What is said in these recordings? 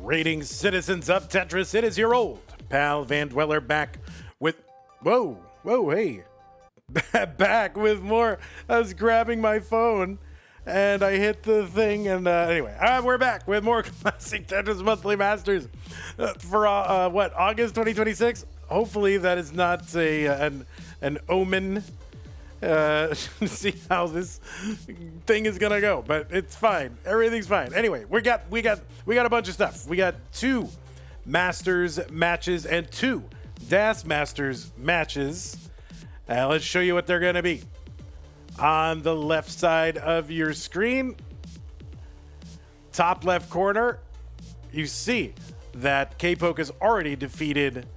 Greetings, citizens of Tetris. It is your old pal Van Dweller back with. Whoa, hey. Back with more. I was grabbing my phone and I hit the thing. And anyway, we're back with more classic Tetris Monthly Masters for August 2026. Hopefully, that is not an omen. See how this thing is gonna go, but it's fine. Everything's fine. Anyway, we got a bunch of stuff. We got 2 Masters matches and 2 DAS Masters matches. Let's show you what they're gonna be. On the left side of your screen, top left corner, you see that Kpoke has already defeated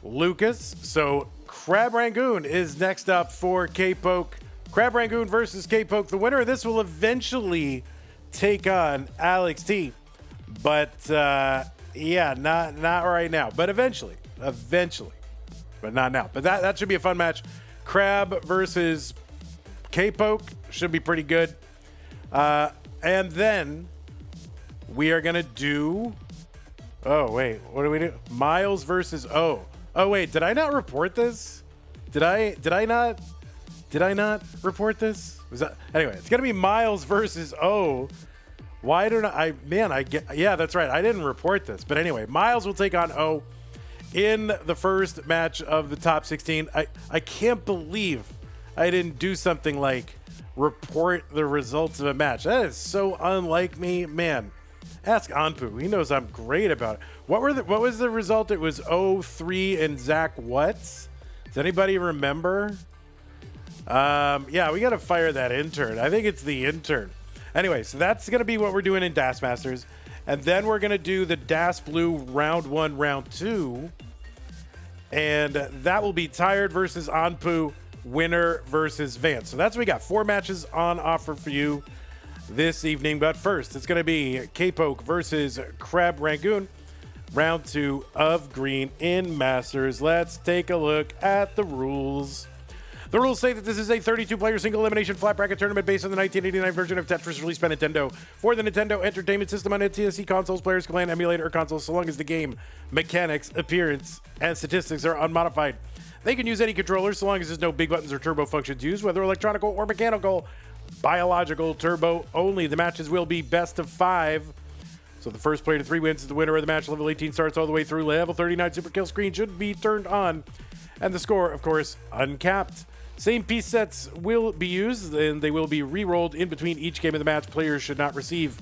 Lucas. So Crab Rangoon is next up for Kpoke. Crab Rangoon versus Kpoke. The winner of this will eventually take on Alex T. But yeah, not right now. But eventually. But not now. But that should be a fun match. Crab versus Kpoke should be pretty good. And then we are gonna do. Oh wait, what do we do? Myles versus O. Oh wait, did I not report this? Did I not report this? Was that anyway? It's gonna be Myles versus O. Why don't yeah, that's right. I didn't report this, but anyway, Myles will take on O in the first match of the top 16. I can't believe I didn't do something like report the results of a match. That is so unlike me, man. Ask Anpu. He knows I'm great about it. What was the result? It was 0-3 and Zach what? Does anybody remember? Yeah, we got to fire that intern. I think it's the intern. Anyway, so that's going to be what we're doing in DAS Masters. And then we're going to do the DAS Blue round 1, round 2. And that will be Tired versus Anpu, winner versus Vance. So that's what we got. 4 matches on offer for you this evening. But first, it's going to be Kpoke versus Crab Rangoon, round 2 of Green in Masters. Let's take a look at the rules. The rules say that this is a 32-player single elimination flat bracket tournament based on the 1989 version of Tetris released by Nintendo for the Nintendo Entertainment System on NTSC consoles. Players can play an emulator or console so long as the game mechanics, appearance, and statistics are unmodified. They can use any controller so long as there's no big buttons or turbo functions used, whether electronic or mechanical. Biological turbo only. The matches will be best of 5. So the first player to 3 wins is the winner of the match. Level 18 starts all the way through. Level 39 super kill screen should be turned on. And the score, of course, uncapped. Same piece sets will be used, and they will be re-rolled in between each game of the match. Players should not receive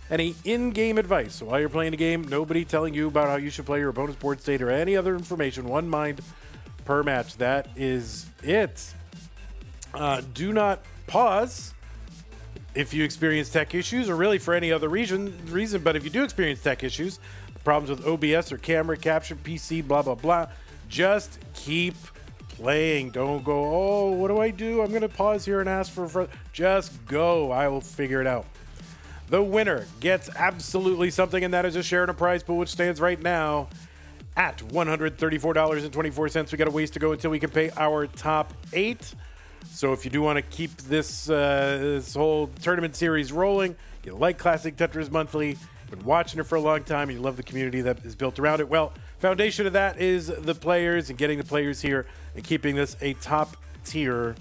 any in-game advice. So while you're playing the game, nobody telling you about how you should play your opponent's board state or any other information. One mind per match. That is it. Do not pause if you experience tech issues or really for any other reason. But if you do experience tech issues, problems with OBS or camera capture, PC, blah, blah, blah, just keep playing. Don't go, oh, what do? I'm going to pause here and ask for just go. I will figure it out. The winner gets absolutely something, and that is a share in a prize pool, which stands right now at $134.24. We got a ways to go until we can pay our top 8. So if you do want to keep this this whole tournament series rolling, you like Classic Tetris Monthly, been watching it for a long time, and you love the community that is built around it, well, foundation of that is the players and getting the players here and keeping this a top tier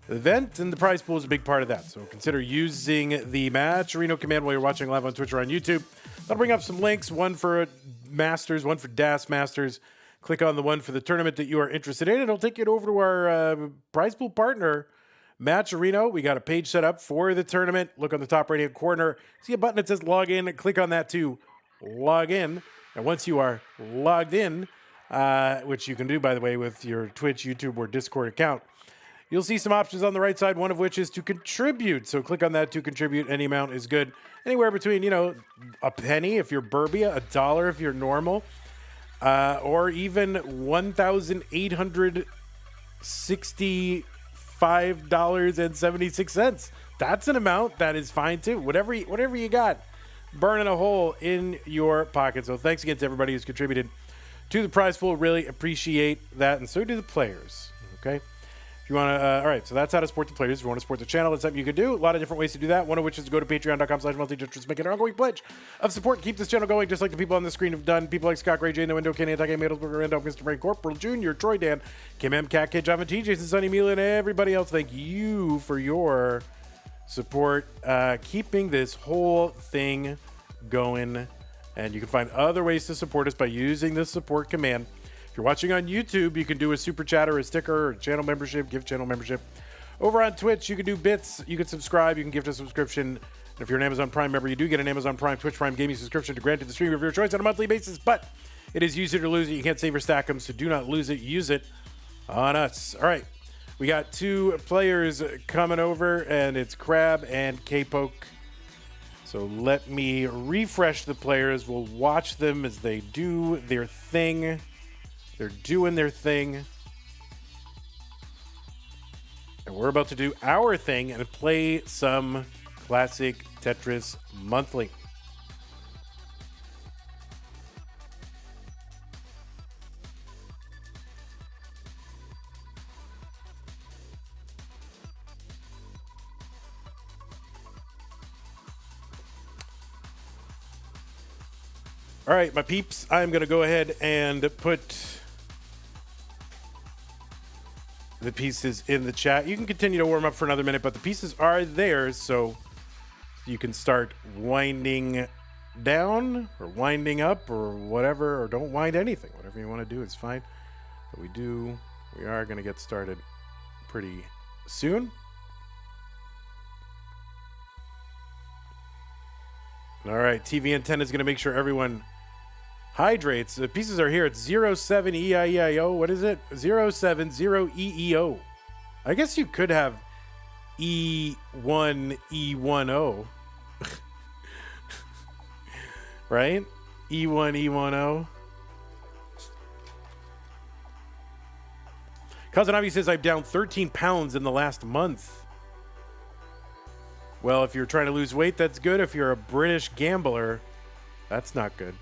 event, and the prize pool is a big part of that. So consider using the Matcherino command while you're watching live on Twitch or on YouTube. That'll bring up some links, one for Masters, one for DAS Masters. Click on the one for the tournament that you are interested in. It'll take you over to our prize pool partner, Matcherino. We got a page set up for the tournament. Look on the top right-hand corner. See a button that says log in. Click on that to log in. And once you are logged in, which you can do, by the way, with your Twitch, YouTube, or Discord account, you'll see some options on the right side, one of which is to contribute. So click on that to contribute. Any amount is good. Anywhere between, a penny if you're Burbia, $1 if you're normal, or even $1,865.76. That's an amount that is fine too. Whatever you got, burning a hole in your pocket. So thanks again to everybody who's contributed to the prize pool. Really appreciate that, and so do the players. Okay. If you want to, all right, so that's how to support the players. If you want to support the channel, that's something you can do. A lot of different ways to do that. One of which is to go to patreon.com/multi-tetris, make an ongoing pledge of support. Keep this channel going, just like the people on the screen have done. People like Scott Gray, Jane, The Window, Kenny, Attack, Middlesbrough, Randolph, Mr. Brain Corp, Pearl Jr., Troy Dan, Kim M, Cat Kid, Java T, Jason, Sunny, Mila, and everybody else. Thank you for your support, keeping this whole thing going. And you can find other ways to support us by using the support command. If you're watching on YouTube, you can do a super chat or a sticker or a channel membership, gift channel membership. Over on Twitch, you can do bits, you can subscribe, you can gift a subscription. And if you're an Amazon Prime member, you do get an Amazon Prime, Twitch Prime gaming subscription to grant to the stream of your choice on a monthly basis. But it is use it or lose it. You can't save or stack them, so do not lose it. Use it on us. All right, we got two players coming over, and it's Crab and Kpoke. So let me refresh the players. We'll watch them as they do their thing. They're doing their thing. And we're about to do our thing and play some classic Tetris monthly. All right, my peeps, I'm going to go ahead and put the pieces in the chat. You can continue to warm up for another minute, but the pieces are there, so you can start winding down or winding up or whatever, or don't wind anything. Whatever you want to do is fine. But we are going to get started pretty soon. All right, TV antenna is going to make sure everyone hydrates. The pieces are here. It's 07 EIEIO. What is it? 070 EEO. I guess you could have E1 E10. Right? E1 E10. Cousin Ivy says I'm down 13 pounds in the last month. Well, if you're trying to lose weight, that's good. If you're a British gambler, that's not good.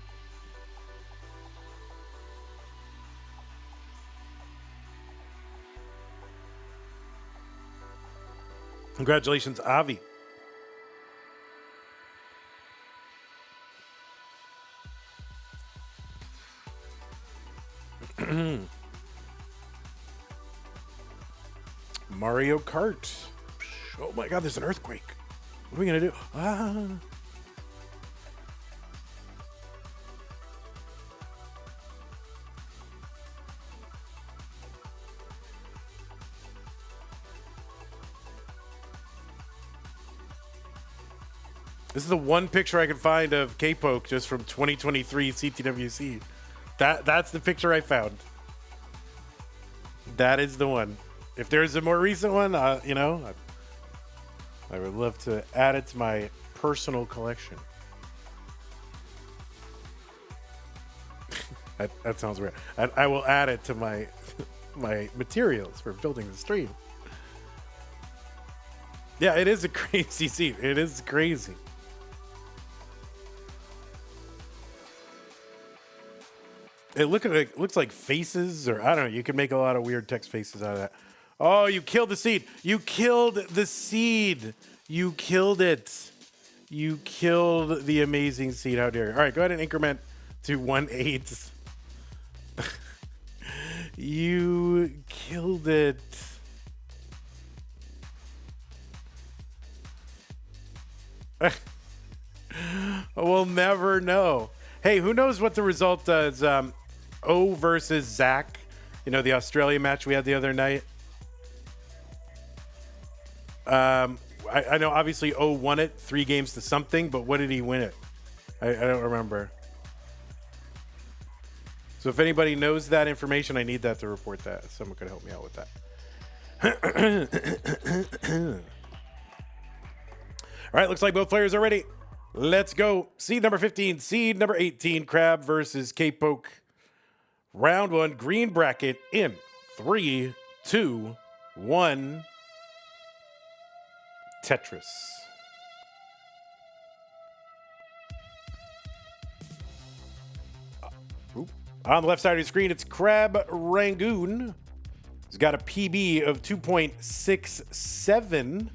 Congratulations, Avi. Mario Kart. Oh my God, there's an earthquake. What are we going to do? Ah. This is the one picture I could find of Kpoke just from 2023 CTWC. That's the picture I found. That is the one. If there's a more recent one, you know, I would love to add it to my personal collection. That sounds weird. I will add it to my my materials for building the stream. Yeah, it is a crazy scene. It is crazy. It looks like faces, or I don't know. You can make a lot of weird text faces out of that. Oh, you killed the seed. You killed the seed. You killed it. You killed the amazing seed. How dare you? All right, go ahead and increment to 1/8. You killed it. We'll never know. Hey, who knows what the result is? O versus Zach. You know, the Australia match we had the other night. I know obviously O won it 3-0 but what did he win it? I don't remember. So if anybody knows that information, I need that to report that. Someone could help me out with that. All right, looks like both players are ready. Let's go. Seed number 15, seed number 18, Crab versus Kpoke. Round one, green bracket in 3, 2, 1. Tetris. On the left side of the screen, it's Crab Rangoon. He's got a PB of 2.67,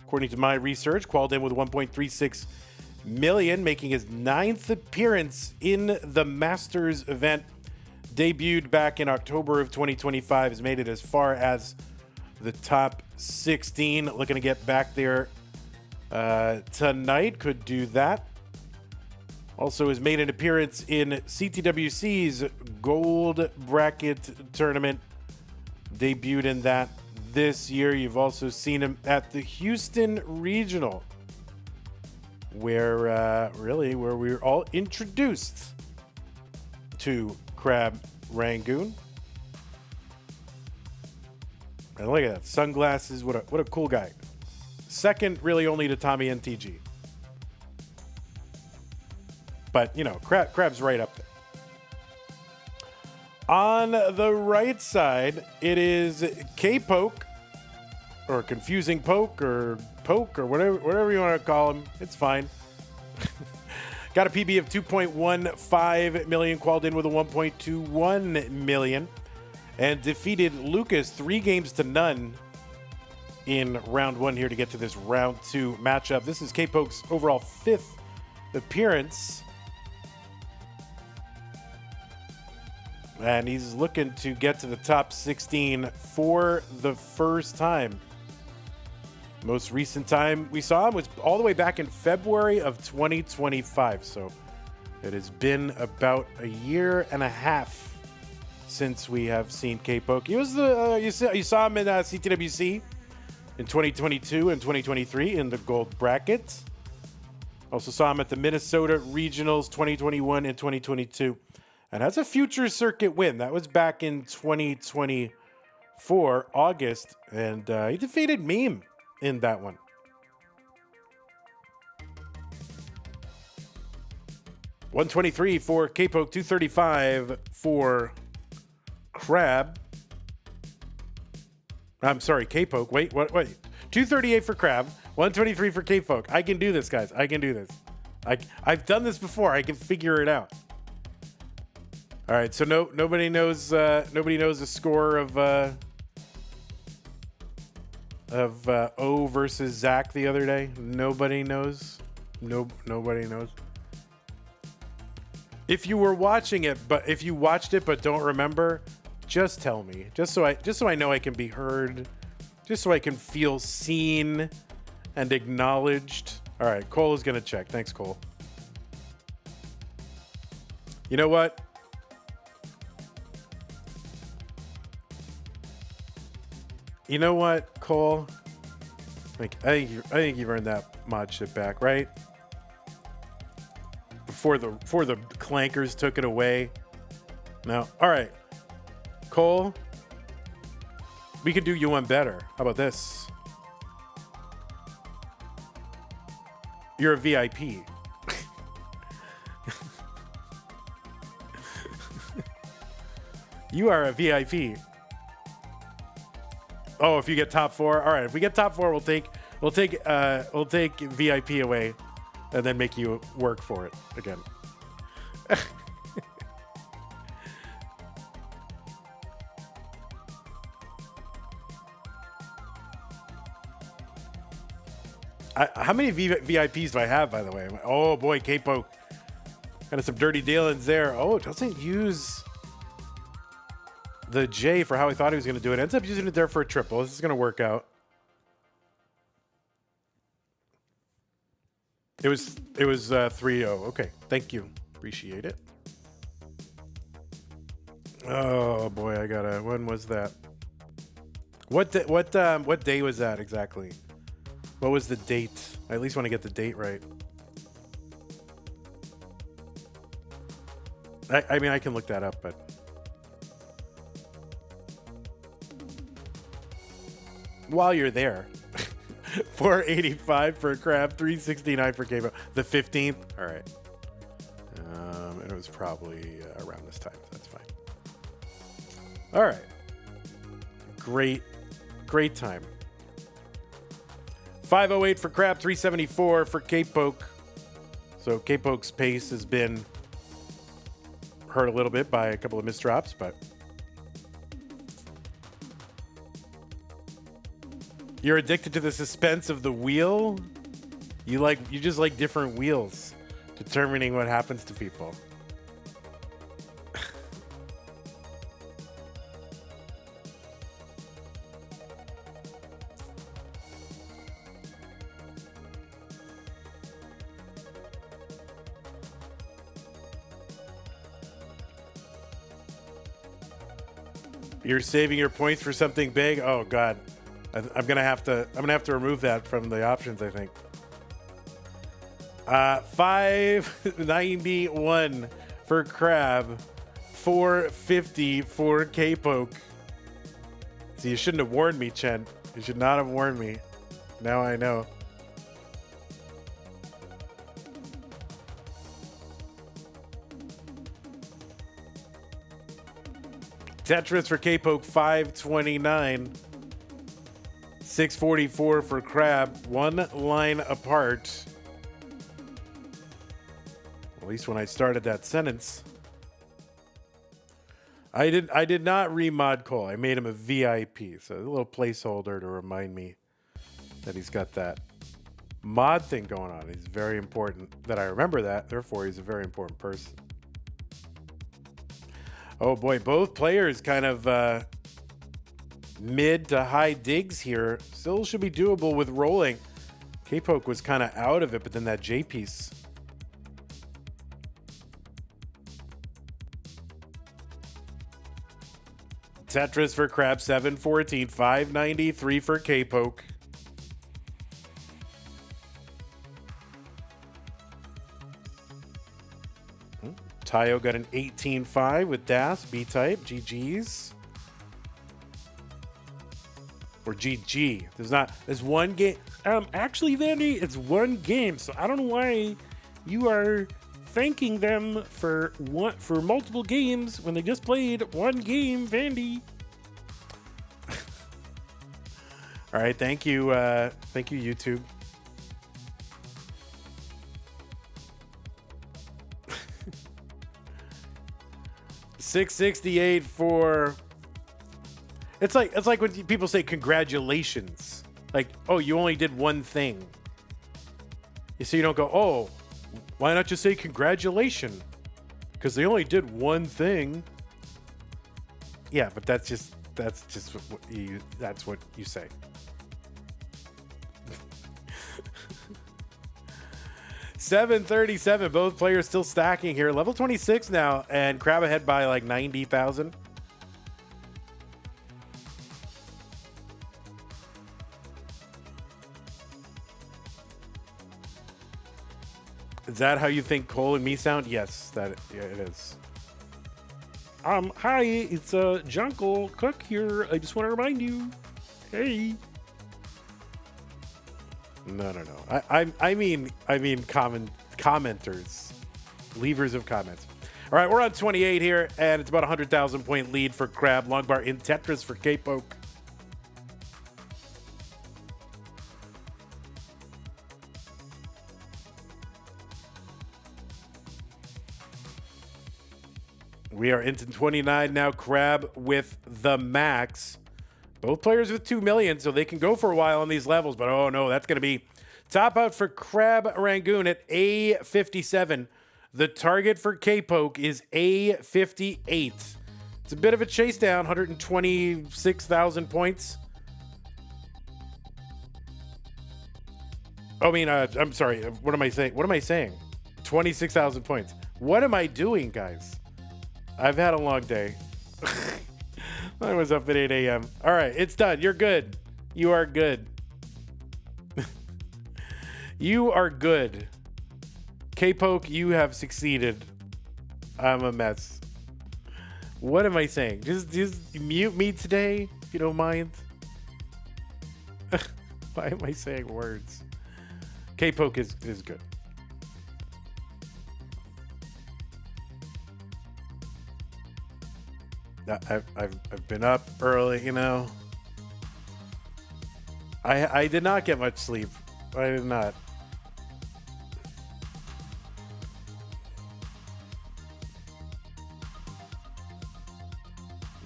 according to my research. Qualified in with 1.36 million, making his 9th appearance in the Masters event. Debuted back in October of 2025, has made it as far as the top 16. Looking to get back there tonight. Could do that. Also has made an appearance in CTWC's Gold Bracket Tournament. Debuted in that this year. You've also seen him at the Houston Regional, where we were all introduced to Crab Rangoon. And look at that, sunglasses. What a cool guy. Second, really, only to Tommy NTG. But you know, Crab's right up there. On the right side, it is Kpoke, or Confusing Poke, or Poke, or whatever you want to call him. It's fine. Got a PB of 2.15 million, qualified in with a 1.21 million, and defeated Lucas 3-0 in round 1 here to get to this round 2 matchup. This is Kpoke's overall 5th appearance. And he's looking to get to the top 16 for the first time. Most recent time we saw him was all the way back in February of 2025. So it has been about a year and a half since we have seen Kpoke. He was you saw him in CTWC in 2022 and 2023 in the gold bracket. Also saw him at the Minnesota Regionals 2021 and 2022. And has a future circuit win. That was back in 2024, August. And he defeated Meme in that one. $123 for Kpoke, $235 for Crab. I'm sorry, Kpoke. Wait. $238 for Crab, $123 for Kpoke. I can do this, guys. I can do this. I've done this before. I can figure it out. All right, so nobody knows the score of O versus Zach the other day. Nobody knows. Nobody knows. If you were watching it, but if you watched it but don't remember, just tell me. Just so I know I can be heard. Just so I can feel seen and acknowledged. All right, Cole is gonna check. Thanks, Cole. You know what? You know what, Cole? I think you've earned that mod shit back, right? Before the clankers took it away. No, all right, Cole. We could do you one better. How about this? You're a VIP. You are a VIP. Oh, if you get top 4, all right. If we get top 4, we'll take VIP away, and then make you work for it again. How many VIPs do I have, by the way? Oh boy, Kpoke. Got some dirty dealings there. Oh, it doesn't use the J for how I thought he was going to do it. Ends up using it there for a triple. This is going to work out. It was 3-0. Okay, thank you. Appreciate it. Oh boy, I gotta. When was that? What day was that exactly? What was the date? I at least want to get the date right. I mean, I can look that up, but while you're there, 485 for Crab, 369 for Kpoke. The 15th. All right. And it was probably around this time. So that's fine. All right. Great time. 508 for Crab, 374 for Kpoke. So Kpoke's pace has been hurt a little bit by a couple of misdrops, but You're addicted to the suspense of the wheel? You just like different wheels determining what happens to people. You're saving your points for something big? Oh god. I'm gonna have to remove that from the options, I think. 591 for Crab, 450 for Kpoke. See, you shouldn't have warned me, Chen. You should not have warned me. Now I know. Tetris for Kpoke, 529. 644 for Crab. One line apart. At least when I started that sentence. I did not remod Cole. I made him a VIP. So a little placeholder to remind me that he's got that mod thing going on. He's very important that I remember that. Therefore, he's a very important person. Oh boy, both players kind of mid to high digs here. Still should be doable with rolling. Kpoke was kind of out of it, but then that J piece. Tetris for Crab, 714, 593 for Kpoke. Tayo got an 18.5 with Das, B-type, GG's. Or GG. There's one game. Actually, Vandy, it's one game, so I don't know why you are thanking them for multiple games when they just played one game, Vandy. All right, thank you, YouTube. $668 for. It's like when people say congratulations. Like, oh, you only did one thing. So you don't go, oh, why not just say congratulations? Because they only did one thing. Yeah, but that's just what you say. $737. Both players still stacking here. Level 26 now, and Crab ahead by like 90,000. Is that how you think Cole and me sound? Yes, it is. Hi, it's Junkle Cook here. I just want to remind you. Hey. No. I mean commenters, leavers of comments. All right, we're on 28 here, and it's about a 100,000 point lead for Crab. Long bar in Tetris for Kpoke. We are into 29 now. Crab with the max. Both players with 2 million, so they can go for a while on these levels. But oh no, that's going to be top out for Crab Rangoon at A57. The target for Kpoke is A58. It's a bit of a chase down, 126,000 points. I mean, I'm sorry. What am I saying? 26,000 points. What am I doing, guys? I've had a long day. I was up at 8 a.m. All right, it's done. You're good. You are good. You are good. Kpoke, you have succeeded. I'm a mess. What am I saying? Just mute me today, if you don't mind. Why am I saying words? Kpoke is good. I've been up early, you know. I did not get much sleep. I did not.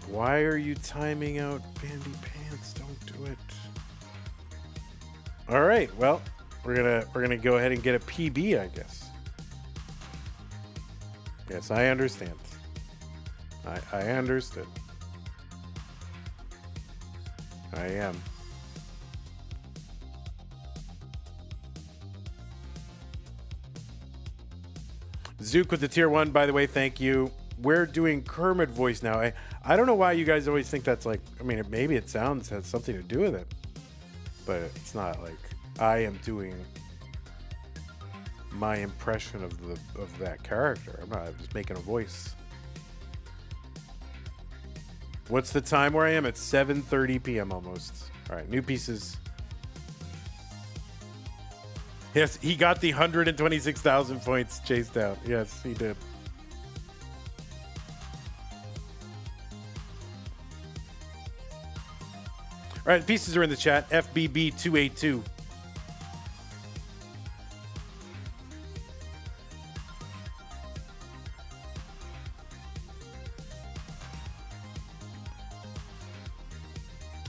Why are you timing out Bandy Pants? Don't do it. All right. Well, we're gonna go ahead and get a PB, I guess. Yes, I understand. I understood. I am. Zook with the tier 1, by the way, thank you. We're doing Kermit voice now. I don't know why you guys always think that's like, I mean, maybe it has something to do with it, but it's not like I am doing my impression of that character. I'm just making a voice. What's the time where I am? It's 7:30 p.m. almost. All right, new pieces. Yes, he got the 126,000 points chased down. Yes, he did. All right, pieces are in the chat. FBB282.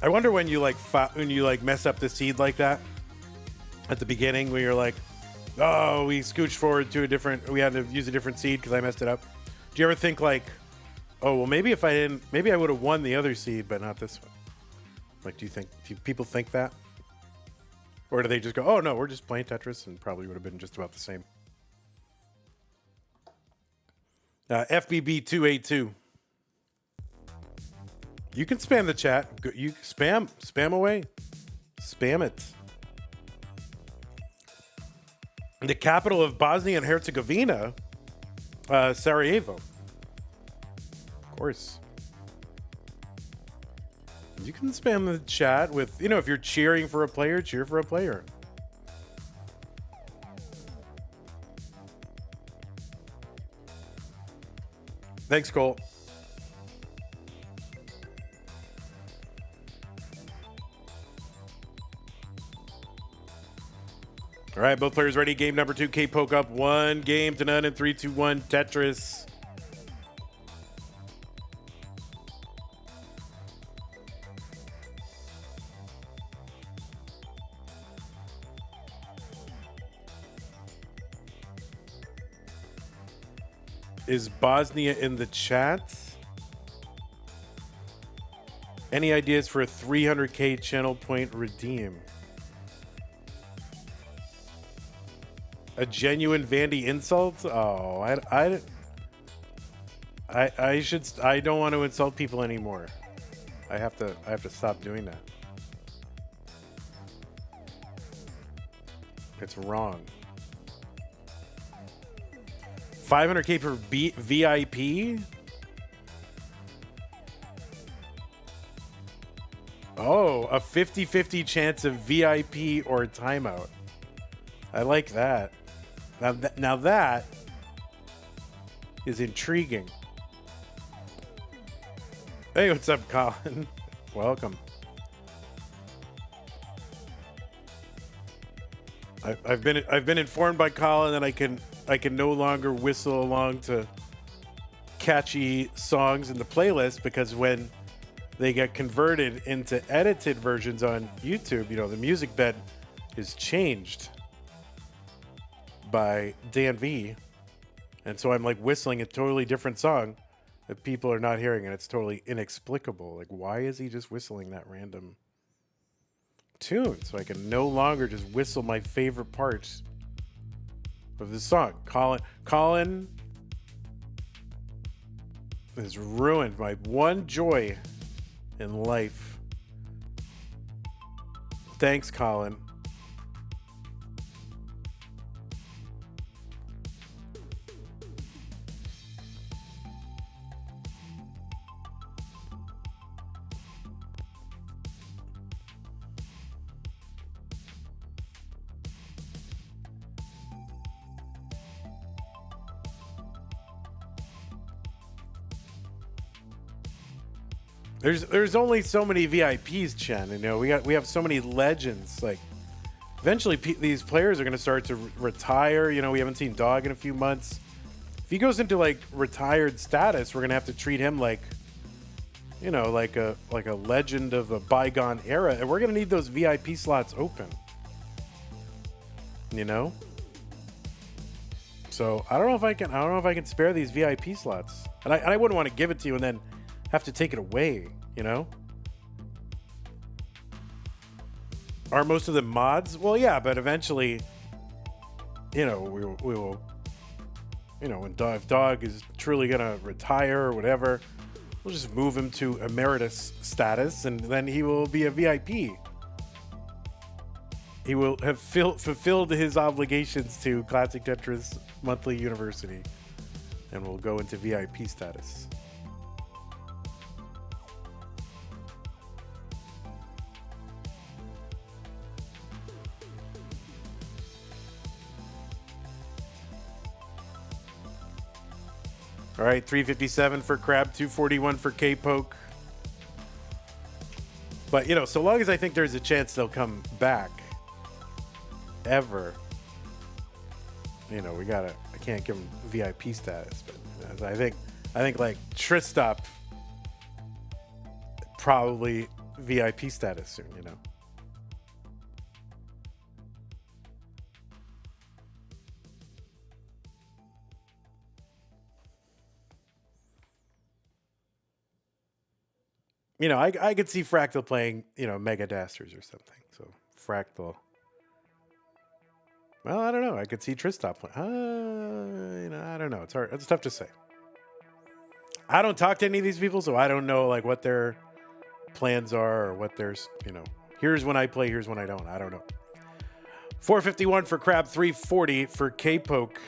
I wonder when you like mess up the seed like that at the beginning, where you're like, oh, we scooched forward to we had to use a different seed because I messed it up. Do you ever think like, oh, well, maybe if I didn't, maybe I would have won the other seed, but not this one? Like, do people think that? Or do they just go, oh, no, we're just playing Tetris, and probably would have been just about the same? FBB282. You can spam the chat. You spam away. Spam it. The capital of Bosnia and Herzegovina, Sarajevo. Of course. You can spam the chat with, if you're cheering for a player, cheer for a player. Thanks, Cole. All right, both players ready. Game number 2. Kpoke up 1-0 in 3, 2, 1. Tetris. Is Bosnia in the chat? Any ideas for a 300k channel point redeem? A genuine Vandy insult? Oh, I don't want to insult people anymore. I have to stop doing that. It's wrong. 500k for VIP? Oh, a 50-50 chance of VIP or timeout. I like that. Now that is intriguing. Hey, what's up, Colin? Welcome. I've been informed by Colin that I can no longer whistle along to catchy songs in the playlist, because when they get converted into edited versions on YouTube, the music bed is changed by Dan V, and so I'm like whistling a totally different song that people are not hearing, and it's totally inexplicable. Like, why is he just whistling that random tune? So I can no longer just whistle my favorite parts of the song. Colin has ruined my one joy in life. Thanks, Colin. There's only so many VIPs, Chen. We have so many legends. Like, eventually these players are going to start to retire. We haven't seen Dog in a few months. If he goes into like retired status, we're going to have to treat him like, like a legend of a bygone era, and we're going to need those VIP slots open. you know? So I don't know if I can. I don't know if I can spare these VIP slots, and I wouldn't want to give it to you and then have to take it away. You know? Are most of them mods? Well, yeah, but eventually, you know, we will. You know, when if Dog is truly gonna retire or whatever, we'll just move him to emeritus status, and then he will be a VIP. He will have fulfilled his obligations to Classic Tetris Monthly University, and will go into VIP status. All right, 357 for Crab, 241 for Kpoke. But, you know, so long as I think there's a chance they'll come back ever, you know, I can't give them VIP status, but I think like Tristop probably VIP status soon, you know. You know, I could see Fractal playing, you know, Mega Dasters or something. So Fractal. Well, I don't know. I could see Tristop playing. You know, I don't know. It's hard. It's tough to say. I don't talk to any of these people, so I don't know like what their plans are or what there's, you know. Here's when I play. Here's when I don't. I don't know. 451 for Crab. 340 for Kpoke.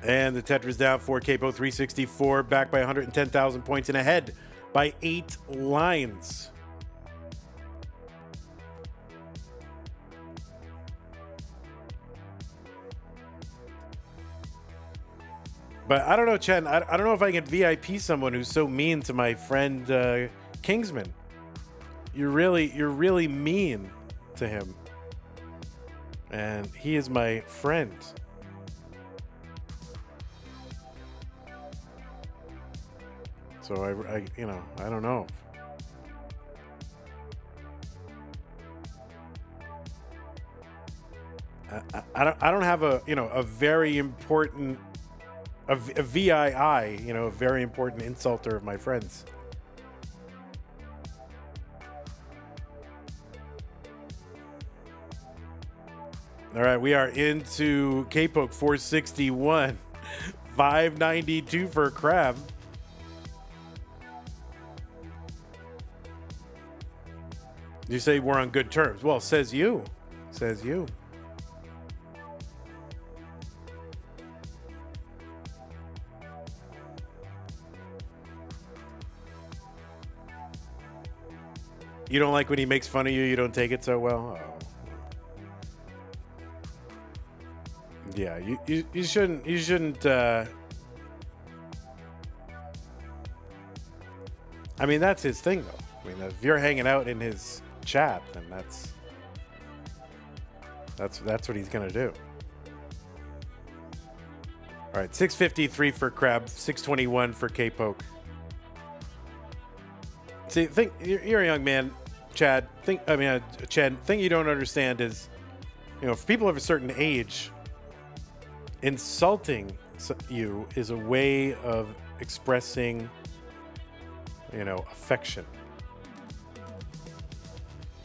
And the Tetris down for Kpoke, 364, back by 110,000 points and ahead by 8 lines. But I don't know, Chen. I don't know if I can VIP someone who's so mean to my friend Kingsman. You're really mean to him. And he is my friend. So I you know, I don't know. I don't have a, you know, a very important, a VII, you know, a very important insulter of my friends. All right, we are into Kpoke, 461, 592 for Crab. You say we're on good terms. Well, says you. Says you. You don't like when he makes fun of you? You don't take it so well? Oh. Yeah, you shouldn't. I mean, that's his thing, though. I mean, if you're hanging out in his chat, then that's what he's gonna do. All right, 653 for Crab, 621 for Kpoke. See, think you're a young man, Chad. Chad. Thing you don't understand is, you know, for people of a certain age, insulting you is a way of expressing, you know, affection.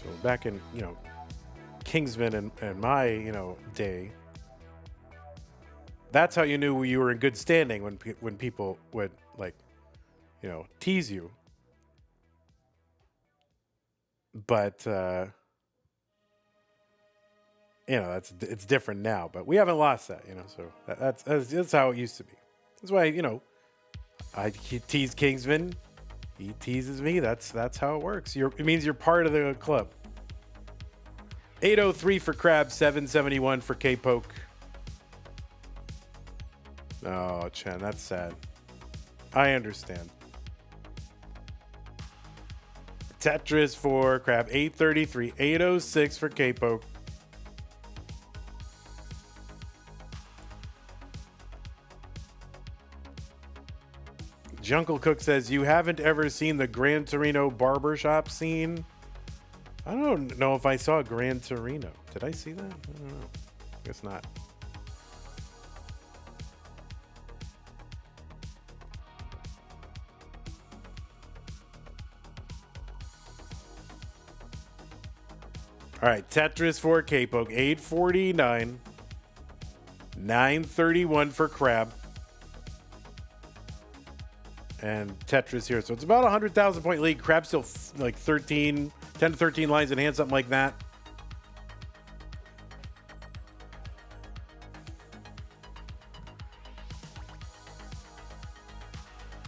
So back in, you know, Kingsman and my, you know, day, that's how you knew you were in good standing when people would, like, you know, tease you. But you know, it's different now. But we haven't lost that, you know. So that's how it used to be. That's why, you know, I tease Kingsman, he teases me. That's how it works. It means you're part of the club. 803 for Crab, 771 for Kpoke. Oh, Chen, that's sad. I understand. Tetris for Crab, 833, 806 for Kpoke. Jungle Cook says, you haven't ever seen the Gran Torino barbershop scene? I don't know if I saw Gran Torino. Did I see that? I don't know. Guess not. All right, Tetris for Kpoke, 849. 931 for Crab. And Tetris here. So it's about a 100,000 point lead. Crab still like 10 to 13 lines in hand, something like that.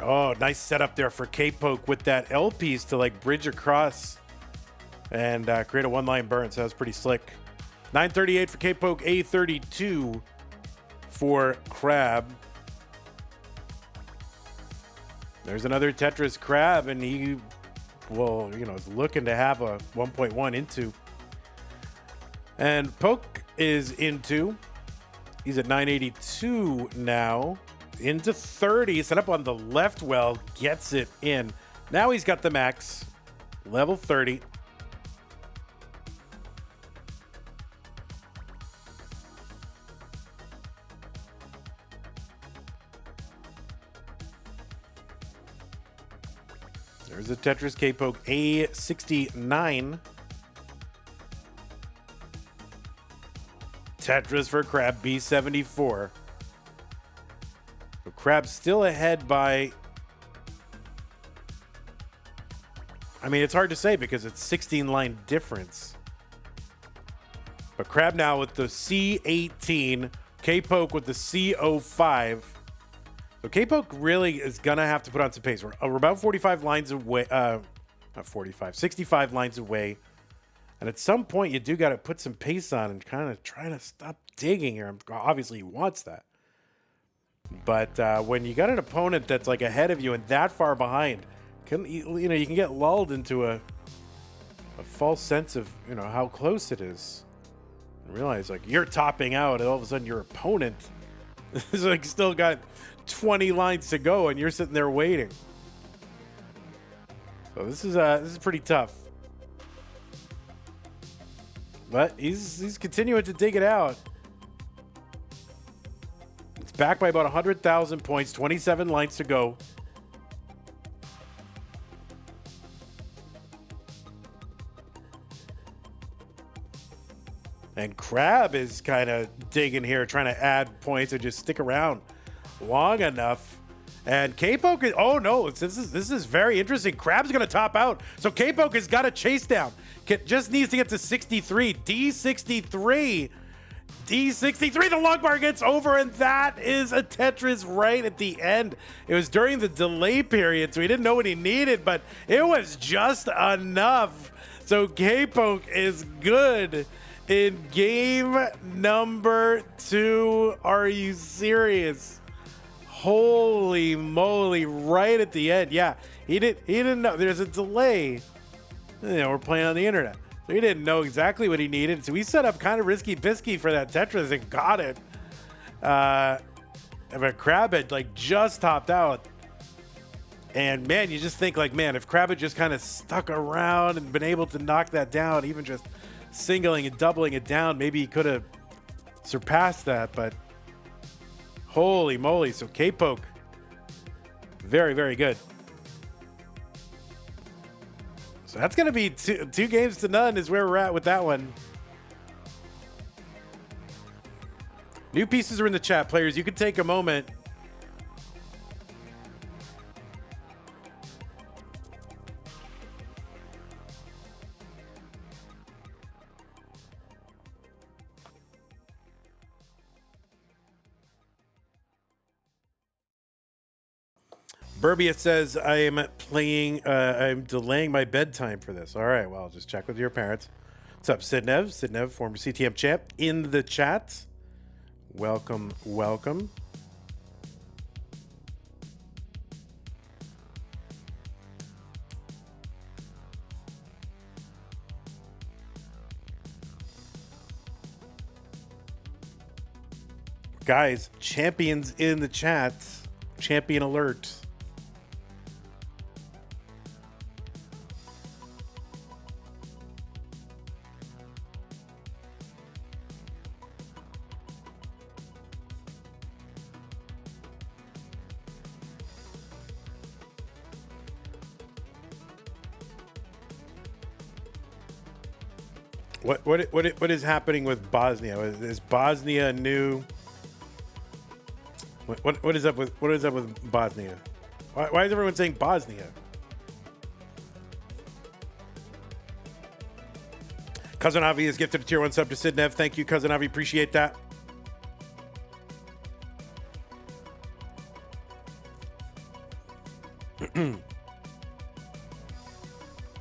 Oh, nice setup there for Kpoke with that L piece to like bridge across and create a one-line burn. So that was pretty slick. 938 for Kpoke, 832 for Crab. There's another Tetris Crab, and he, well, you know, is looking to have a 1.1 into. And Poke is into. He's at 982 now. Into 30. Set up on the left well. Gets it in. Now he's got the max. Level 30. There's a Tetris Kpoke A69. Tetris for Crab B74. So Crab's still ahead by, I mean, it's hard to say because it's 16 line difference. But Crab now with the C18, Kpoke with the C05. So Kpoke really is going to have to put on some pace. We're about 45 lines away. Not 45, 65 lines away. And at some point, you do got to put some pace on and kind of try to stop digging here. Obviously, he wants that. But when you got an opponent that's like ahead of you and that far behind, you can get lulled into a false sense of, you know, how close it is. And realize like you're topping out and all of a sudden your opponent is like still got 20 lines to go and you're sitting there waiting. So this is pretty tough. But he's continuing to dig it out. It's back by about 100,000 points, 27 lines to go. And Crab is kind of digging here, trying to add points and just stick around long enough. And Kpoke is, oh no, this is very interesting. Crab's going to top out. So Kpoke has got a chase down. Just needs to get to 63. D63. D63. The long bar gets over, and that is a Tetris right at the end. It was during the delay period, so he didn't know what he needed, but it was just enough. So Kpoke is good in game number 2. Are you serious? Holy moly, right at the end. Yeah, he didn't know. There's a delay. You know, we're playing on the internet. So he didn't know exactly what he needed. So he set up kind of risky-bisky for that Tetris and got it. But Crab had like just topped out. And man, you just think like, man, if Crab had just kind of stuck around and been able to knock that down, even just singling and doubling it down, maybe he could have surpassed that. But holy moly. So Kpoke, very, very good. So that's going to be two games to none is where we're at with that one. New pieces are in the chat, players. You can take a moment. Burbia says, I'm delaying my bedtime for this. All right, well, just check with your parents. What's up, Sidnev? Sidnev, former CTM champ, in the chat. Welcome, welcome. Guys, champions in the chat. Champion alert. What is happening with Bosnia? Is Bosnia new? What is up with Bosnia? Why is everyone saying Bosnia? Cousin Avi is gifted a tier 1 sub to Sidnev. Thank you, Cousin Avi. Appreciate that.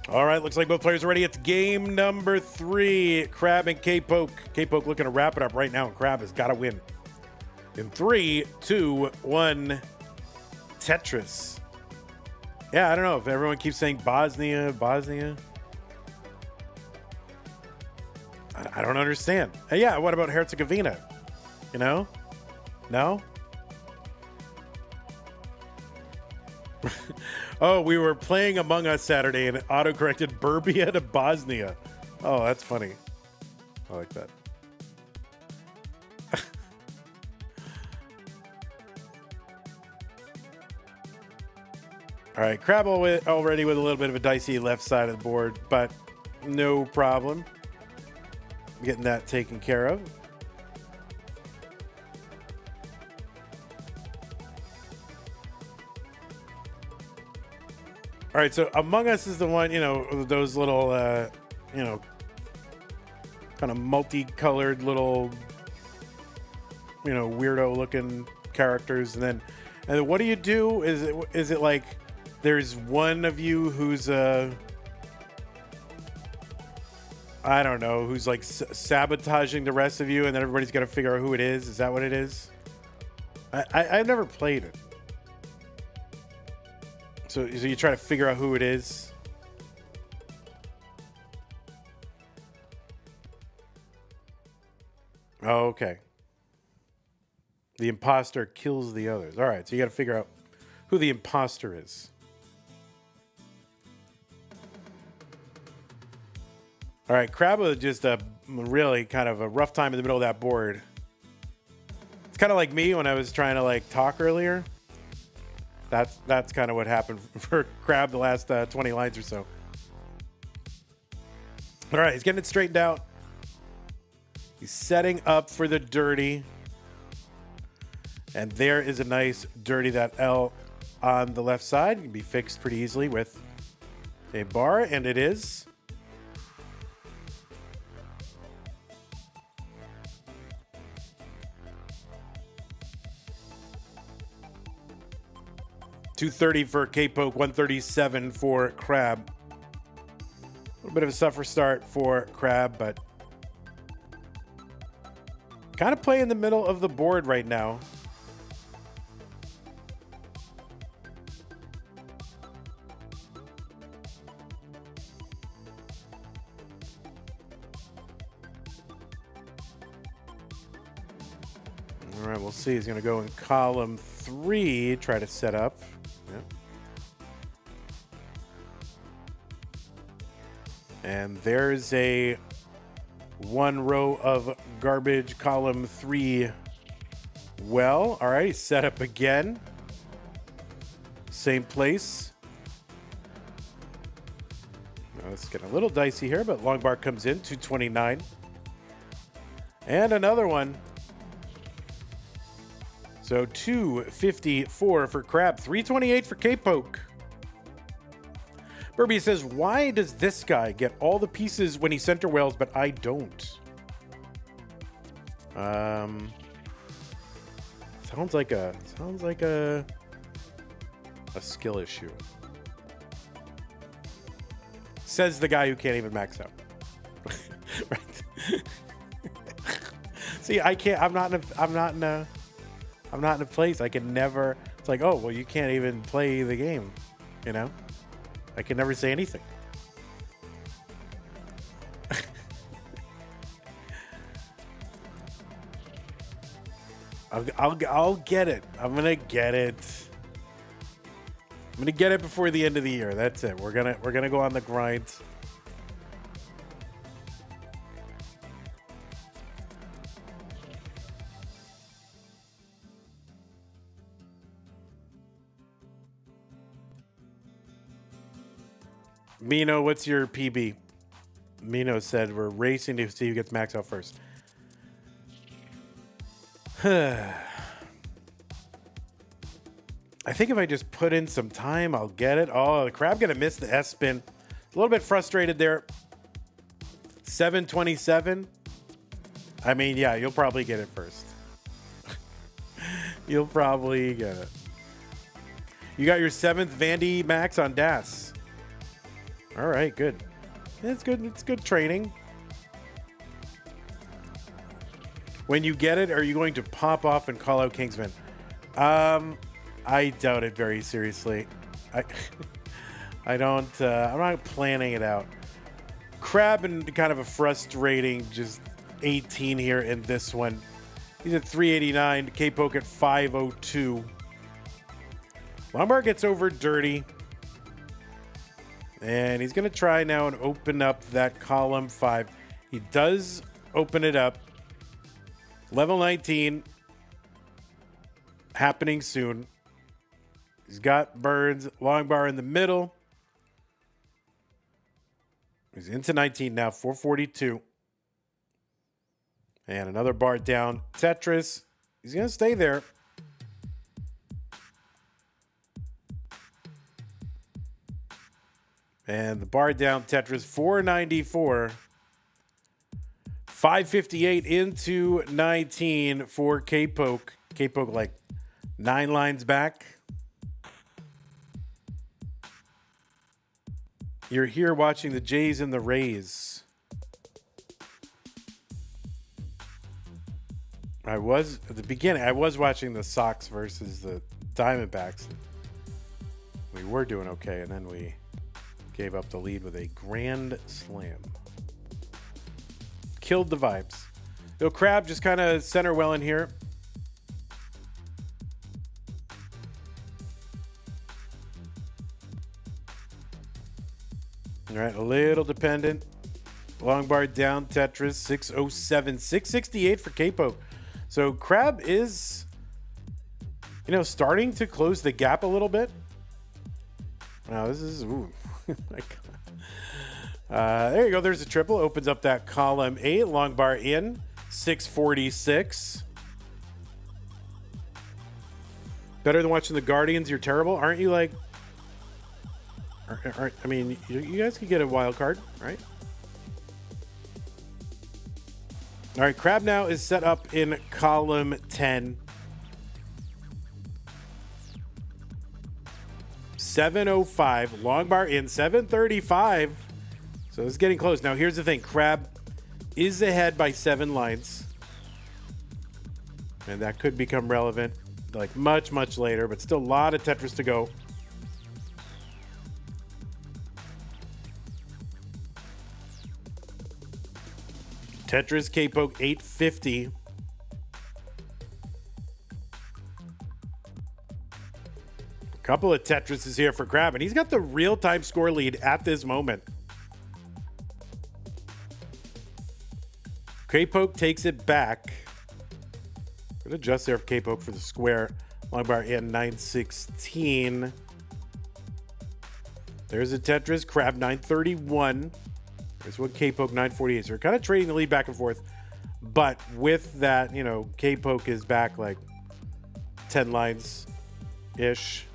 All right, looks like both players are ready. It's game number 3. Crab and Kpoke. Kpoke looking to wrap it up right now, and Crab has got to win. In 3, 2, 1, Tetris. Yeah, I don't know if everyone keeps saying Bosnia. I don't understand. Yeah, what about Herzegovina? You know? No? Oh, we were playing Among Us Saturday and it auto-corrected Burbia to Bosnia. Oh, that's funny. I like that. All right, Crab already with a little bit of a dicey left side of the board, but no problem. Getting that taken care of. All right, so Among Us is the one, you know, those little, you know, kind of multicolored little, you know, weirdo looking characters. And then what do you do? Is it like there's one of you who's, I don't know, who's like sabotaging the rest of you, and then everybody's got to figure out who it is? Is that what it is? I've never played it. So you try to figure out who it is. Oh, okay. The imposter kills the others. All right, so you got to figure out who the imposter is. All right, Crab was just a really kind of a rough time in the middle of that board. It's kind of like me when I was trying to like talk earlier. That's kind of what happened for Crab the last 20 lines or so. All right, he's getting it straightened out. He's setting up for the dirty. And there is a nice dirty, that L on the left side. It can be fixed pretty easily with a bar, and it is. $230 for Kpoke, $137 for Crab. A little bit of a suffer start for Crab, but kind of play in the middle of the board right now. All right, we'll see. He's going to go in column 3, try to set up. Yep. And there's a 1 row of garbage, column 3. Well, all right, set up again. Same place. Now, it's getting a little dicey here, but long bar comes in, 229. And another one. So 254 for Crab, 328 for Kpoke. Burby says, why does this guy get all the pieces when he center whales, but I don't? Sounds like a skill issue. Says the guy who can't even max out. Right. See, I can't. I'm not in a place I can never. It's like, oh, well, you can't even play the game, you know? I can never say anything. I'll get it. I'm gonna get it. I'm gonna get it before the end of the year. That's it. We're gonna go on the grind. Mino, what's your PB? Mino said we're racing to see who gets max out first. I think if I just put in some time, I'll get it. Oh, the crab gonna miss the S spin. A little bit frustrated there. 727. I mean, yeah, you'll probably get it first. You'll probably get it. You got your 7th Vandy max on DAS. All right, good. It's good. It's good training. When you get it, are you going to pop off and call out Kingsman? I doubt it very seriously. I don't. I'm not planning it out. Crab in kind of a frustrating, just 18 here in this one. He's at 389. Kpoke at 502. Lombard gets over dirty. And he's going to try now and open up that column 5. He does open it up. Level 19. Happening soon. He's got Burns. Long bar in the middle. He's into 19 now. 442. And another bar down. Tetris. He's going to stay there. And the bar down Tetris, 494. 558 into 19 for Kpoke. Kpoke like 9 lines back. You're here watching the Jays and the Rays. I was, at the beginning, I was watching the Sox versus the Diamondbacks. We were doing okay, and then we gave up the lead with a grand slam. Killed the vibes. Yo, Crab just kind of center well in here. All right, a little dependent. Long bar down, Tetris, 607. 668 for Kpoke. So Crab is, starting to close the gap a little bit. Wow, this is, ooh. My God. There you go. There's a triple. Opens up that column 8. Long bar in. 646. Better than watching the Guardians. You're terrible. Aren't you like... I mean, you guys could get a wild card, right? All right. Crab now is set up in column 10. 705. Long bar in. 735. So it's getting close. Now, here's the thing. Crab is ahead by 7 lines. And that could become relevant like much, much later. But still a lot of Tetris to go. Tetris Kpoke 850. Couple of Tetrises here for Crab, and he's got the real-time score lead at this moment. Kpoke takes it back. Good adjust there for Kpoke for the square. Long bar in 916. There's a Tetris. Crab 931. There's one Kpoke 948. So we're kind of trading the lead back and forth. But with that, Kpoke is back like 10 lines-ish.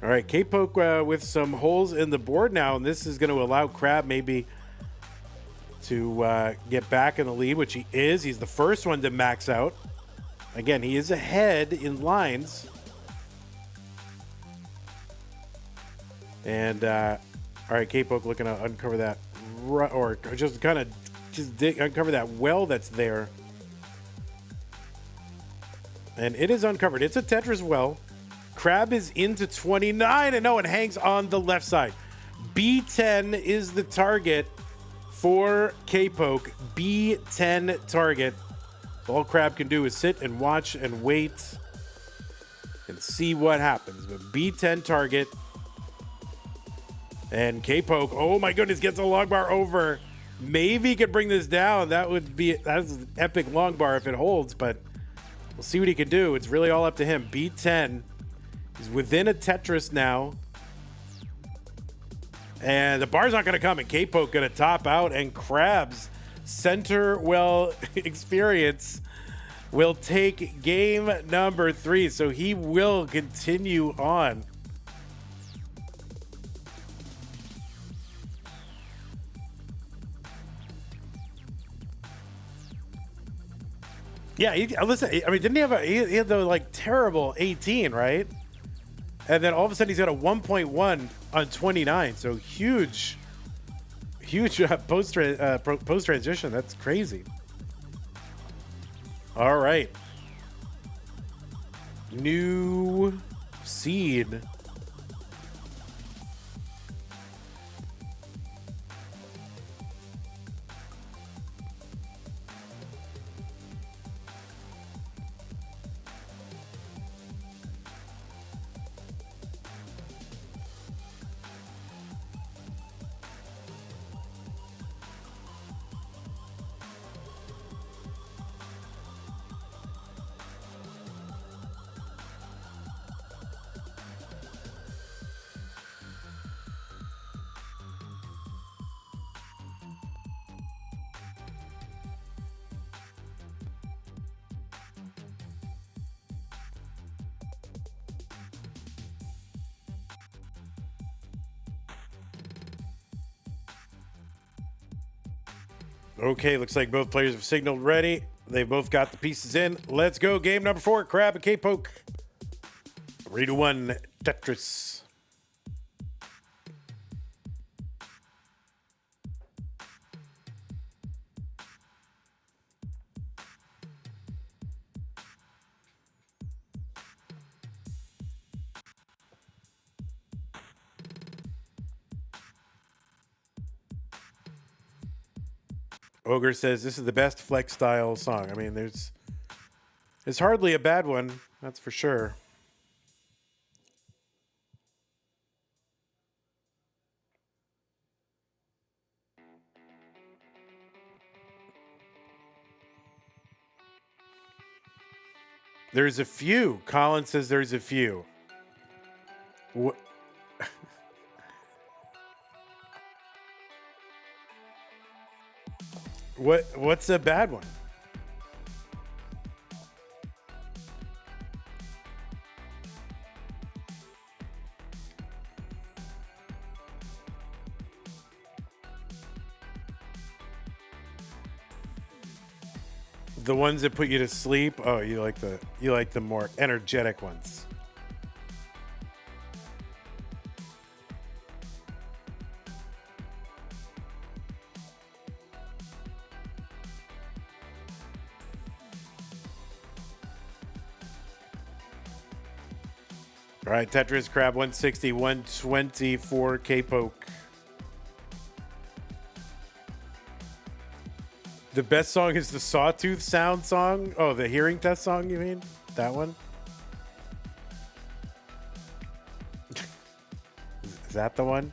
All right, Kpoke with some holes in the board now, and this is going to allow Crab maybe to get back in the lead, which he is. He's the first one to max out. Again, he is ahead in lines. And, all right, Kpoke looking to uncover that, or just kind of uncover that well that's there. And it is uncovered. It's a Tetris well. Crab is into 29, and no, it hangs on the left side. B10 is the target for Kpoke. B10 target. All Crab can do is sit and watch and wait and see what happens. But B10 target. And Kpoke, oh my goodness, gets a long bar over. Maybe he could bring this down. That's an epic long bar if it holds, but we'll see what he can do. It's really all up to him. B10 He's within a Tetris now. And the bar's not going to come, and Kpoke going to top out, and Krabs center well experience will take game number 3. So he will continue on. Yeah, listen, I mean, didn't he have he had the like terrible 18, right? And then all of a sudden he's got a 1.1 on 29. So huge post transition. That's crazy. All right. New seed. Okay, looks like both players have signaled ready. They've both got the pieces in. Let's go. Game number 4, Crab and Kpoke. 3-1 Tetris. Ogre says this is the best flex style song. I mean, it's hardly a bad one, that's for sure. There's a few. Colin says there's a few. What? What's a bad one? The ones that put you to sleep? Oh, you like the more energetic ones. All right, Tetris, Crab 160, 120 for Kpoke. The best song is the Sawtooth Sound song. Oh, the hearing test song, you mean? That one? Is that the one?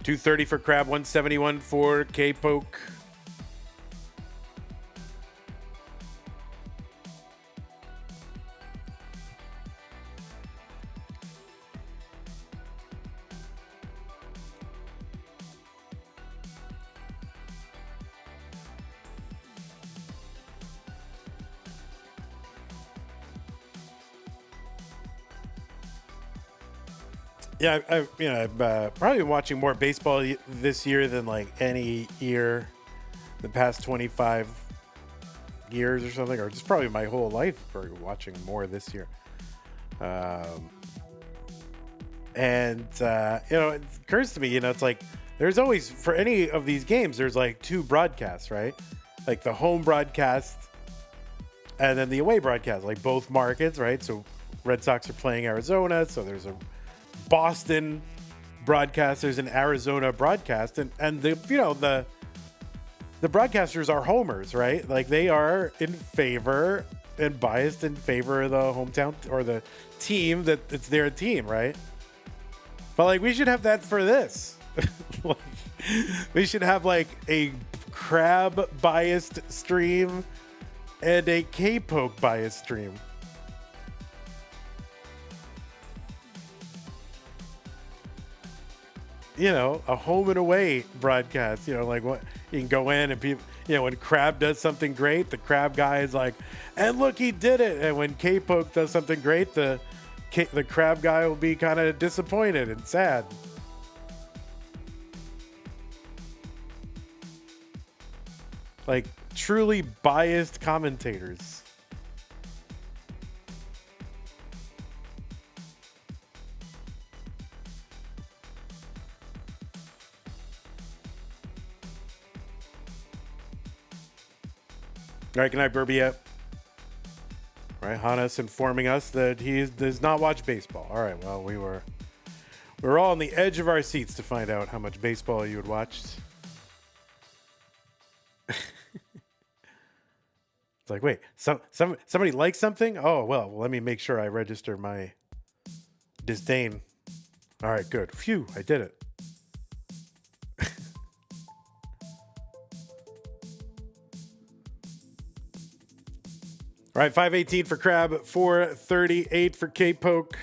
$230 for Crab, 171 for Kpoke. Yeah, I've probably been watching more baseball this year than like any year the past 25 years or something, or just probably my whole life for watching more this year. And it occurs to me, it's like there's always, for any of these games, there's like 2 broadcasts, right? Like the home broadcast and then the away broadcast, like both markets, right? So Red Sox are playing Arizona, so there's a Boston broadcast, there's an Arizona broadcast, and the broadcasters are homers, right? Like they are in favor and biased in favor of the hometown or the team that it's their team, right? But like, we should have that for this. Like, we should have like a crab biased stream and a Kpoke biased stream. You know, a home and away broadcast. You know, like what you can go in and people. You know, when Crab does something great, the Crab guy is like, "And look, he did it." And when Kpoke does something great, the Crab guy will be kind of disappointed and sad. Like truly biased commentators. All right, good night, Burbia. All right, Hannes informing us that he does not watch baseball. All right, well, we were all on the edge of our seats to find out how much baseball you had watched. It's like, wait, somebody likes something? Oh, well, let me make sure I register my disdain. All right, good. Phew, I did it. All right, 518 for Crab, 438 for Kpoke.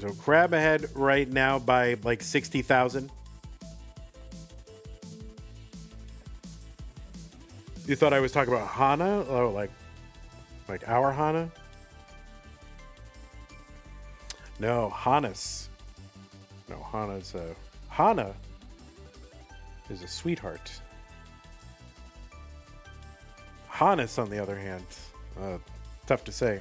So Crab ahead right now by like 60,000. You thought I was talking about Hana? Oh, like our Hana? No, Hannes. No, Hana's Hana is a sweetheart. Hannes, on the other hand, tough to say.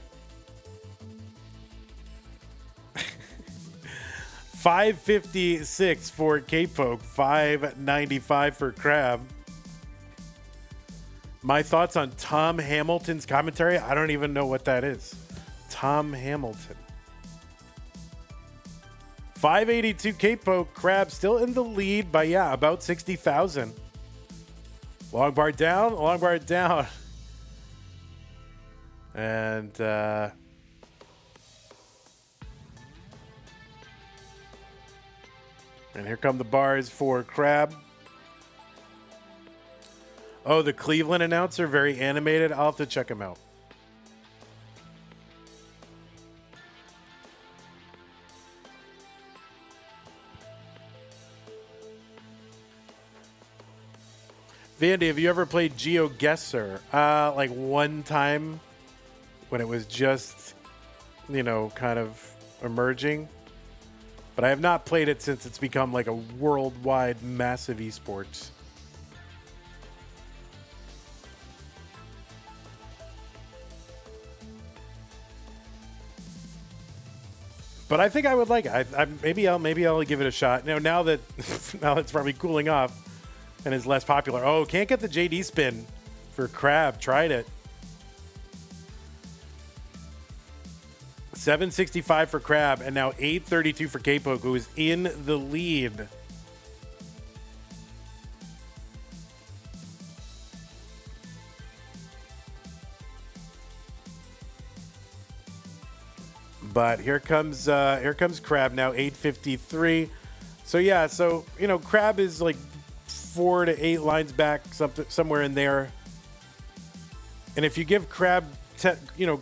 556 for Kpoke, 595 for Crab. My thoughts on Tom Hamilton's commentary? I don't even know what that is. Tom Hamilton. 582 Kpoke, Crab still in the lead by, yeah, about 60,000. Long bar down, long bar down. And here come the bars for Crab. Oh, the Cleveland announcer, very animated. I'll have to check him out. Vandy, have you ever played GeoGuessr? Like one time when it was just, you know, kind of emerging. But I have not played it since it's become like a worldwide massive esport. But I think I would like it. Maybe I'll give it a shot. Now that it's probably cooling off and is less popular. Oh, can't get the JD spin for Crab. Tried it. 765 for Crab and now 832 for Kpoke, who is in the lead. But here comes Crab now, 853. So yeah, Crab is like 4 to 8 lines back, somewhere in there. And if you give Crab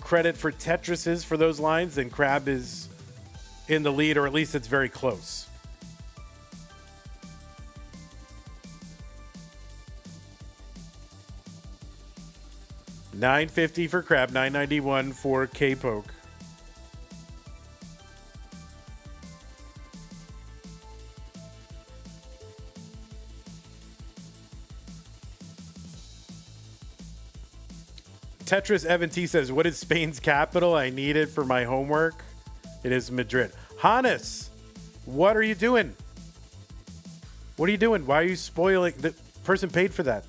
credit for Tetrises for those lines, then Crab is in the lead, or at least it's very close. $950 for Crab, $991 for Kpoke. Tetris Evan T says, what is Spain's capital? I need it for my homework. It is Madrid. Hannes, what are you doing? What are you doing? Why are you spoiling? The person paid for that.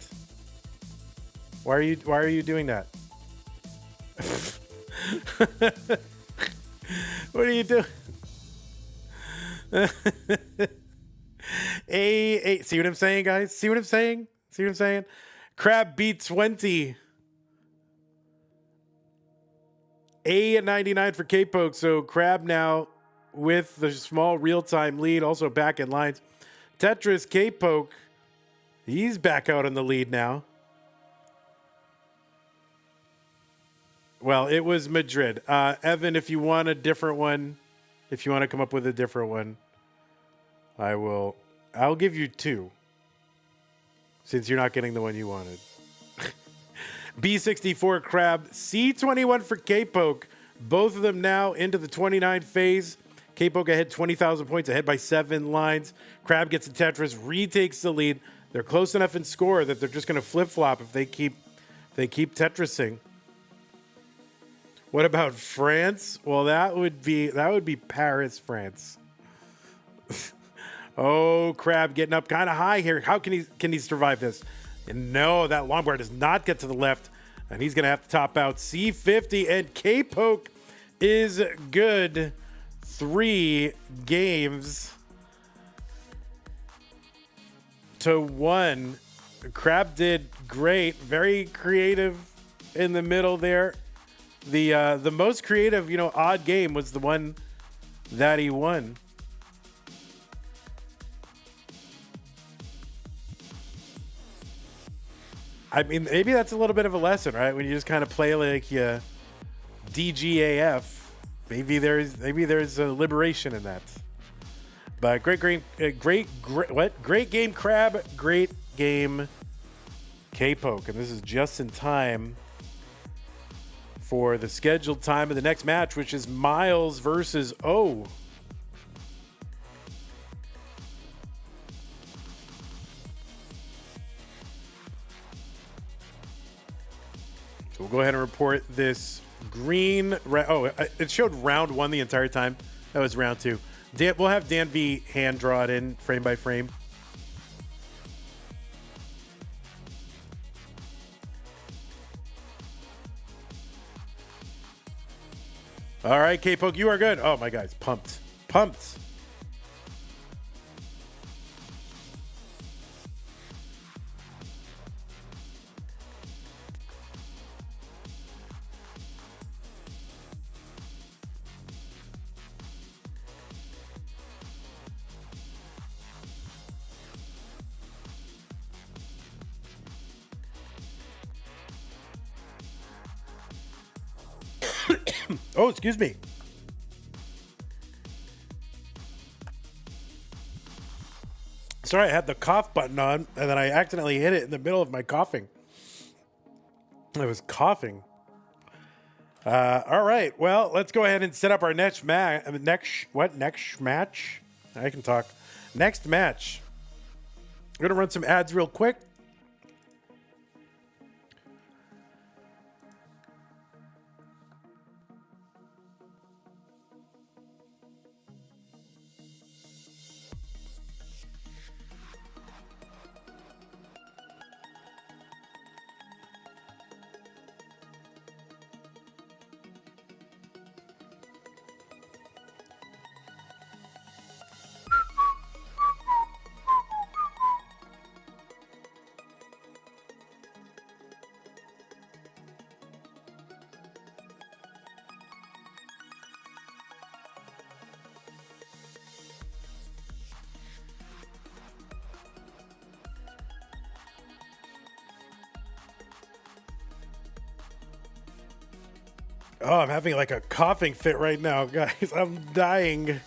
Why are you doing that? What are you doing? See what I'm saying, guys? See what I'm saying? See what I'm saying? Crab beat 20. A at 99 for Kpoke. So Crab now with the small real-time lead, also back in lines. Tetris, Kpoke, he's back out in the lead now. Well, it was Madrid. Evan, if you want a different one, if you want to come up with a different one, I'll give you 2. Since you're not getting the one you wanted. B64 Crab, C21 for Kpoke. Both of them now into the 29 phase. Kpoke ahead 20,000 points, ahead by 7 lines. Crab gets a Tetris, retakes the lead. They're close enough in score that they're just going to flip-flop if they keep Tetrising. What about France? Well, that would be Paris, France. Oh, Crab getting up kind of high here. How can he survive this? And no, that longboard does not get to the left, and he's going to have to top out C50, and Kpoke is good. 3 games to 1. Crab did great. Very creative in the middle there. The most creative, odd game was the one that he won. I mean, maybe that's a little bit of a lesson, right? When you just kind of play like DGAF, maybe there's a liberation in that. But great game, Crab, great game, Kpoke, and this is just in time for the scheduled time of the next match, which is Myles versus O. So we'll go ahead and report this green. It showed round 1 the entire time. That was round 2. We'll have Dan V hand draw it in frame by frame. All right, Kpoke, you are good. Oh, my guy's pumped. Pumped. Oh, excuse me. Sorry, I had the cough button on, and then I accidentally hit it in the middle of my coughing. I was coughing. All right, well, let's go ahead and set up our next match. Next match? I can talk. Next match. We're going to run some ads real quick. Oh, I'm having like a coughing fit right now, guys. I'm dying.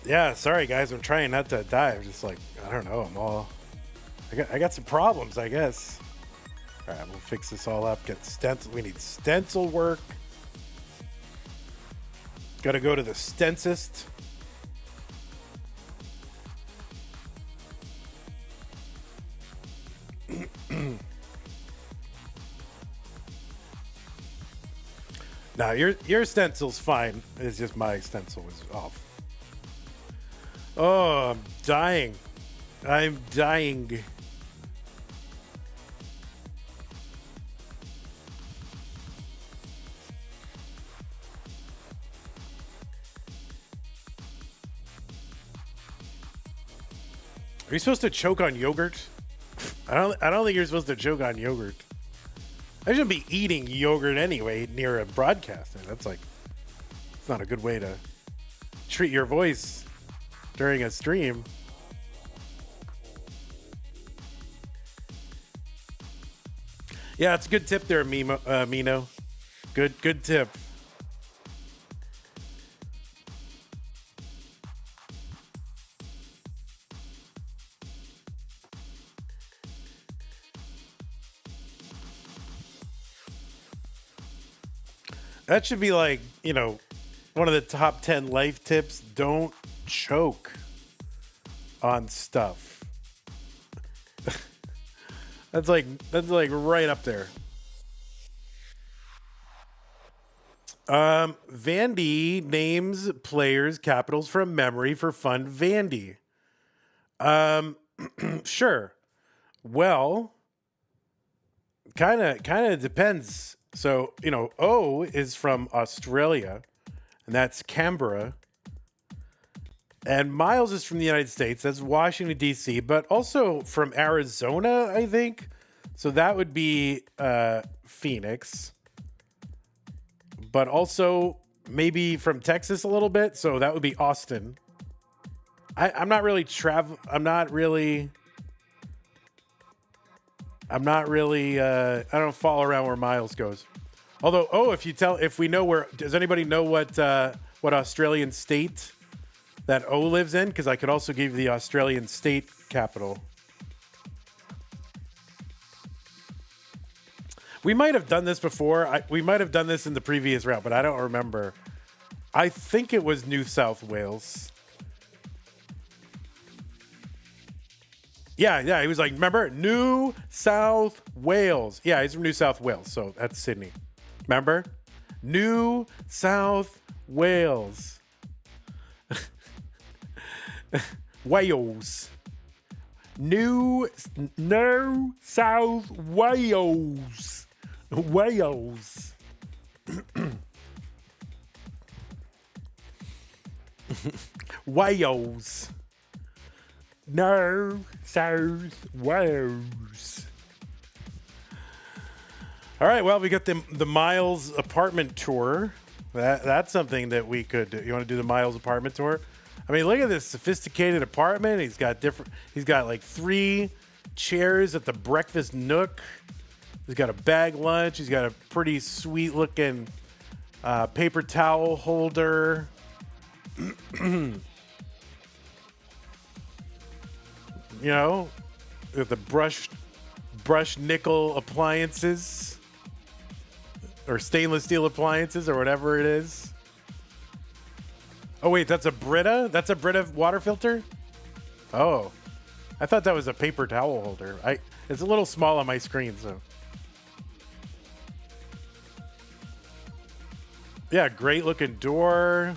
Yeah, sorry guys, I'm trying not to die. I'm just like, I don't know, I got some problems, I guess. All right, we'll fix this all up. Get stencil. We need stencil work. Got to go to the stencist. Now your stencil's fine. It's just my stencil was off. Oh, I'm dying. I'm dying. Are you supposed to choke on yogurt? I don't think you're supposed to choke on yogurt. I shouldn't be eating yogurt anyway near a broadcast. That's like, it's not a good way to treat your voice during a stream. Yeah, it's a good tip there, Mino. Good tip. That should be like, one of the top 10 life tips. Don't choke on stuff. That's like right up there. Vandy names players capitals from memory for fun. Vandy. Sure. Well, kind of depends. So, O is from Australia, and that's Canberra. And Myles is from the United States. That's Washington, D.C., but also from Arizona, I think. So that would be Phoenix. But also maybe from Texas a little bit. So that would be Austin. I'm not really I don't follow around where Myles goes. Although, if we know where, does anybody know what Australian state that O lives in? Because I could also give you the Australian state capital. We might have done this before. We might have done this in the previous round, but I don't remember. I think it was New South Wales. Yeah, he was like, remember? New South Wales. Yeah, he's from New South Wales, so that's Sydney. Remember? New South Wales. Wales. New South Wales. Wales. Wales. No South Wales. All right, well, we got the Myles apartment tour. That's something that we could do. You want to do the Myles apartment tour? I mean, look at this sophisticated apartment. He's got like 3 chairs at the breakfast nook. He's got a bag lunch. He's got a pretty sweet looking paper towel holder. With the brush nickel appliances or stainless steel appliances or whatever it is. Oh wait, that's a Brita? That's a Brita water filter? Oh, I thought that was a paper towel holder. It's a little small on my screen, so. Yeah, great looking door.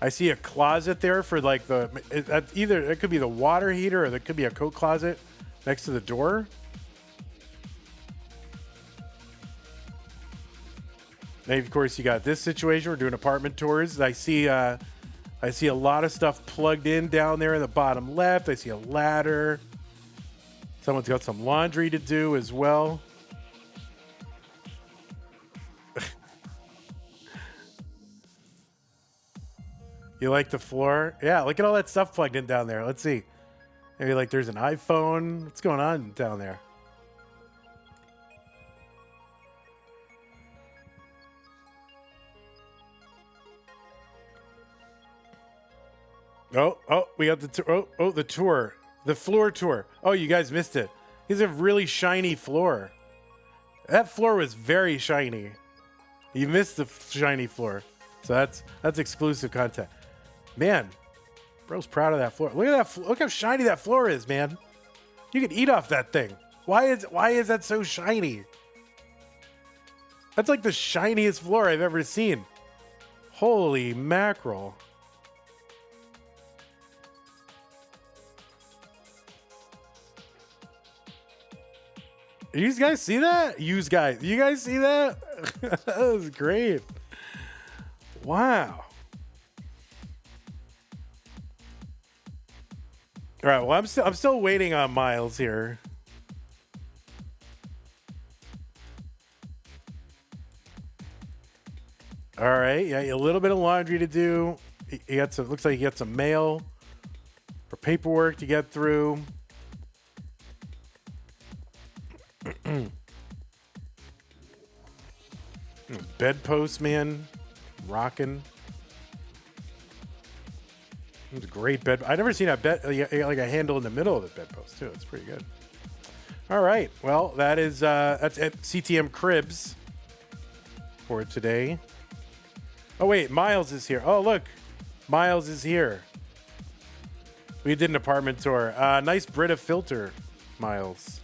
I see a closet there for like it could be the water heater or there could be a coat closet next to the door. And of course, you got this situation. We're doing apartment tours. I see a lot of stuff plugged in down there in the bottom left. I see a ladder. Someone's got some laundry to do as well. You like the floor? Yeah, look at all that stuff plugged in down there. Let's see. Maybe like there's an iPhone. What's going on down there? Oh, we got the tour. Oh, the tour. The floor tour. Oh, you guys missed it. He's a really shiny floor. That floor was very shiny. You missed the shiny floor. So that's exclusive content. Man, bro's proud of that floor. Look at that. Look how shiny that floor is, man. You can eat off that thing. Why is that so shiny? That's like the shiniest floor I've ever seen. Holy mackerel. You guys see that? You guys see that? That was great. Wow. All right. Well, I'm still waiting on Myles here. All right. Yeah, a little bit of laundry to do. He got some. Looks like he got some mail or paperwork to get through. Bedpost, man, rocking. It's a great bed. I've never seen a bed like a handle in the middle of the bedpost too. It's pretty good. All right, well that's at CTM Cribs for today. Oh wait, Myles is here. Oh look, Myles is here. We did an apartment tour. Nice Brita filter, Myles.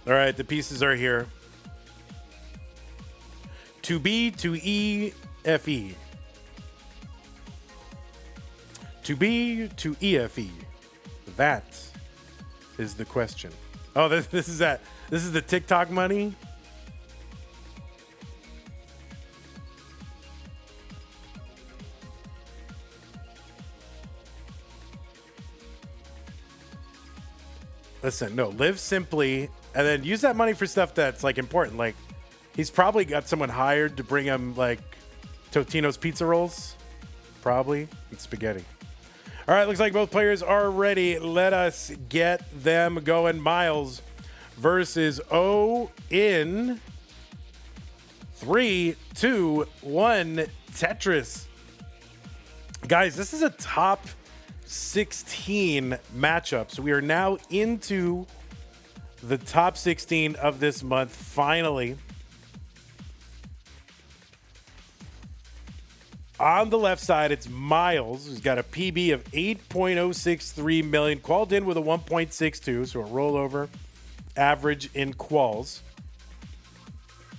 All right, the pieces are here. To B to E F E. To B to E F E. That is the question. Oh, this is that. This is the TikTok money. Listen, no, live simply and then use that money for stuff that's like important. Like he's probably got someone hired to bring him like Totino's pizza rolls, probably, and spaghetti. All right, looks like both players are ready. Let us get them going. Myles versus O in 3, 2, 1. Tetris. Guys, this is a top 16 matchup. So we are now into the top 16 of this month, finally. On the left side, it's Myles, who's got a PB of 8.063 million, qualled in with a 1.62, so a rollover average in quals.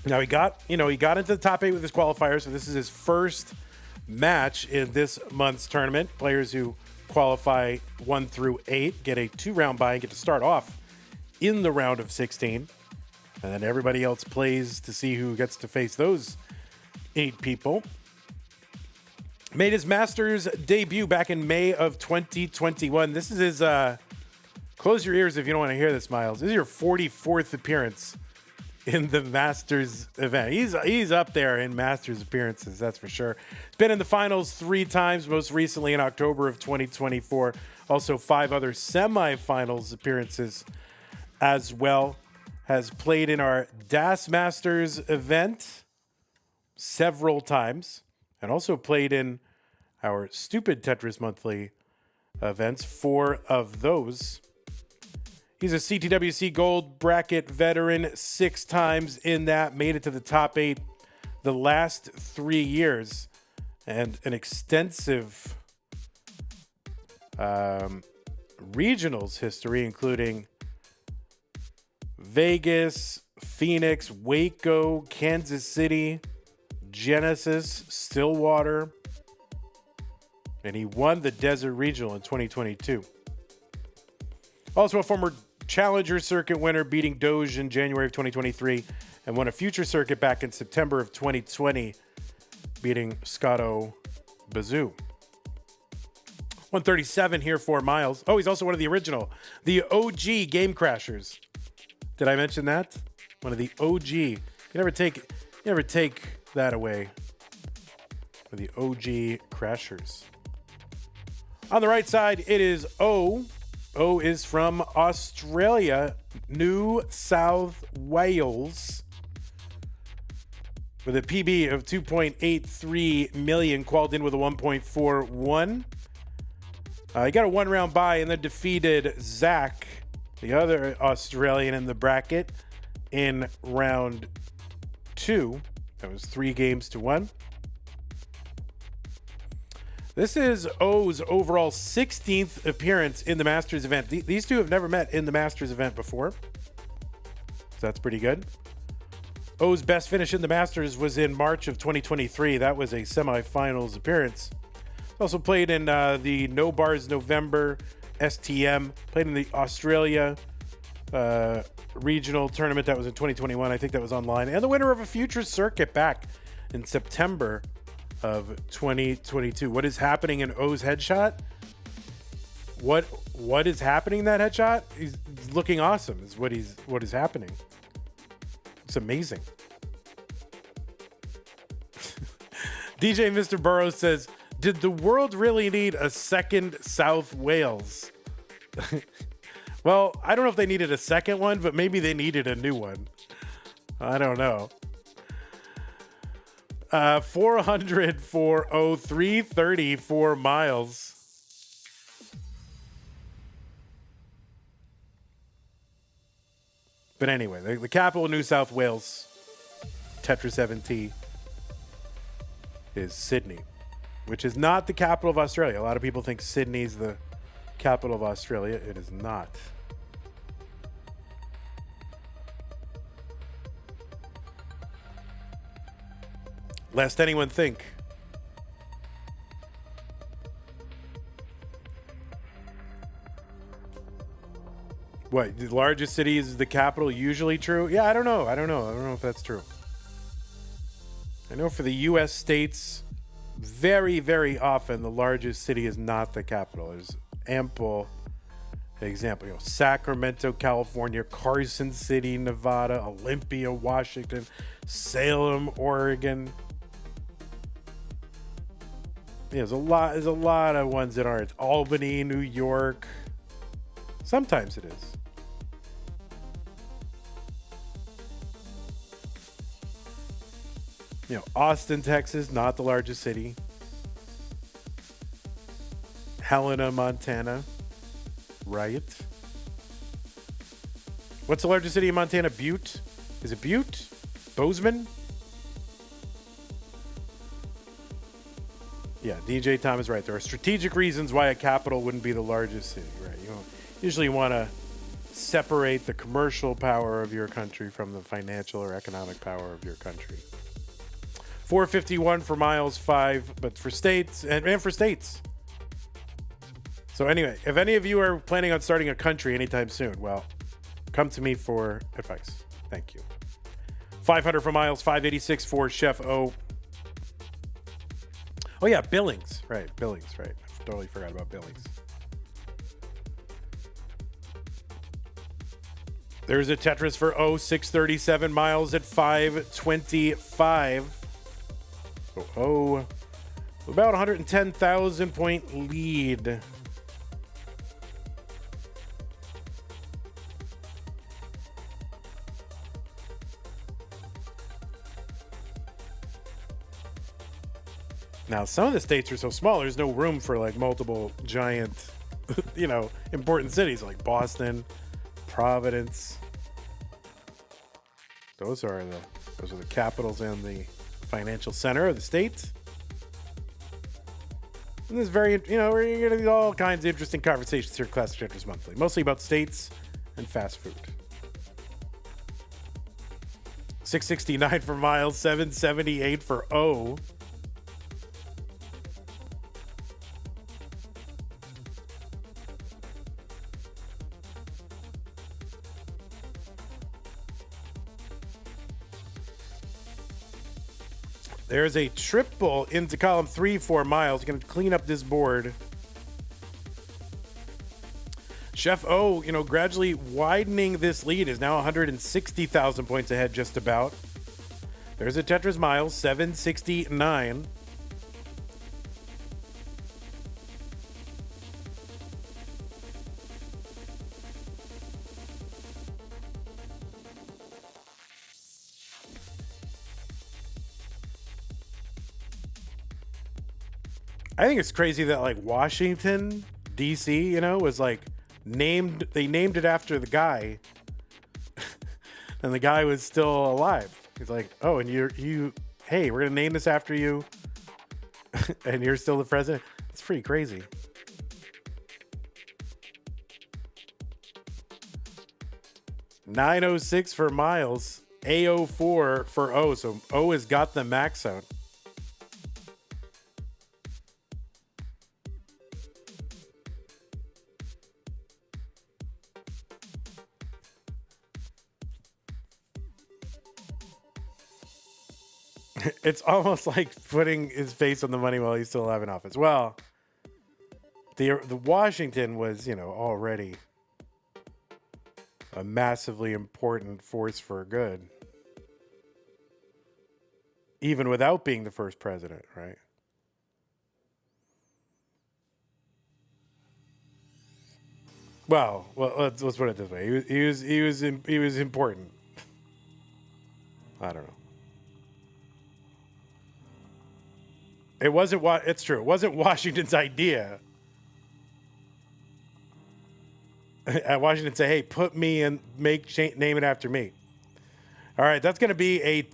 Now he got into the top 8 with his qualifier, so this is his first match in this month's tournament. Players who qualify 1 through 8 get a 2-round bye and get to start off in the round of 16. And then everybody else plays to see who gets to face those 8 people. Made his Masters debut back in May of 2021. This is his, close your ears if you don't want to hear this, Myles. This is your 44th appearance in the Masters event. He's up there in Masters appearances, that's for sure. He's been in the finals 3 times, most recently in October of 2024. Also 5 other semifinals appearances as well. Has played in our DAS Masters event several times. And also played in our Stupid Tetris Monthly events, 4 of those. He's a CTWC Gold Bracket veteran 6 times in that. Made it to the top 8 the last 3 years. And an extensive regionals history, including Vegas, Phoenix, Waco, Kansas City, Genesis, Stillwater, and he won the Desert Regional in 2022. Also a former Challenger Circuit winner, beating Doge in January of 2023, and won a Future Circuit back in September of 2020, beating Scotto Bazoo. 137 here for Myles. Oh, he's also one of the OG Game Crashers. Did I mention that? One of the OG. You never take that away. For the OG Crashers. On the right side, it is O. O is from Australia, New South Wales. With a PB of 2.83 million, qualified in with a 1.41. He got a one-round bye and then defeated Zach, the other Australian in the bracket, in round 2. That was 3-1. This is O's overall 16th appearance in the Masters event. These two have never met in the Masters event before. So that's pretty good. O's best finish in the Masters was in March of 2023. That was a semifinals appearance. Also played in the No Bars November STM. Played in the Australia regional tournament that was in 2021. I think that was online. And the winner of a future circuit back in September of 2022. What is happening in O's headshot? What is happening in that headshot? He's looking awesome is what is happening. It's amazing. DJ Mr. Burrows says, did the world really need a second South Wales? Well, I don't know if they needed a second one, but maybe they needed a new one. I don't know. 400 for O, 330 for Myles. But anyway, the capital of New South Wales, Tetris 7T, is Sydney, which is not the capital of Australia. A lot of people think Sydney's the capital of Australia. It is not. Lest anyone think. What, the largest city is the capital usually true? Yeah, I don't know. I don't know if that's true. I know for the U.S. states, very, very often the largest city is not the capital. There's ample example. Sacramento, California, Carson City, Nevada, Olympia, Washington, Salem, Oregon. Yeah, there's a lot of ones that aren't. Albany, New York. Sometimes it is. Austin, Texas, not the largest city. Helena, Montana, right? What's the largest city in Montana? Butte? Is it Butte? Bozeman? Yeah, DJ Tom is right. There are strategic reasons why a capital wouldn't be the largest city, right? You usually want to separate the commercial power of your country from the financial or economic power of your country. 451 for Myles, 5, but for states and for states. So anyway, if any of you are planning on starting a country anytime soon, well, come to me for advice. Thank you. 500 for Myles, 586 for Chef O. Oh yeah, Billings. Right, Billings, right. I totally forgot about Billings. There's a Tetris for O, 637, Myles at 525. So O, about 110,000 point lead. Now, some of the states are so small, there's no room for like multiple giant, important cities like Boston, Providence. Those are the capitals and the financial center of the state. And there's we're going to do all kinds of interesting conversations here at Classic Tetris Monthly, mostly about states and fast food. 669 for Myles, 778 for O. There's a triple into column 3 for Myles. Going to clean up this board. Chef O, gradually widening this lead, is now 160,000 points ahead just about. There's a Tetris Myles, 769. I think it's crazy that like Washington, D.C., was like named, they named it after the guy and the guy was still alive. He's like, oh, and hey, we're going to name this after you and you're still the president. It's pretty crazy. $906 for Myles, A04 for O. So O has got the max out. It's almost like putting his face on the money while he's still alive in office. Well, the Washington was, already a massively important force for good, even without being the first president, right? Well, let's put it this way: he was important. I don't know. It wasn't it's true. It wasn't Washington's idea. Washington say, "Hey, put me and name it after me." All right, that's going to be a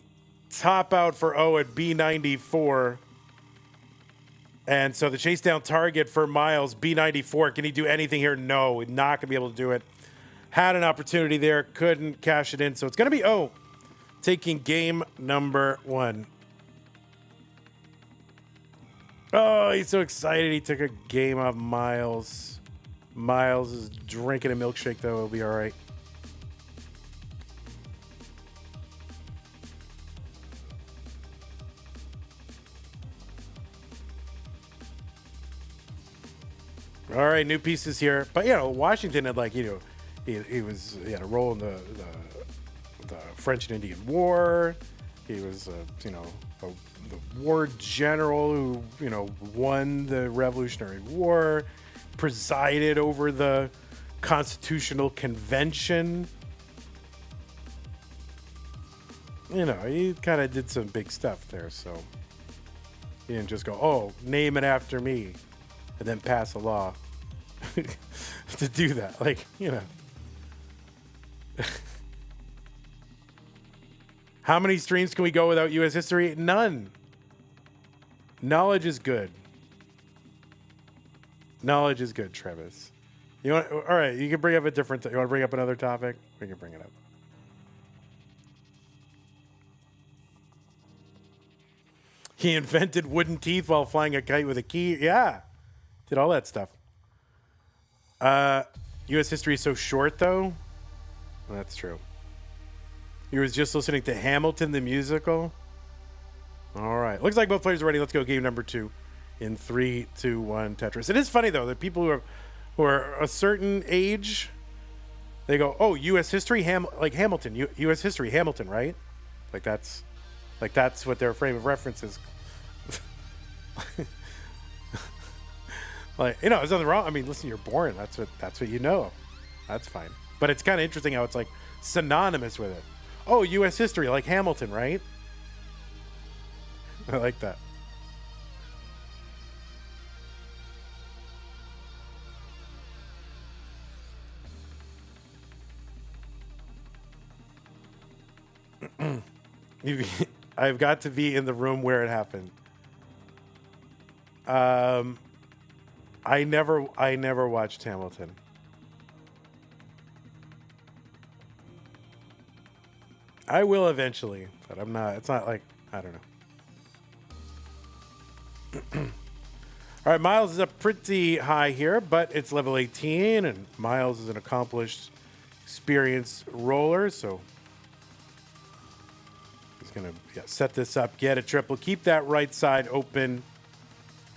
top out for O at B94. And so the chase down target for Myles, B94. Can he do anything here? No, not going to be able to do it. Had an opportunity there, couldn't cash it in. So it's going to be O taking game number 1. Oh, he's so excited. He took a game off Myles. Myles is drinking a milkshake, though. It'll be all right. All right, new pieces here. But, Washington had, he had a role in the French and Indian War. He was, the war general who, won the Revolutionary War, presided over the Constitutional Convention. He kind of did some big stuff there, so he didn't just go, oh, name it after me, and then pass a law to do that. How many streams can we go without U.S. history? None. Knowledge is good. Knowledge is good, Travis. All right, you can bring up you want to bring up another topic? We can bring it up. He invented wooden teeth while flying a kite with a key. Yeah. Did all that stuff. U.S. history is so short, though. Well, that's true. You was just listening to Hamilton the musical. All right. Looks like both players are ready. Let's go game number 2 in 3, 2, 1 Tetris. It is funny, though, that people who are a certain age, they go, oh, U.S. history, Hamilton. U.S. history, Hamilton, right? That's what their frame of reference is. There's nothing wrong. I mean, listen, you're born. That's what you know. That's fine. But it's kind of interesting how it's synonymous with it. Oh, U.S. history, like Hamilton, right? I like that. I've got to be in the room where it happened. I never watched Hamilton. I will eventually, but I'm not. It's not I don't know. All right, Myles is up pretty high here, but it's level 18, and Myles is an accomplished, experienced roller, so he's going to set this up, get a triple, keep that right side open.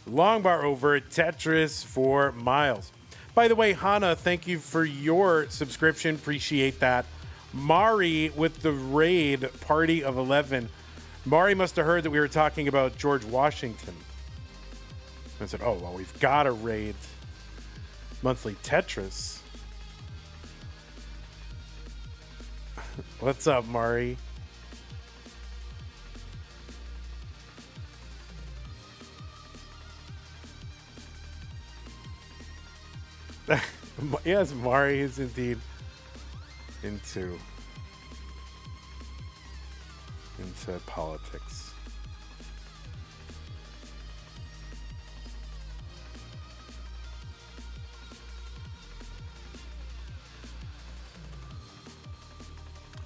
Long bar over, Tetris for Myles. By the way, Hana, thank you for your subscription. Appreciate that. Mari with the raid party of 11. Mari must have heard that we were talking about George Washington. I said, oh, well, we've got to raid monthly Tetris. What's up, Mari? Yes, Mari is indeed into politics.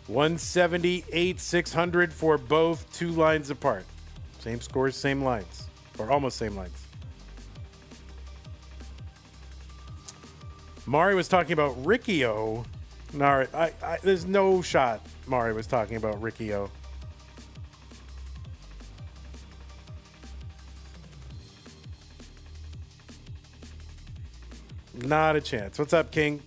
$178, $600 for both, 2 lines apart. Same scores, same lines, or almost same lines. Mari was talking about Riccio. No, there's no shot Mari was talking about Riccio. Not a chance. What's up, King?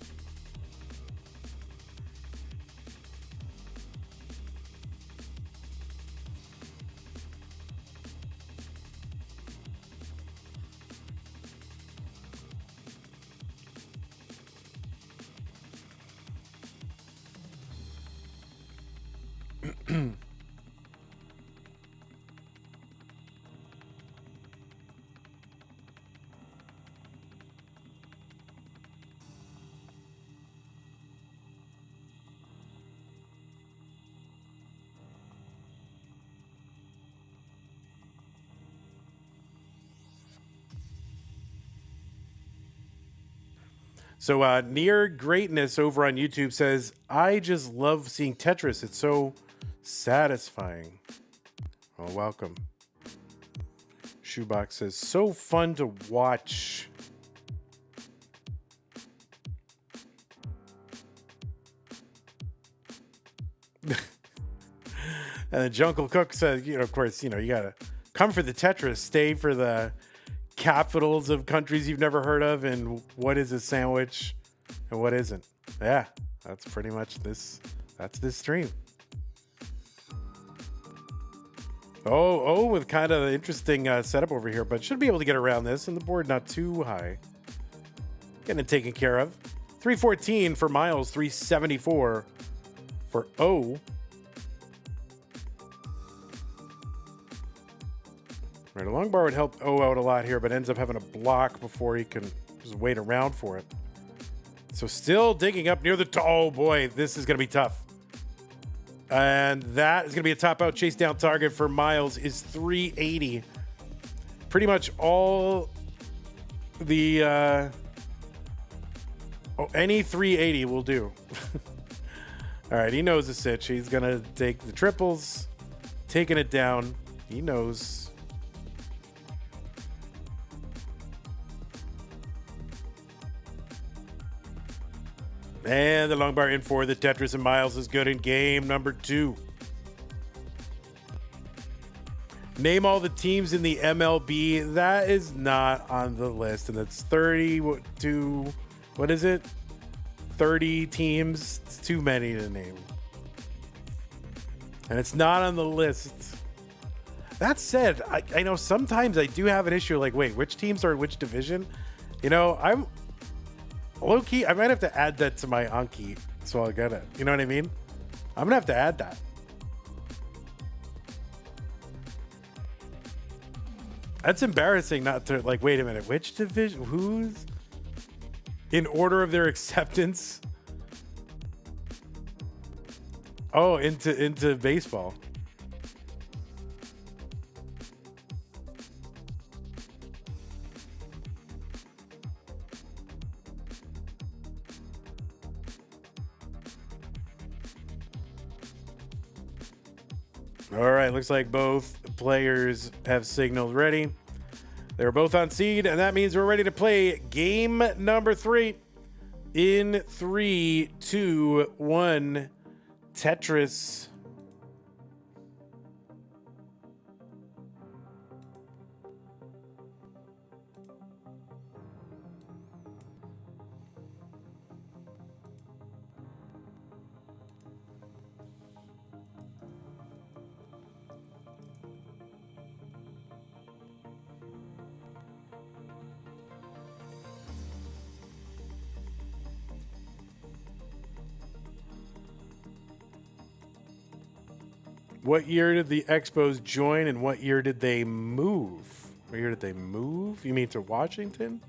So Near Greatness over on YouTube says, I just love seeing Tetris. It's so satisfying. Oh, welcome. Shoebox says, so fun to watch. And then Junkle Cook says, of course, you got to come for the Tetris, stay for the capitals of countries you've never heard of, and what is a sandwich and what isn't. Yeah, that's pretty much this. That's this stream. Oh, with kind of an interesting setup over here, but should be able to get around this, and the board not too high. Getting it taken care of. 314 for Myles, 374 for O. Right, a long bar would help O out a lot here, but ends up having a block before he can just wait around for it. So still digging up near the oh boy, this is going to be tough. And that is going to be a top out chase down target for Myles is 380. Pretty much all the any 380 will do. All right, he knows the sitch. He's going to take the triples, taking it down. He knows. And the long bar in for the Tetris, and Myles is good in game number 2. Name all the teams in the MLB. That is not on the list, and that's 32. What is it? 30 teams. It's too many to name. And it's not on the list. That said, I know sometimes I do have an issue like, wait, which teams are in which division? I'm low-key, I might have to add that to my Anki, so I'll get it. You know what I mean? I'm going to have to add that. That's embarrassing not to, like, wait a minute, which division? Who's in order of their acceptance? Oh, into baseball. All right, looks like both players have signals ready. They're both on seed, and that means we're ready to play game number 3 in 3, 2, 1. Tetris. What year did the Expos join and what year did they move? What year did they move? You mean to Washington?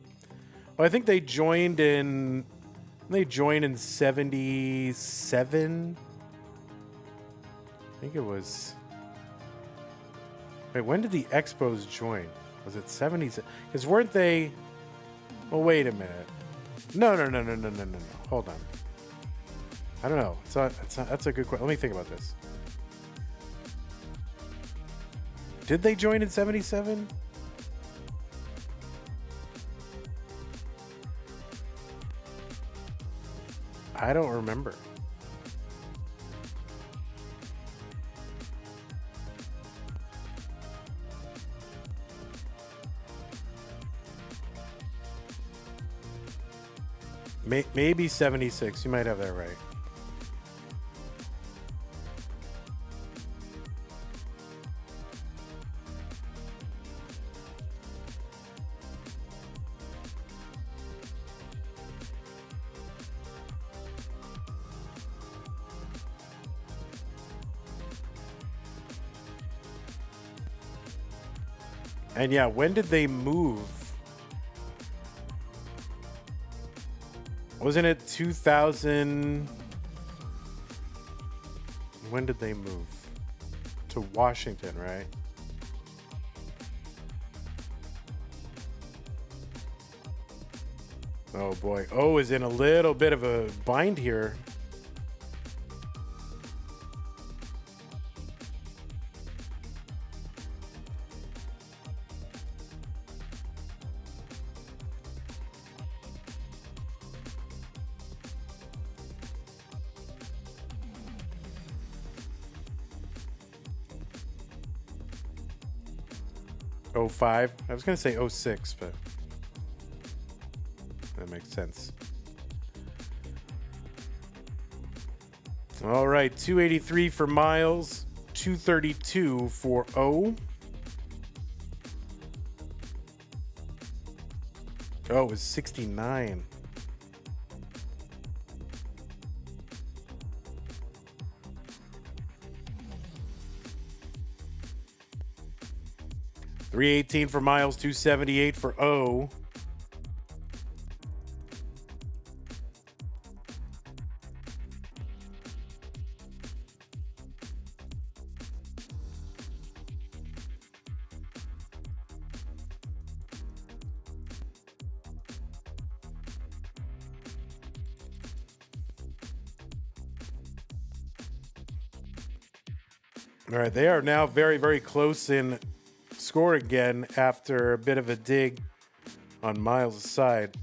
Well, I think they joined in 77. I think it was. Wait, when did the Expos join? Was it 70s? Because weren't they? Well, wait a minute. No. Hold on. I don't know. That's a good question. Let me think about this. Did they join in 77? I don't remember. Maybe 76. You might have that right. And yeah, when did they move? Wasn't it 2000? When did they move? To Washington, right? Oh boy. O is in a little bit of a bind here. '05. I was going to say '06, but that makes sense. All right, 283 for Myles, 232 for O. Oh, it was 69. $318 for Myles, $278 for O. All right, they are now very, very close in score again after a bit of a dig on Myles' side.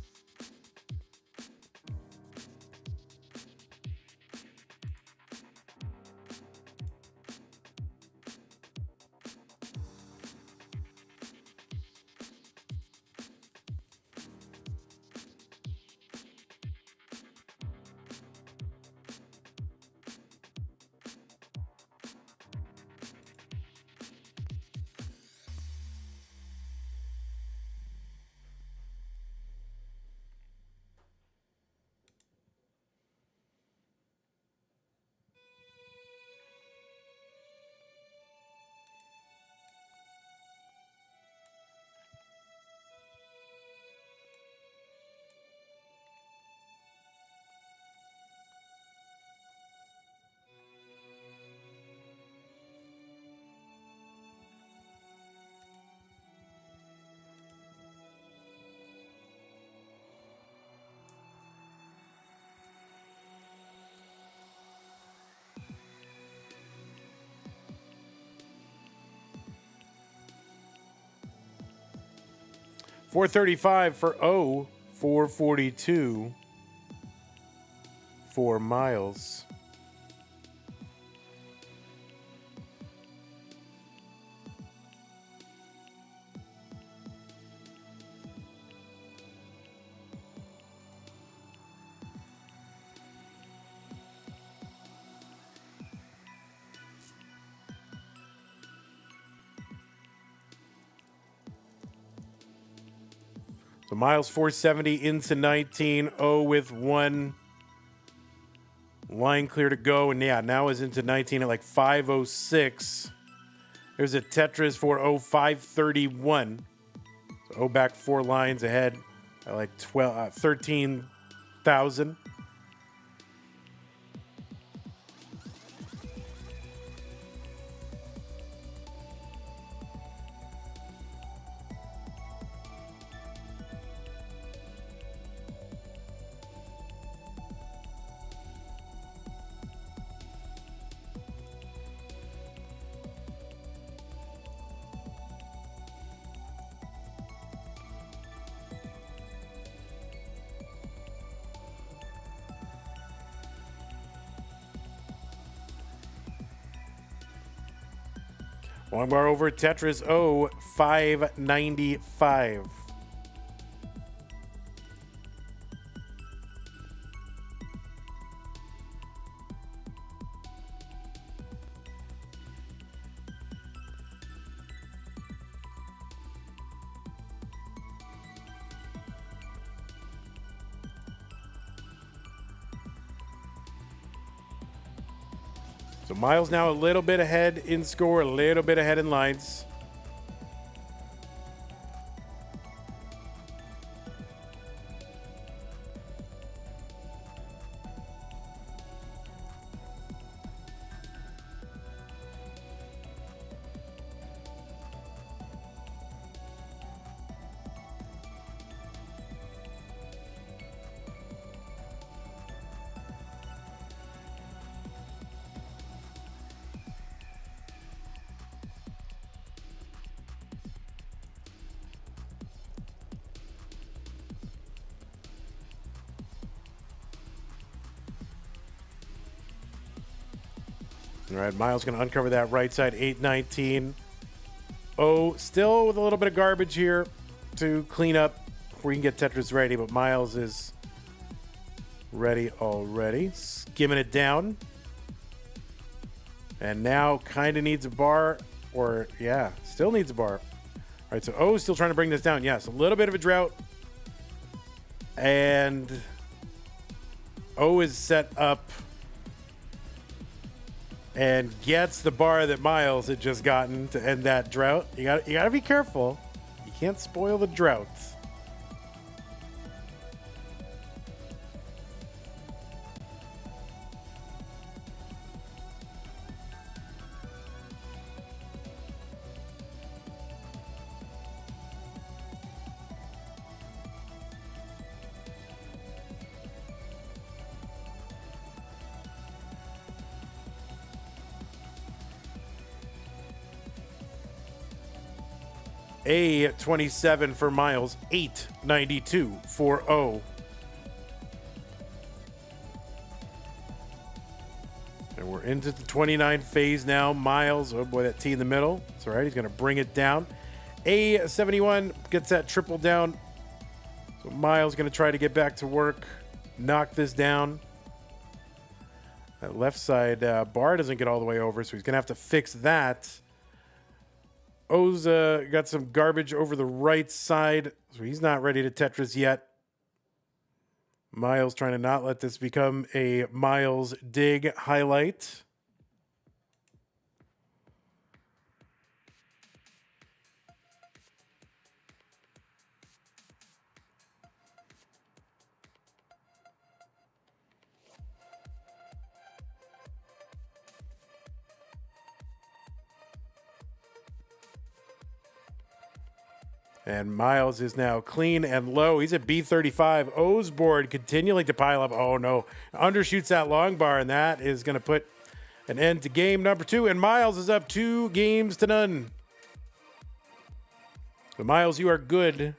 $435 for O, $442 for Myles. So Myles 470 into 19, O with one Line clear to go, and yeah, now is into 19 at like 5:06. There's a Tetris for 5:31. So O back 4 lines ahead at like 13,000. One bar over Tetris O, 595. So Myles now a little bit ahead in score, a little bit ahead in lines. All right, Myles going to uncover that right side, 819. Oh, still with a little bit of garbage here to clean up before we can get Tetris ready, but Myles is ready already. Skimming it down. And now kind of needs a bar, or yeah, still needs a bar. All right, so O still trying to bring this down. Yes, a little bit of a drought. And O is set up and gets the bar that Myles had just gotten to end that drought. You got to be careful. You can't spoil the drought. A27 for Myles, 892 for O. And we're into the 29 phase now. Myles, oh boy, that T in the middle. It's all right, he's going to bring it down. A71 gets that triple down. So Myles going to try to get back to work, knock this down. That left side bar doesn't get all the way over, so he's going to have to fix that. O's got some garbage over the right side, so he's not ready to Tetris yet. Myles trying to not let this become a Myles dig highlight. And Myles is now clean and low. He's at B35. O's board continuing to pile up. Oh, no. Undershoots that long bar, and that is going to put an end to game number 2. And Myles is up 2-0. So, Myles, you are good.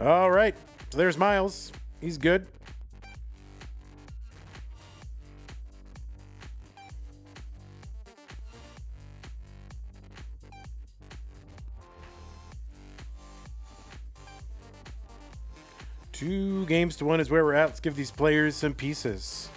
All right. So there's Myles. He's good. Two games to one is where we're at. Let's give these players some pieces.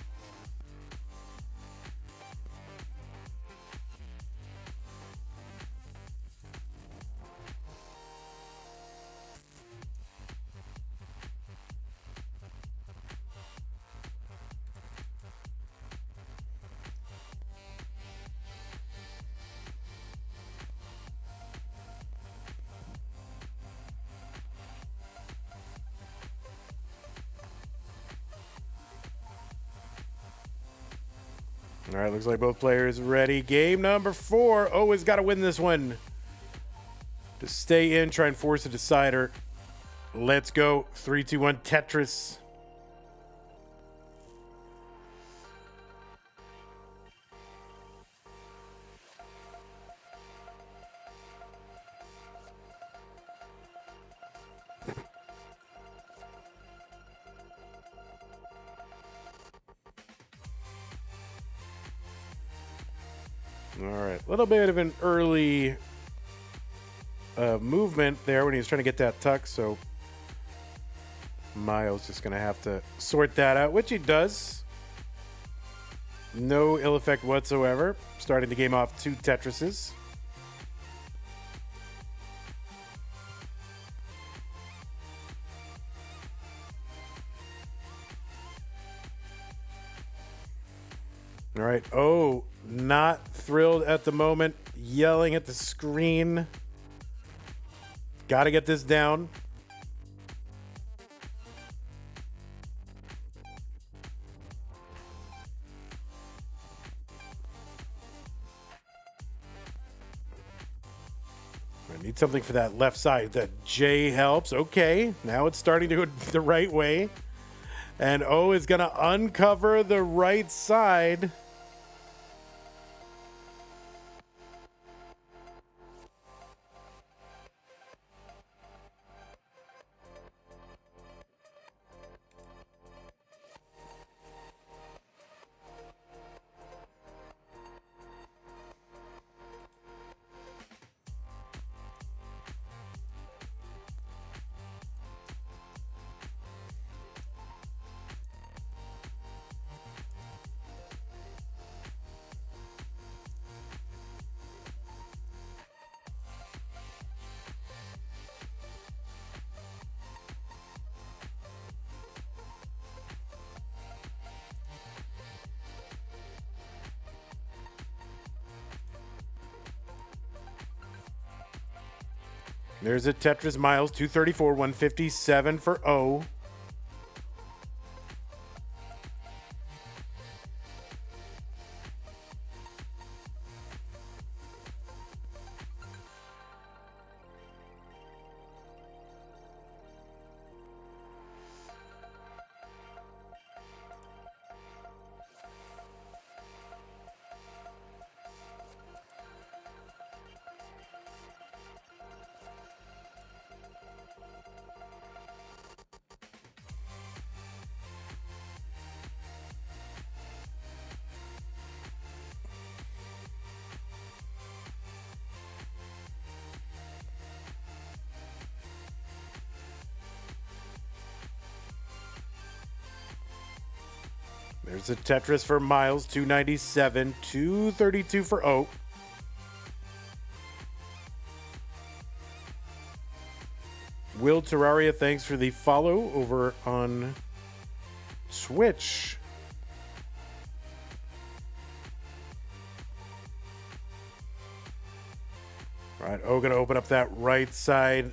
All right, looks like both players ready. Game number 4. Always got to win this one to stay in, try and force a decider. Let's go. 3, 2, 1, Tetris. All right, a little bit of an early movement there when he was trying to get that tuck, so Myles just going to have to sort that out, which he does. No ill effect whatsoever. Starting the game off 2 Tetrises. All right. Oh, not thrilled at the moment. Yelling at the screen. Got to get this down. I need something for that left side. That J helps. Okay. Now it's starting to go the right way. And O is going to uncover the right side. There's a Tetris Myles, 234, 157 for O. There's a Tetris for Myles, 297, 232 for O. Will Terraria, thanks for the follow over on Twitch. All right, O gonna open up that right side.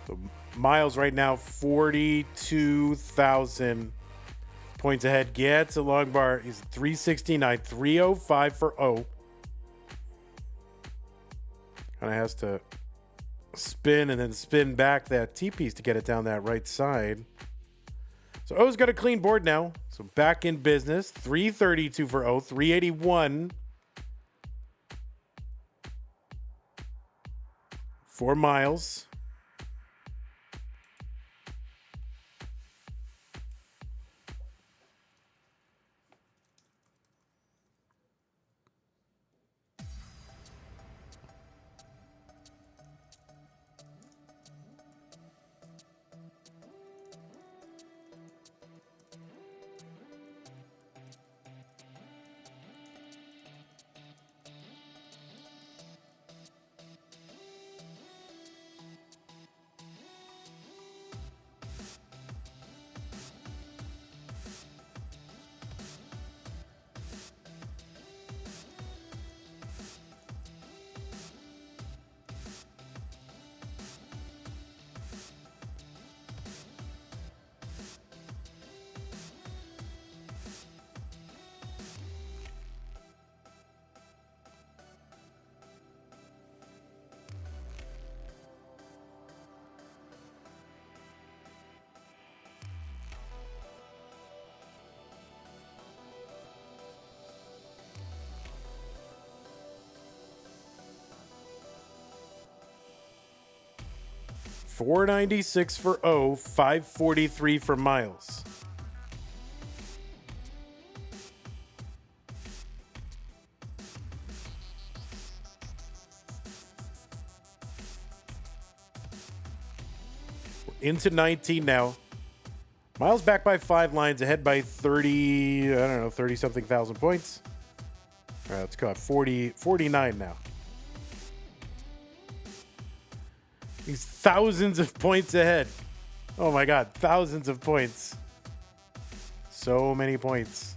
So Myles right now 42,000 points ahead. Gets a long bar. He's 369, 305 for O. Kind of has to spin and then spin back that T-piece to get it down that right side. So O's got a clean board now. So back in business. 332 for O, 381 for Myles. $496 for O, $543 for Myles. We're into 19 now. Myles back by 5 lines, ahead by 30, I don't know, 30 something thousand points. All right, let's go at 49 now. He's thousands of points ahead. Oh my God, thousands of points. So many points.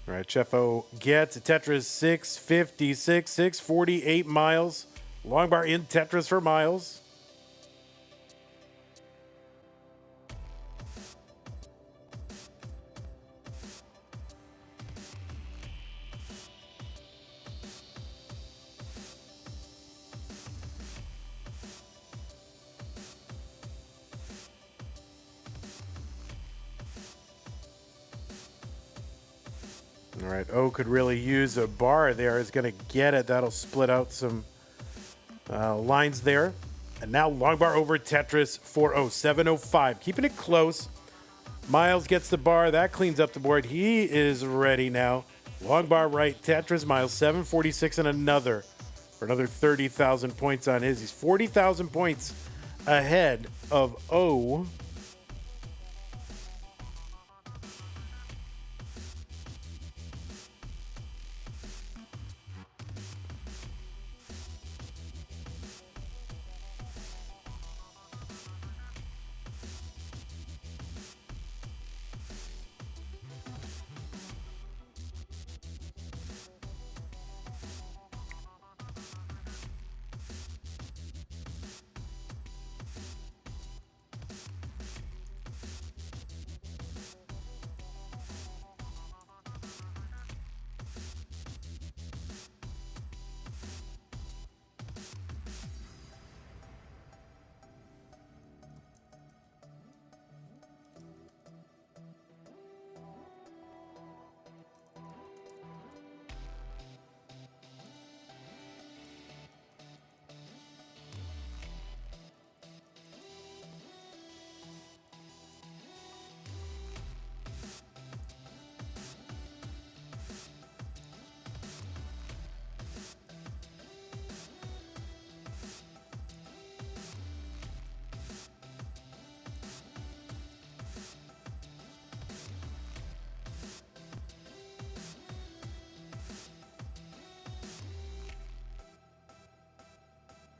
All right, Chef O gets a Tetris 656, 648 Myles. Long bar in Tetris for Myles. All right, O could really use a bar there. Is going to get it. That'll split out some lines there. And now long bar over Tetris 4-0, 705. Keeping it close. Myles gets the bar. That cleans up the board. He is ready now. Long bar right. Tetris, Myles 746 and another for another 30,000 points on his. He's 40,000 points ahead of O.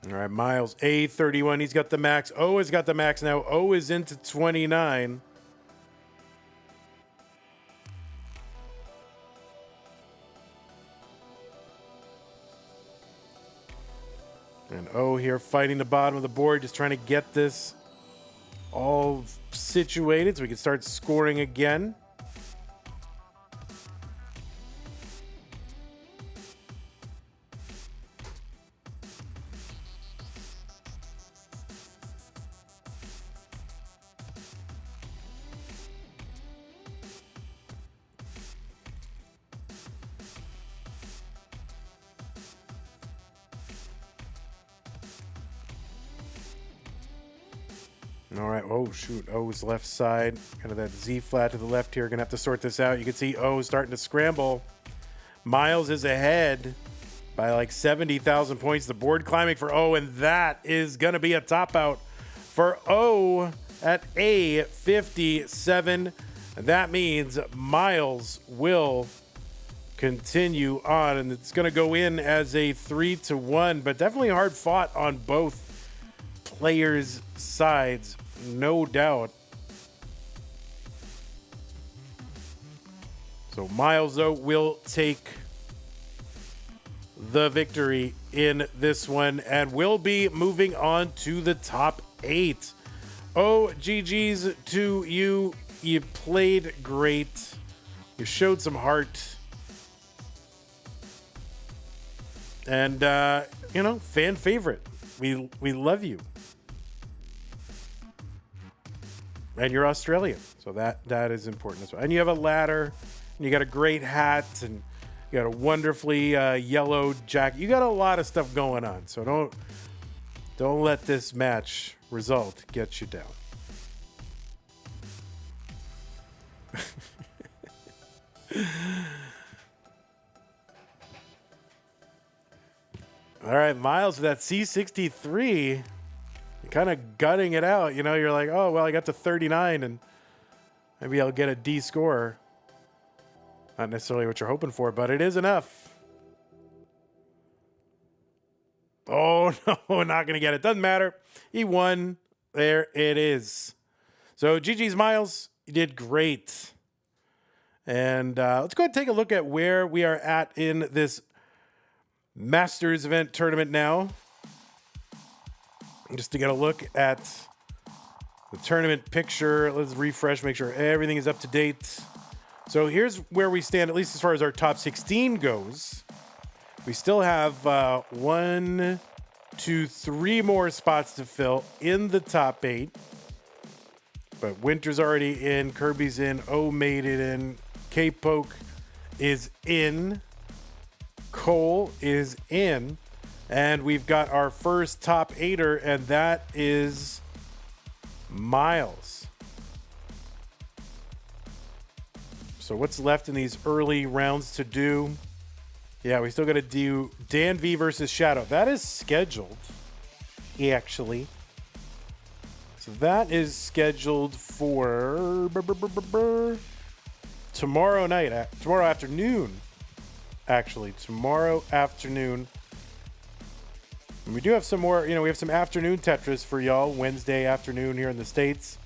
All right, Myles, A31. He's got the max. O has got the max now. O is into 29. And O here fighting the bottom of the board, just trying to get this all situated so we can start scoring again. All right. Oh, shoot. O's left side. Kind of that Z flat to the left here. Going to have to sort this out. You can see O starting to scramble. Myles is ahead by like 70,000 points. The board climbing for O, and that is going to be a top out for O at A57. And that means Myles will continue on, and it's going to go in as a 3-1, but definitely hard fought on both players' sides, no doubt. So Myles, though, will take the victory in this one and will be moving on to the top 8. Oh, GG's to you. You played great. You showed some heart. And, fan favorite. We love you. And you're Australian, so that is important as well. And you have a ladder, and you got a great hat, and you got a wonderfully yellow jacket. You got a lot of stuff going on, so don't let this match result get you down. All right, Myles with that C63. Kind of gutting it out, you're like, oh, well, I got to 39 and maybe I'll get a D score. Not necessarily what you're hoping for, but it is enough. Oh, no, not going to get it. Doesn't matter. He won. There it is. So GG's Myles. You did great. And let's go ahead and take a look at where we are at in this Masters event tournament now. Just to get a look at the tournament picture. Let's refresh, make sure everything is up to date. So here's where we stand, at least as far as our top 16 goes. We still have 1, 2, 3 more spots to fill in the top 8. But Winter's already in, Kirby's in, O made it in, Kpoke is in, Cole is in. And we've got our first top 8er, and that is Myles. So what's left in these early rounds to do? Yeah, we still got to do Dan V versus Shadow. That is scheduled, actually. So that is scheduled for tomorrow night, tomorrow afternoon. Actually, tomorrow afternoon. And we do have some more, we have some afternoon Tetris for y'all Wednesday afternoon here in the States.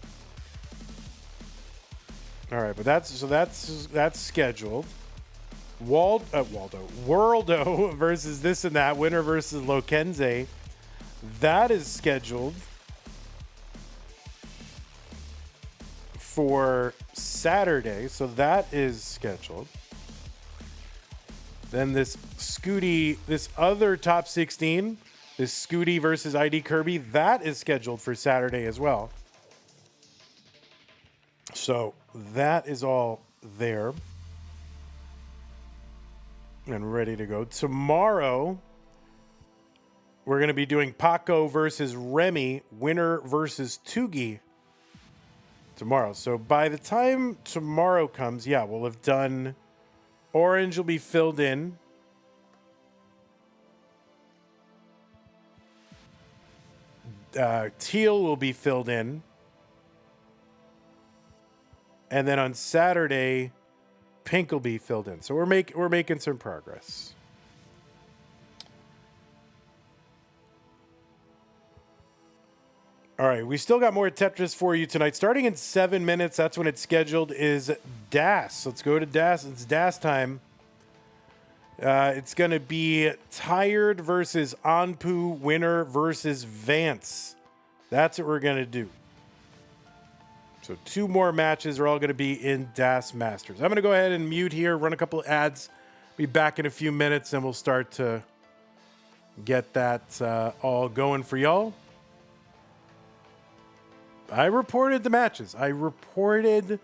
All right, but that's scheduled. Worldo versus this and that, winner versus Lokenze. That is scheduled for Saturday, so that is scheduled. Then this other top 16, this Scooty versus ID Kirby, that is scheduled for Saturday as well. So that is all there and ready to go. Tomorrow, we're going to be doing Paco versus Remy, winner versus Tugi tomorrow. So by the time tomorrow comes, we'll have done... Orange will be filled in. Teal will be filled in. And then on Saturday, pink will be filled in. So we're making some progress. All right, we still got more Tetris for you tonight. Starting in 7 minutes, that's when it's scheduled, is Das. Let's go to Das. It's Das time. It's going to be Tired versus Anpu, winner versus Vance. That's what we're going to do. So 2 more matches are all going to be in Das Masters. I'm going to go ahead and mute here, run a couple of ads. Be back in a few minutes, and we'll start to get that all going for y'all. I reported the matches. The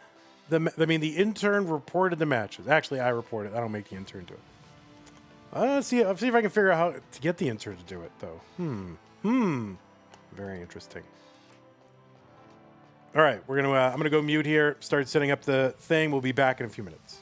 intern reported the matches. Actually, I reported. I don't make the intern do it. I'll see if I can figure out how to get the intern to do it, though. Very interesting. All right, I'm gonna go mute here. Start setting up the thing. We'll be back in a few minutes.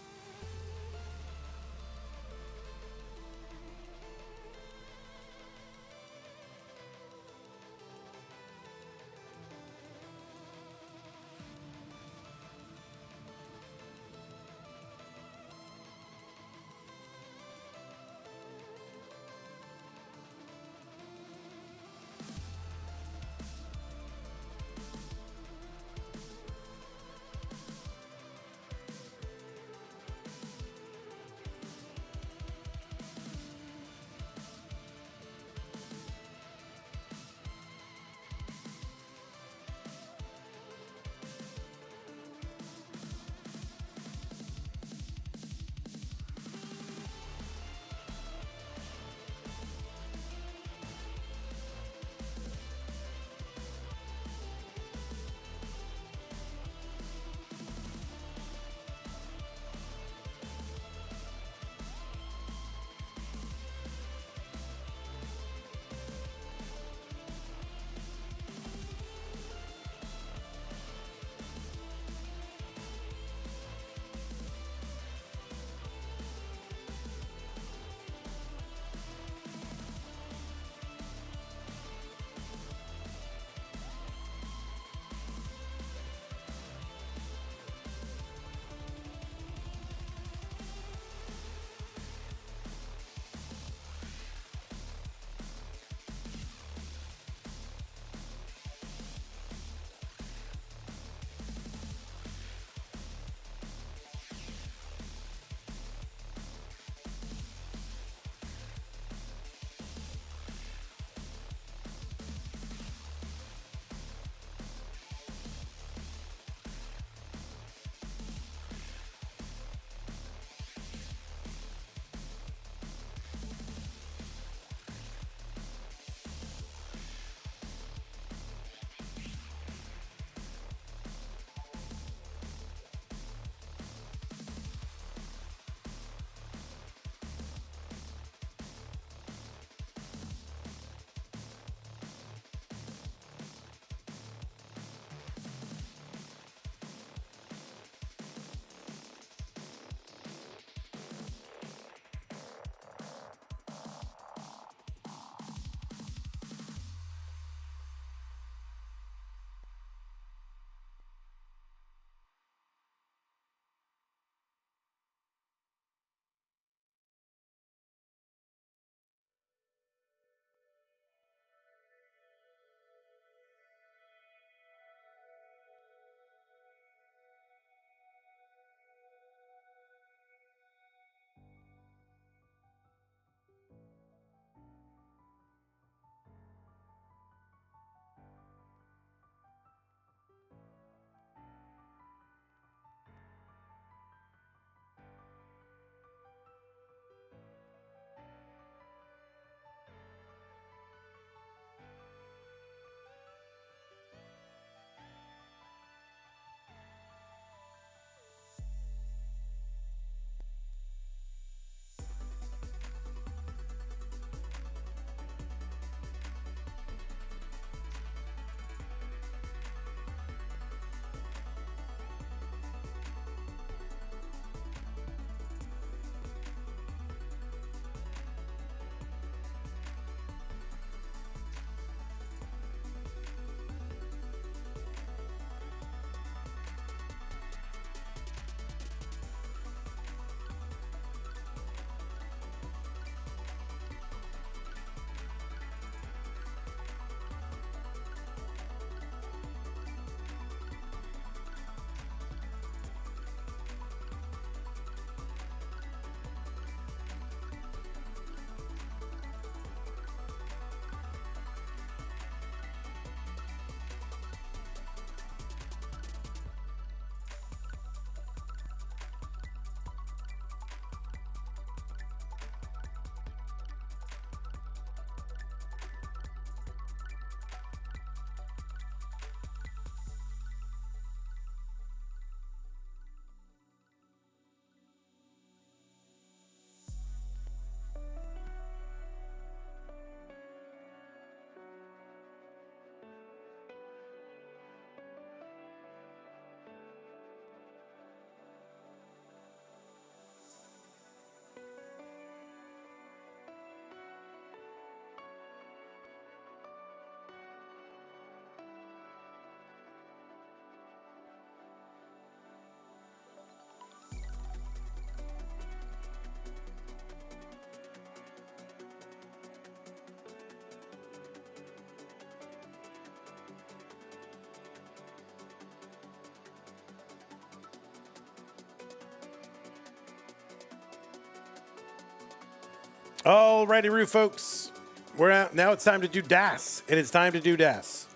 Alrighty, Roo folks. We're out. Now it's time to do DAS. It is time to do DAS.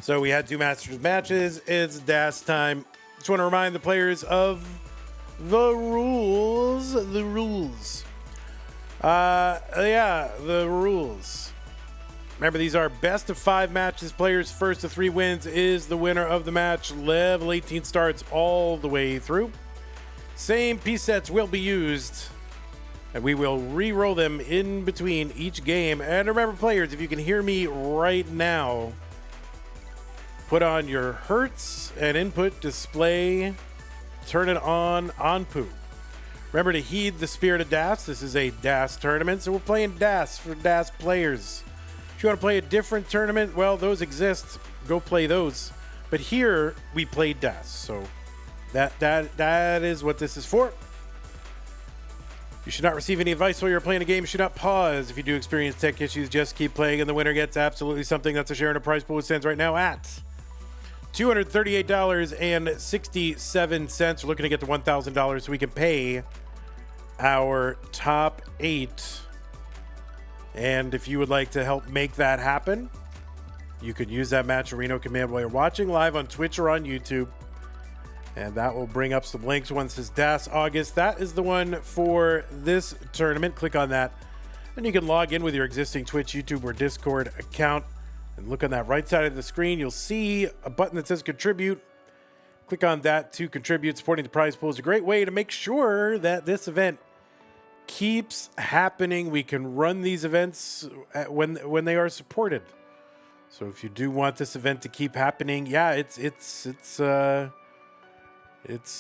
So we had 2 Masters matches. It's DAS time. Just want to remind the players of the rules. The rules. The rules. Remember, these are best of 5 matches. Players first to 3 wins is the winner of the match. Level 18 starts all the way through. Same piece sets will be used, and we will re-roll them in between each game. And remember, players, if you can hear me right now, put on your Hertz and input display. Turn it on Anpu. Remember to heed the spirit of DAS. This is a DAS tournament, so we're playing DAS for DAS players. If you want to play a different tournament, well, those exist. Go play those. But here, we play DAS, so that is what this is for. You should not receive any advice while you're playing a game. You should not pause. If you do experience tech issues, just keep playing, and the winner gets absolutely something. That's a share in a prize pool, which stands right now at $238.67. We're looking to get to $1,000 so we can pay our top 8. And if you would like to help make that happen, you could use that Matcherino command while you're watching live on Twitch or on YouTube. And that will bring up some links. One says DAS August. That is the one for this tournament. Click on that. And you can log in with your existing Twitch, YouTube, or Discord account. And look on that right side of the screen. You'll see a button that says contribute. Click on that to contribute. Supporting the prize pool is a great way to make sure that this event keeps happening. We can run these events when they are supported. So if you do want this event to keep happening, yeah, it's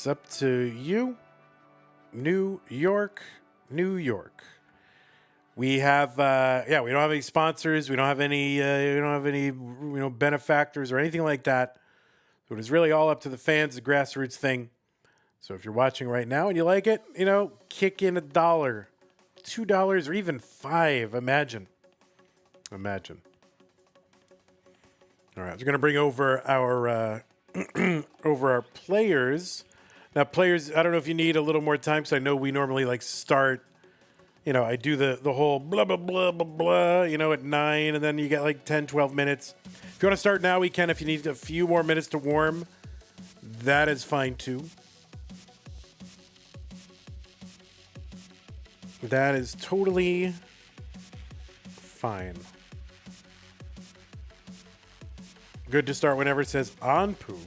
up to you. New York. We have, we don't have any sponsors. We don't have any benefactors or anything like that. So it is really all up to the fans, the grassroots thing. So if you're watching right now and you like it, kick in $1, $2, or even $5. Imagine. All right, we're going to bring over our our players. Now, players, I don't know if you need a little more time, because I know we normally start. I do the whole blah, blah, blah, blah, blah, at 9, and then you get 10, 12 minutes. If you want to start now, we can. If you need a few more minutes to warm, that is fine too. That is totally fine. Good to start whenever it says Anpu.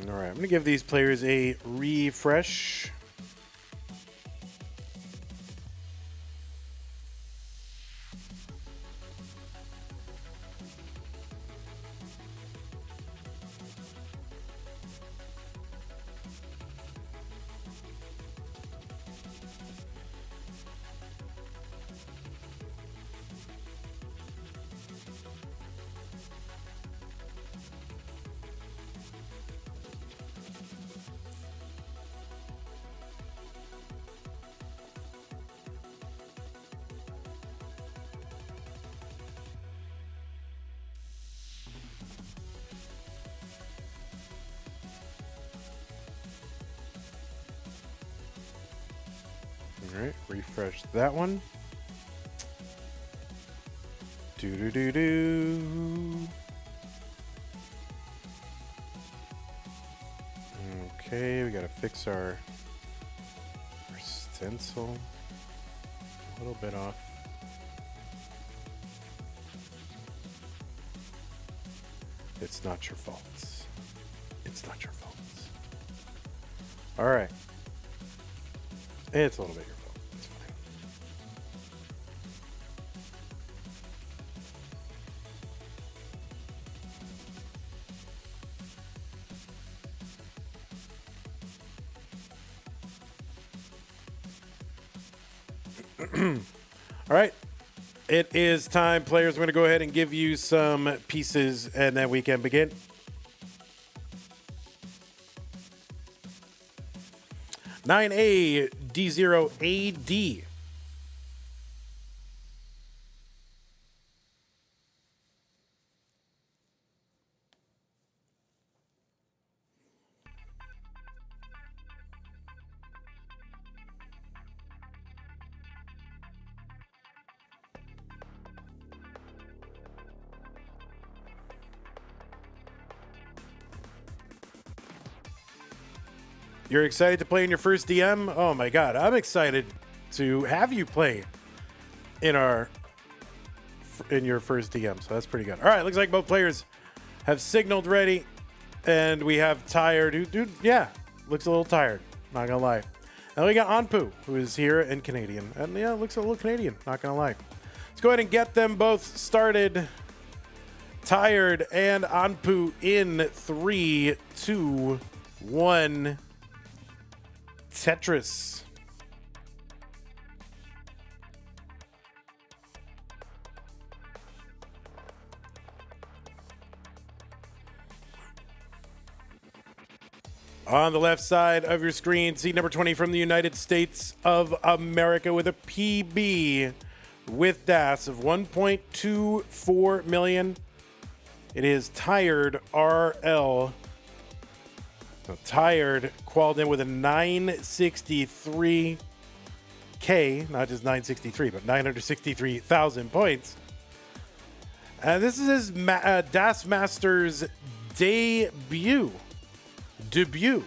All right, I'm going to give these players a refresh. All right, refresh that one. Okay, we gotta fix our stencil. A little bit off. It's not your fault. It's not your fault. All right. It's a little bit your fault. It's fine. All right. It is time, players. We're going to go ahead and give you some pieces, and then we can begin. D0AD. You're excited to play in your first DM? Oh my god, I'm excited to have you play in your first DM. So that's pretty good. All right, looks like both players have signaled ready, and we have Tired. Dude, yeah, looks a little tired. Not gonna lie. And we got Anpu, who is here and Canadian, and yeah, looks a little Canadian. Not gonna lie. Let's go ahead and get them both started. Tired and Anpu in 3, 2, 1. Tetris. On the left side of your screen, seat number 20 from the United States of America with a PB with DAS of 1.24 million. It is Tired RL. So Tired qualified in with a 963K, not just 963, but 963,000 points. And this is his DAS Masters debut. Debut.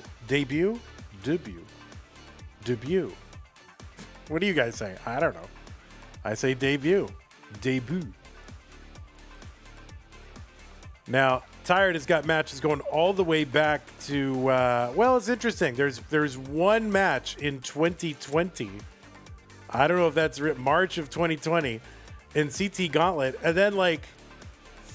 What do you guys say? I don't know. I say debut. Now, Tired has got matches going all the way back to, well, it's interesting. There's one match in 2020. I don't know if that's March of 2020 in CT Gauntlet. And then like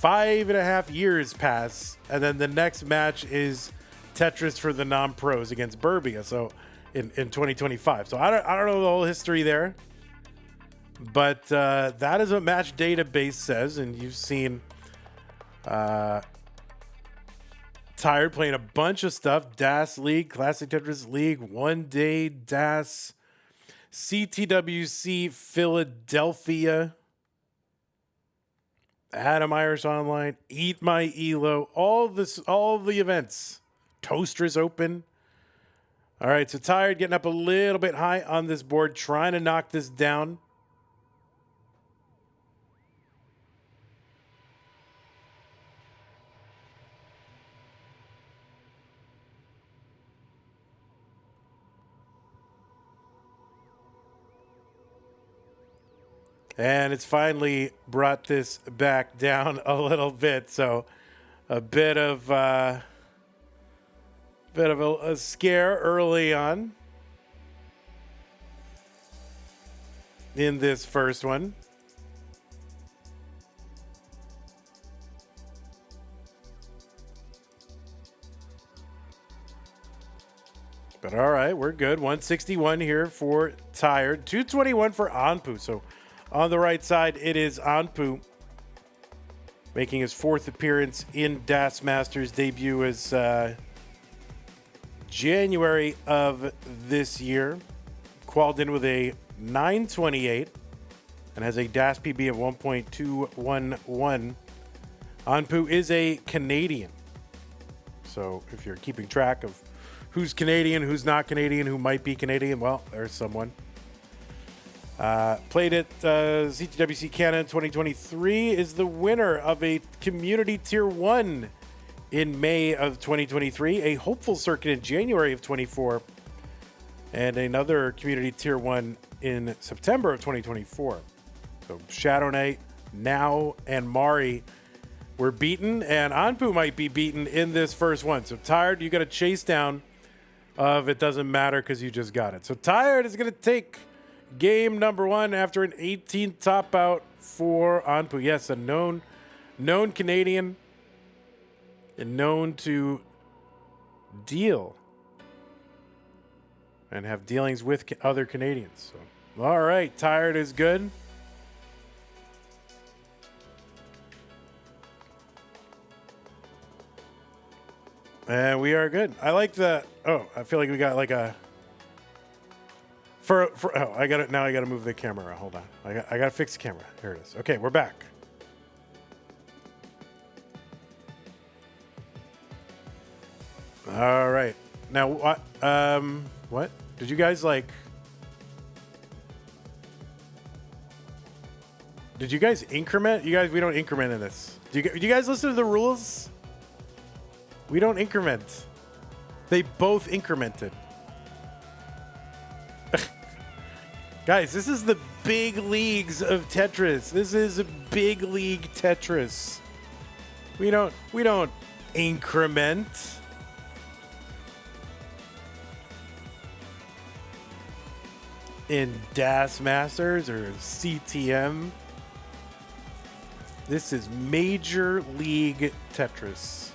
5.5 years pass. And then the next match is Tetris for the non-pros against Burbia. So in 2025. So I don't know the whole history there. But that is what Match Database says. And you've seen Tired playing a bunch of stuff. DAS League, Classic Tetris League, One Day DAS, CTWC Philadelphia, Adam Irish Online, Eat My Elo, all the events. Toasters Open. All right, so Tired getting up a little bit high on this board, trying to knock this down. And it's finally brought this back down a little bit. So a bit of a scare early on in this first one. But all right, we're good. 161 here for Tired. 221 for Anpu. So on the right side, it is Anpu making his 4th appearance in DAS Masters. Debut is January of this year. Qualified in with a 928 and has a DAS PB of 1.211. Anpu is a Canadian. So if you're keeping track of who's Canadian, who's not Canadian, who might be Canadian, well, there's someone. Played at CTWC Canada 2023, is the winner of a Community Tier 1 in May of 2023, a hopeful circuit in January of 24, and another community tier 1 in September of 2024. So Shadow Knight, Now, and Mari were beaten, and Anpu might be beaten in this first one. So Tired, you got to chase down of it doesn't matter because you just got it. So Tired is going to take game number 1 after an 18 top out for Anpu. Yes, a known Canadian and known to deal and have dealings with other Canadians. So, all right, Tired is good. And we are good. I like the. Oh, I feel like we got like a. I got it now. I got to move the camera. Hold on. I got to fix the camera. Here it is. Okay, we're back. All right. Now what? What did you guys like? Did you guys increment? You guys, we don't increment in this. Do you guys listen to the rules? We don't increment. They both incremented. Guys, this is the big leagues of Tetris. This is a big league Tetris. We don't increment. In DAS Masters or CTM. This is Major League Tetris.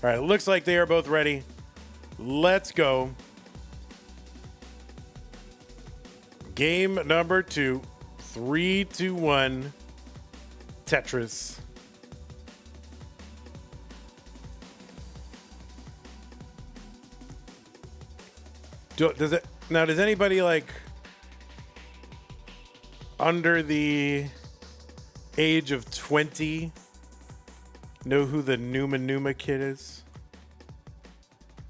All right, it looks like they are both ready. Let's go. Game number 2, 3, 2, 1, Tetris. Does anybody like under the age of 20 know who the Numa kid is?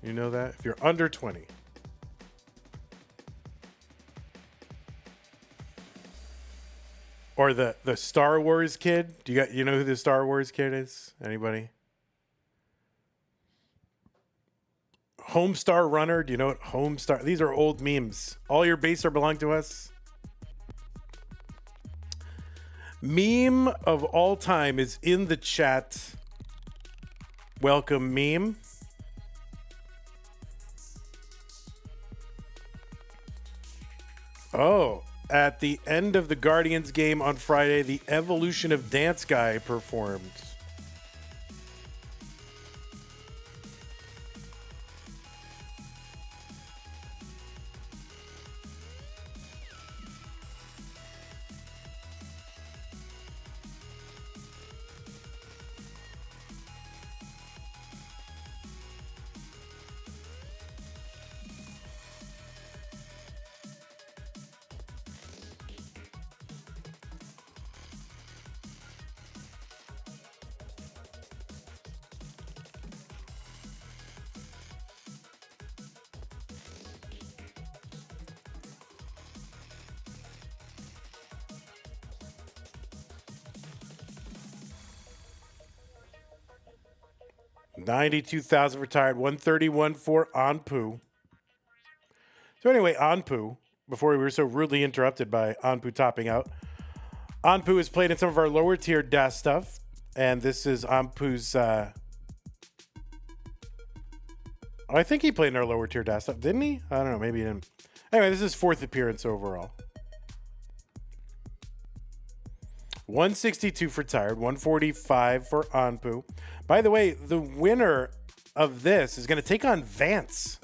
You know that? If you're under 20. Or the Star Wars kid? You know who the Star Wars kid is? Anybody? Homestar Runner? Do you know what Homestar? These are old memes. All your base are belong to us. Meme of all time is in the chat. Welcome, meme. Oh, at the end of the Guardians game on Friday, the Evolution of Dance guy performed. $92,000 retired, 131 for Anpu. So anyway, Anpu, before we were so rudely interrupted by Anpu topping out, Anpu has played in some of our lower tier DAS stuff, and this is Anpu's I think he played in our lower tier desktop, didn't he? I don't know. Maybe he didn't. Anyway, this is his 4th appearance overall. 162 for Tired, 145 for Anpu. By the way, the winner of this is going to take on Vance.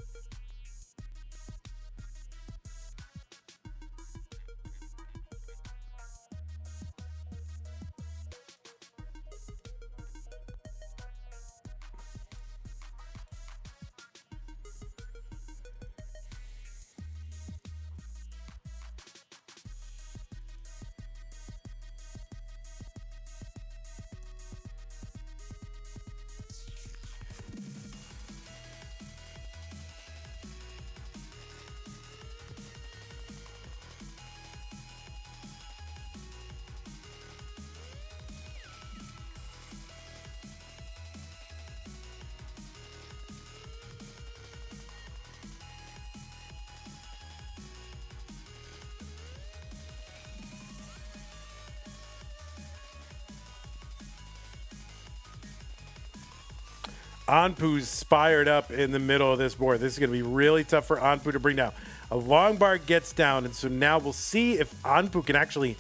Anpu's spired up in the middle of this board. This is going to be really tough for Anpu to bring down. A long bar gets down, and so now we'll see if Anpu can actually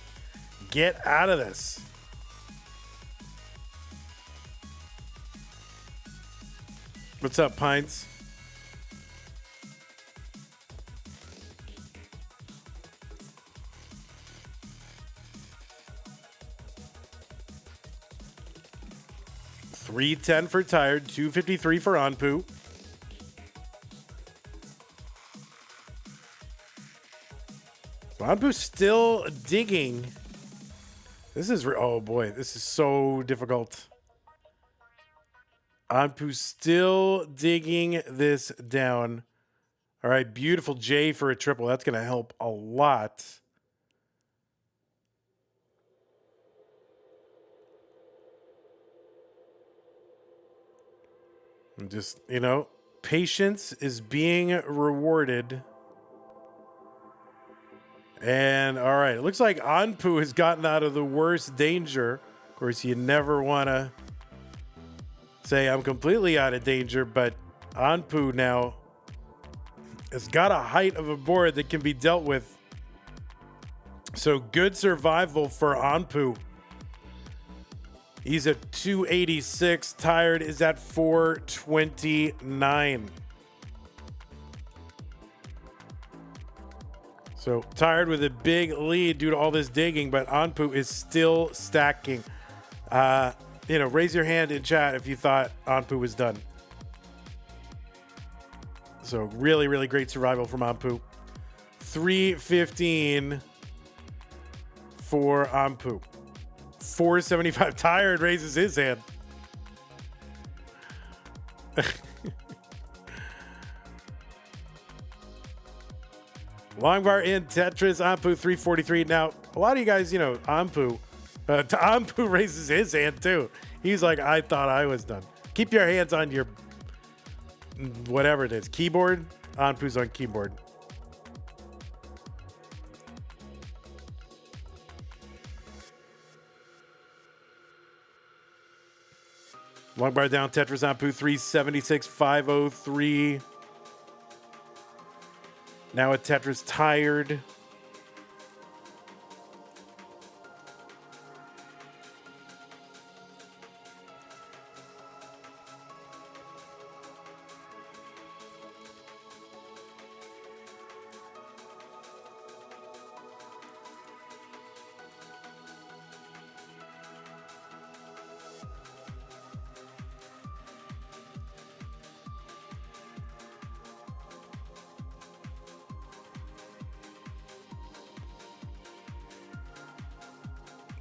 get out of this. What's up, Pines? $310 for Tired, $253 for Anpu. So Anpu's still digging. This is, oh boy, this is so difficult. Anpu still digging this down. All right, beautiful J for a triple. That's going to help a lot. And just, you know, patience is being rewarded. And all right, it looks like Anpu has gotten out of the worst danger. Of course, you never want to say I'm completely out of danger, but Anpu now has got a height of a board that can be dealt with. So good survival for Anpu. He's at 286. Tired is at 429. So Tired with a big lead due to all this digging, but Anpu is still stacking. You know, raise your hand in chat if you thought Anpu was done. So really, really great survival from Anpu. 315 for Anpu. 475. Tired raises his hand. Long bar in Tetris. Anpu 343. Now, a lot of you guys, you know, Anpu raises his hand too. He's like, I thought I was done. Keep your hands on your whatever it is. Keyboard. Anpu's on keyboard. Long bar down, Tetris Anpu 376, 503. Now a Tetris Tired.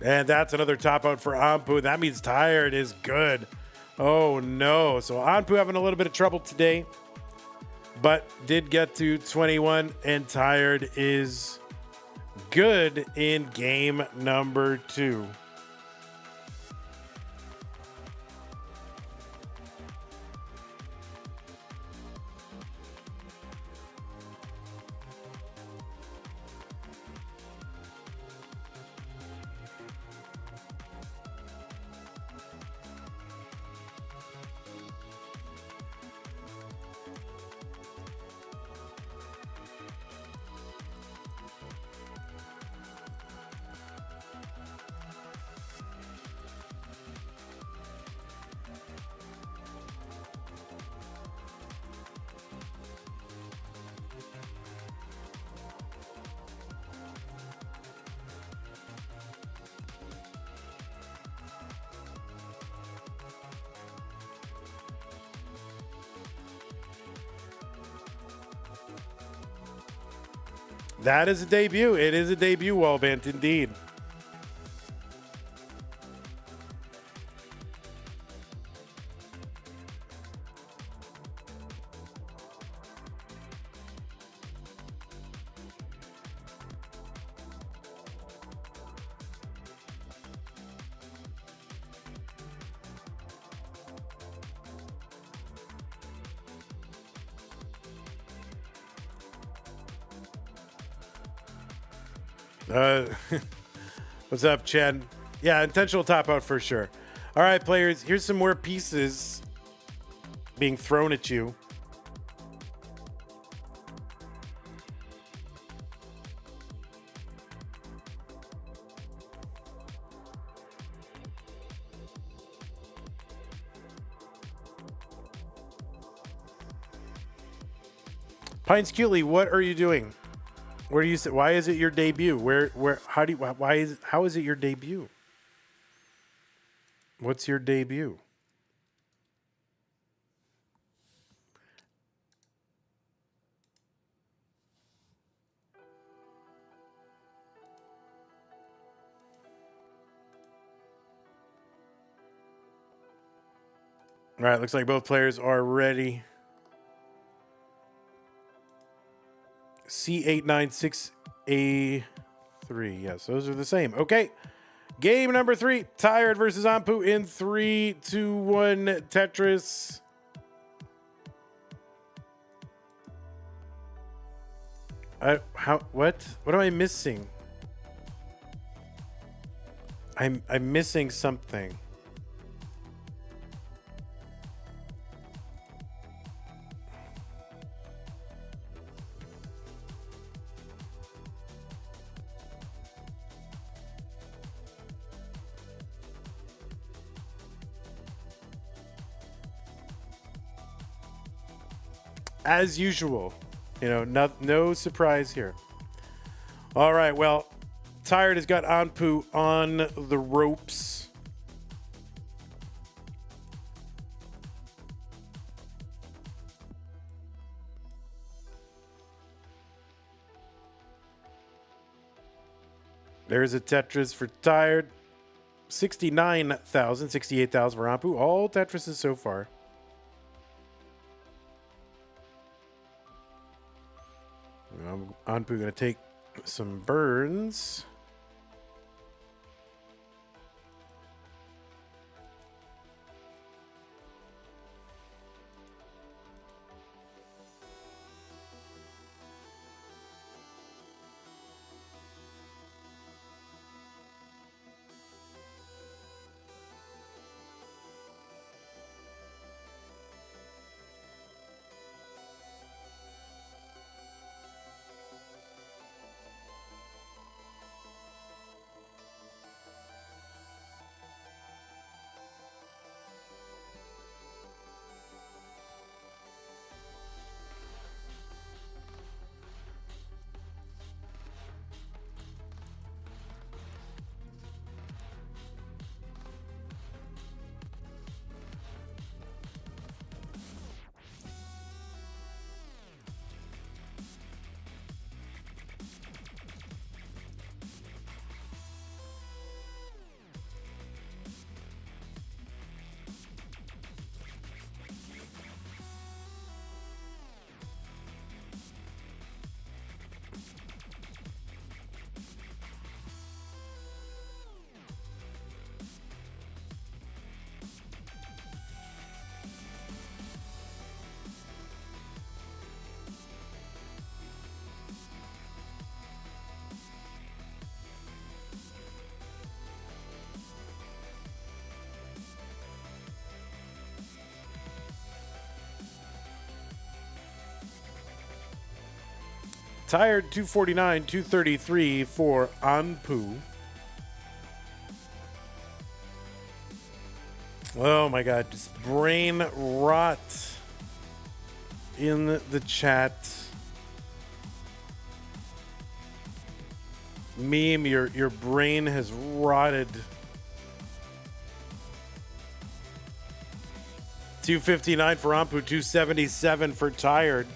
And that's another top out for Anpu. That means Tired is good. Oh no. So Anpu having a little bit of trouble today, but did get to 21, and Tired is good in game number 2. That is a debut. It is a debut wallband indeed. What's up, Chad? Yeah, intentional top out for sure. All right, players, here's some more pieces being thrown at you. Pines Cutely, what are you doing? Where do you say? Why is it your debut? How do you? Why is? How is it your debut? What's your debut? All right, looks like both players are ready. C896A3. Yes, those are the same. Okay. Game number 3. Tired versus Anpu in 3, 2, 1. Tetris. What am I missing? I'm missing something. As usual, no surprise here. All right, well, Tired has got Anpu on the ropes. There's a Tetris for Tired. 69,000, 68,000 for Anpu. All Tetrises so far. Anpu going to take some burns. Tired 249, 233 for Anpu. Oh my God, just brain rot in the chat. Meme, your brain has rotted. 259 for Anpu, 277 for Tired.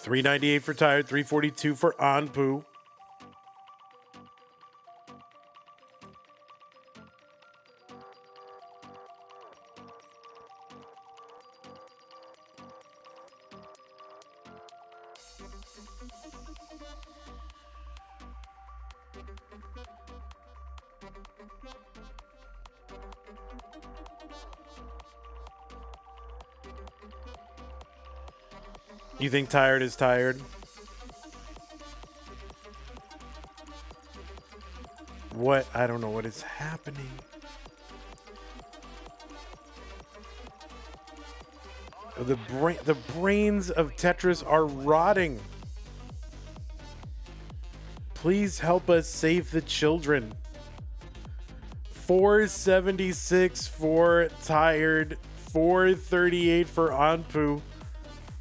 398 for Tired, 342 for Anpu. You think Tired is tired? What? I don't know what is happening. The brains of Tetris are rotting. Please help us save the children. 476 for Tired, 438 for Anpu.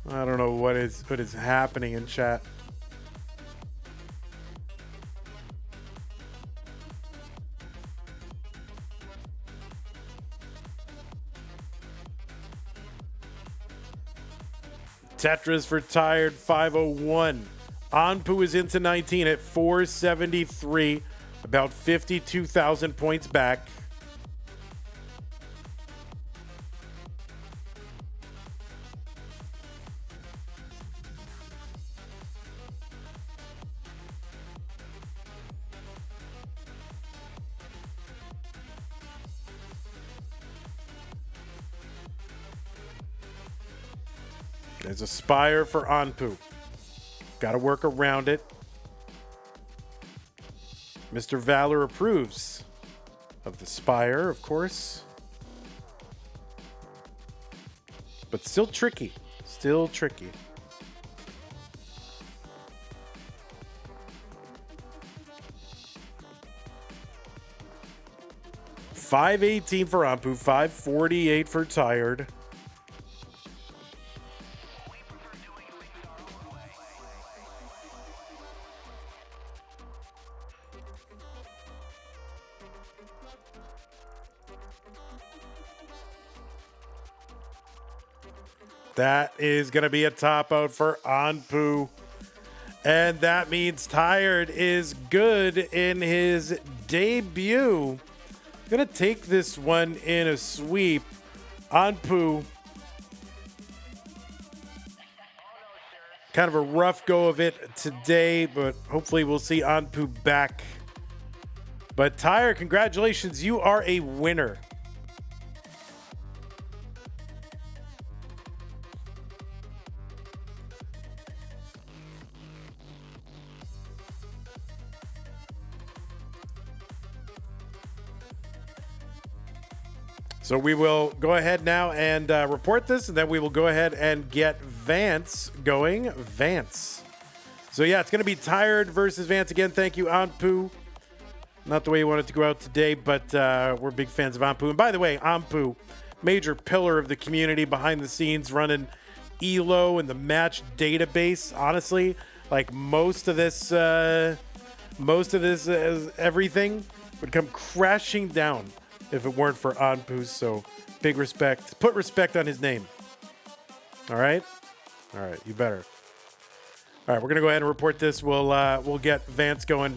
I don't know what is happening in chat. Tetris for Tired, 501. Anpu is into 19 at 473, about 52,000 points back. There's a Spire for Anpu. Got to work around it. Mr. Valor approves of the Spire, of course. But still tricky. Still tricky. $518 for Anpu, $548 for Tired. That is going to be a top out for Anpu. And that means Tired is good in his debut. Going to take this one in a sweep. Anpu. Kind of a rough go of it today, but hopefully we'll see Anpu back. But Tired, congratulations. You are a winner. So we will go ahead now and report this, and then we will go ahead and get Vance going. Vance. So yeah, it's going to be Tired versus Vance again. Thank you, Anpu. Not the way you wanted to go out today, but we're big fans of Anpu. And by the way, Anpu, major pillar of the community behind the scenes, running ELO and the match database. Honestly, like most of this everything would come crashing down if it weren't for Anpu. So big respect. Put respect on his name. All right? All right, you better. All right, we're going to go ahead and report this. We'll get Vance going.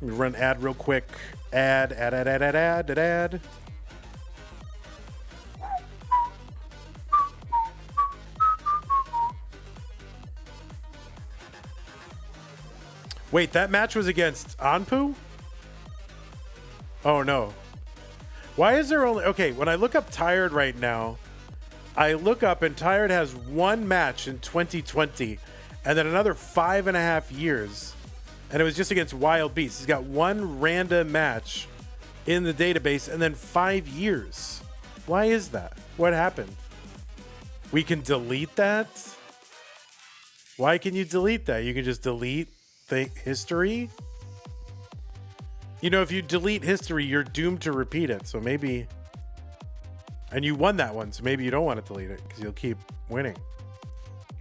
Let me run ad real quick. Ad. Wait, that match was against Anpu? Oh, no. Why is there only... Okay, when I look up Tired right now, I look up and Tired has one match in 2020 and then another 5.5 years. And it was just against Wild Beast. He's got one random match in the database and then 5 years. Why is that? What happened? We can delete that? Why can you delete that? You can just delete the history? You know, if you delete history, you're doomed to repeat it. So maybe... And you won that one, so maybe you don't want to delete it because you'll keep winning.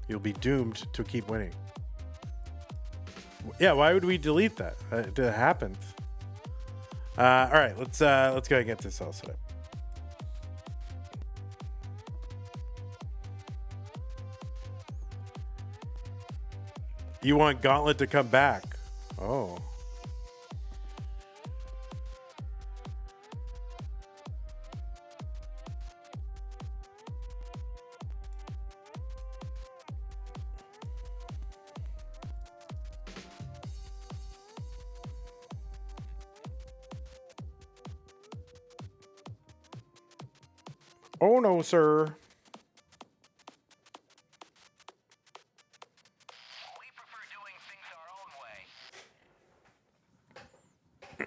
You'll be doomed to keep winning. Yeah, why would we delete that? It happened. All right, let's go ahead and get this all set up. You want Gauntlet to come back? Oh. Oh no, sir. We prefer doing things our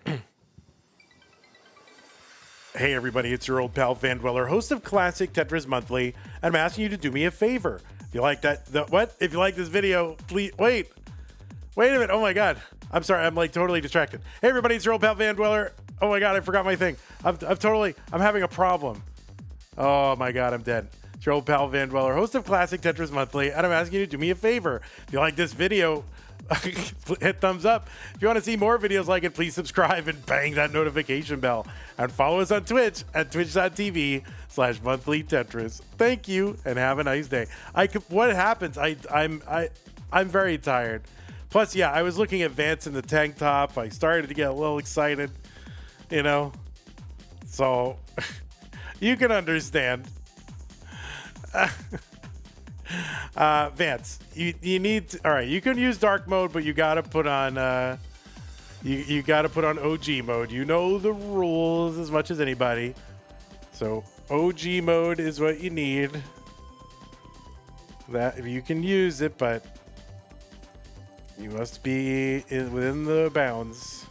own way. Hey everybody, it's your old pal Van Dweller, host of Classic Tetris Monthly, and I'm asking you to do me a favor. If you like that, If you like this video, please wait a minute. Oh my god, I'm sorry, I'm like totally distracted. Hey everybody, it's your old pal Van Dweller. Oh my god, I forgot my thing. I'm having a problem. Oh my god, I'm dead. It's your old pal Van Dweller, host of Classic Tetris Monthly, and I'm asking you to do me a favor. If you like this video, hit thumbs up. If you want to see more videos like it, please subscribe and bang that notification bell. And follow us on Twitch at twitch.tv/monthlytetris. Thank you and have a nice day. What happens? I'm very tired. Plus, yeah, I was looking at Vance in the tank top. I started to get a little excited, you know. So you can understand. Vance, you need to, all right, you can use dark mode, but you gotta put on you gotta put on OG mode. You know the rules as much as anybody. So OG mode is what you need. That if you can use it, but you must be within the bounds.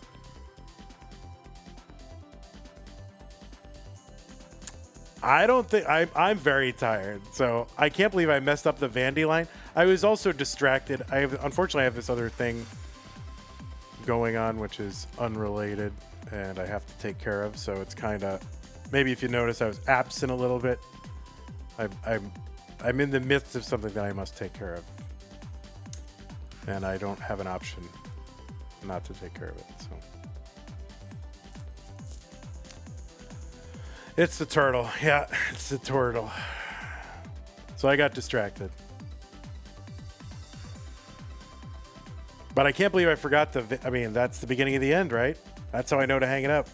I don't think I'm very tired, so I can't believe I messed up the Vandy line. I was also distracted. Unfortunately I have this other thing going on which is unrelated and I have to take care of, so it's kind of, maybe if you notice I was absent a little bit. I'm in the midst of something that I must take care of, and I don't have an option not to take care of it. So it's the turtle. Yeah, it's the turtle. So I got distracted. But I can't believe I forgot that's the beginning of the end, right? That's how I know to hang it up.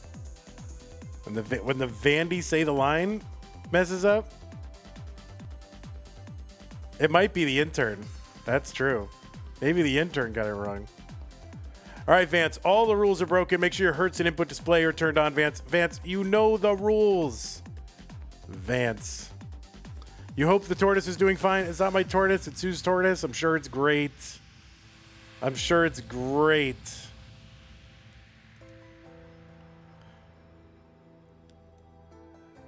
When the Vandy say the line messes up, it might be the intern. That's true. Maybe the intern got it wrong. All right, Vance, all the rules are broken. Make sure your Hertz and input display are turned on, Vance. Vance, you know the rules. Vance. You hope the tortoise is doing fine. It's not my tortoise. It's Sue's tortoise. I'm sure it's great. I'm sure it's great.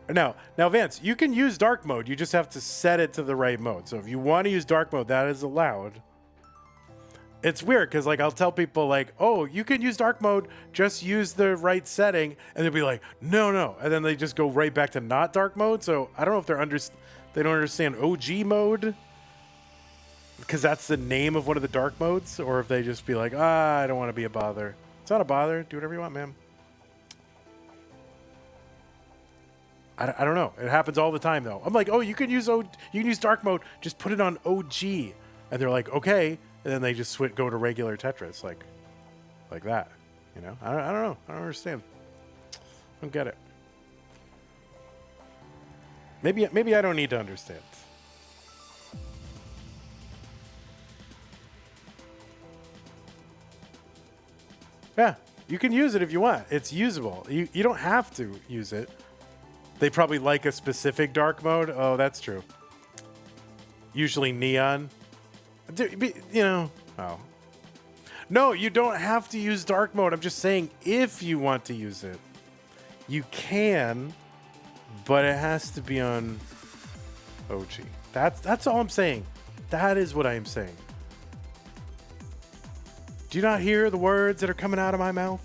Now, Vance, you can use dark mode. You just have to set it to the right mode. So if you want to use dark mode, that is allowed. It's weird because, like, I'll tell people, like, oh, you can use dark mode, just use the right setting, and they'll be like, no, and then they just go right back to not dark mode. So I don't know if they don't understand OG mode because that's the name of one of the dark modes, or if they just be like, I don't want to be a bother. It's not a bother. Do whatever you want, man. I don't know. It happens all the time, though. I'm like, oh, you can use dark mode. Just put it on OG, and they're like, okay. And then they just go to regular Tetris, like that, you know? I don't know. I don't understand. I don't get it. Maybe I don't need to understand. Yeah, you can use it if you want. It's usable. You don't have to use it. They probably like a specific dark mode. Oh, that's true. Usually neon. You know, oh. No, you don't have to use dark mode. I'm just saying if you want to use it, you can, but it has to be on OG. That's all I'm saying. That is what I am saying. Do you not hear the words that are coming out of my mouth?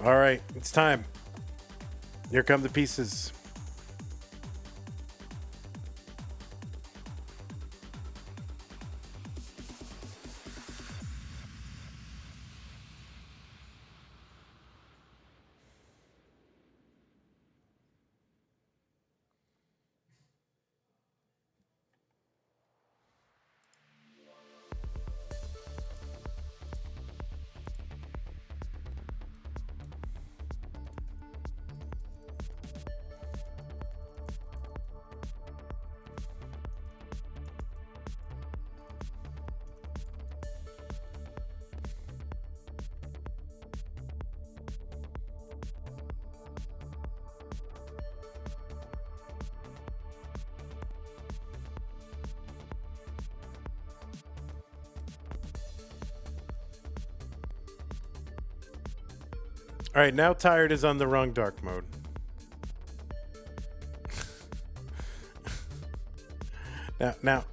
All right, it's time. Here come the pieces. All right, now tired is on the wrong dark mode. now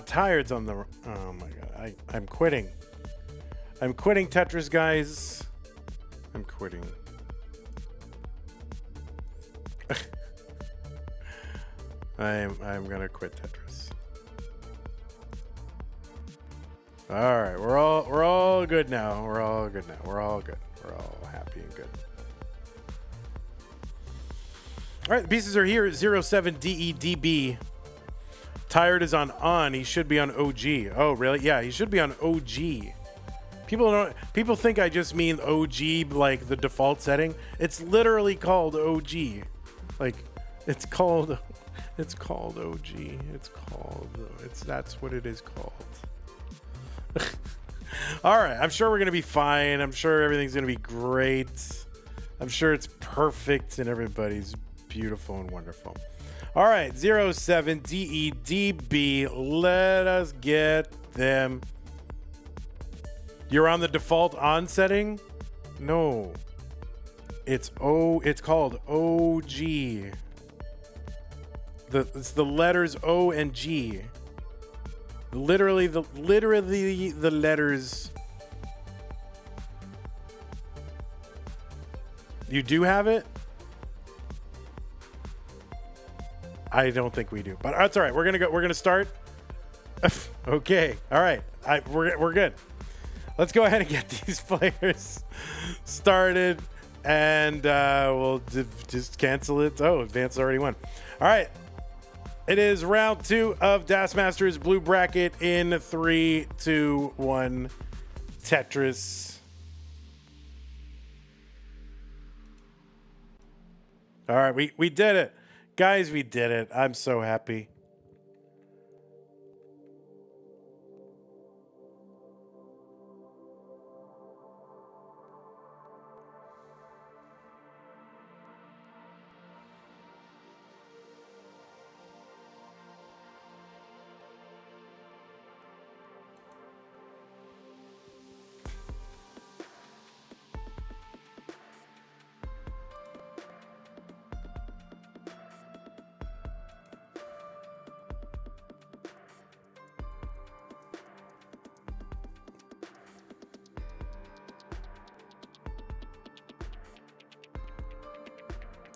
tired's on the. Oh my god, I'm quitting. I'm quitting Tetris, guys. I'm quitting. I'm gonna quit Tetris. All right, we're all good now. We're all good now. We're all good. We're all happy and good. All right, the pieces are here. 07DEDB. Tired is on. He should be on OG. Oh, really? Yeah, he should be on OG. People think I just mean OG like the default setting. It's literally called OG. Like it's called OG. That's what it is called. All right, I'm sure we're going to be fine. I'm sure everything's going to be great. I'm sure it's perfect and everybody's beautiful and wonderful. All right, 07DEDB. Let us get them. You're on the default on setting? No. It's called OG. It's the letters O and G. Literally the letters. You do have it? I don't think we do, but that's all right. We're gonna start. Okay, all right. We're good. Let's go ahead and get these players started, and we'll just cancel it. Oh, Vance already won. All right. It is round 2 of Das Masters Blue Bracket in 3, 2, 1. Tetris. All right, we did it. Guys, we did it. I'm so happy.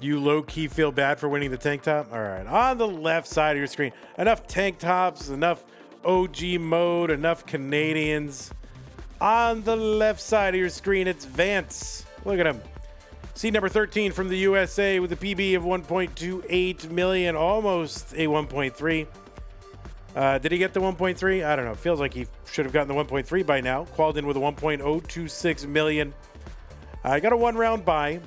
You low-key feel bad for winning the tank top? All right. On the left side of your screen, enough tank tops, enough OG mode, enough Canadians. On the left side of your screen, it's Vance. Look at him. Seed number 13 from the USA with a PB of 1.28 million, almost a 1.3. Did he get the 1.3? I don't know. Feels like he should have gotten the 1.3 by now. Qualified in with a 1.026 million. I got a 1-round bye.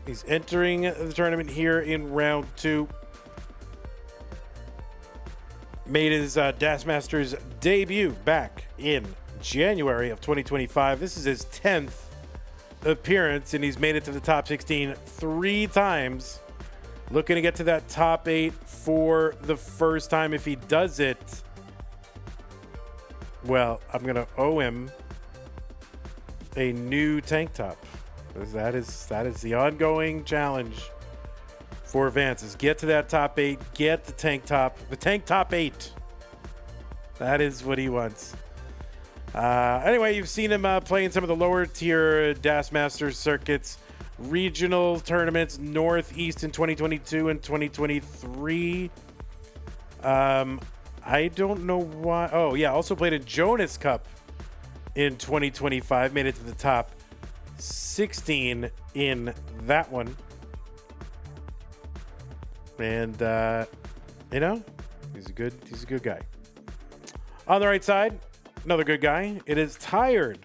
He's entering the tournament here in round 2. Made his Das Masters debut back in January of 2025. This is his 10th appearance, and he's made it to the top 16 3 times. Looking to get to that top 8 for the first time. If he does it, well, I'm going to owe him a new tank top. That is the ongoing challenge for Vance, is get to that top 8, get the tank top 8. That is what he wants. Anyway, you've seen him play in some of the lower tier Das Masters circuits. regional tournaments, Northeast in 2022 and 2023. I don't know why. Oh, yeah. Also played in Jonas Cup in 2025. Made it to the top 16 in that one. And, you know, he's a good guy. On the right side, another good guy. It is Tired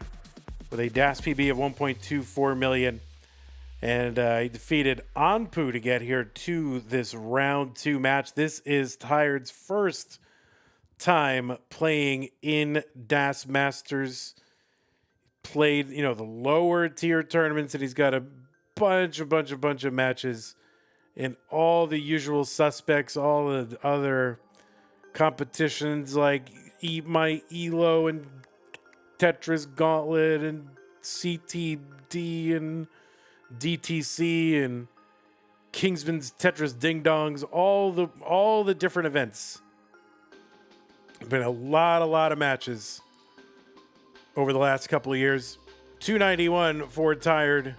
with a DAS PB of 1.24 million. And he defeated Anpu to get here to this round 2 match. This is Tired's first time playing in DAS Masters. Played, you know, the lower tier tournaments, and he's got a bunch of matches in all the usual suspects, all the other competitions like Eat My Elo and Tetris Gauntlet and CTD and DTC and Kingsman's Tetris Ding Dongs, all the different events. Been a lot of matches over the last couple of years. 291 for Tired,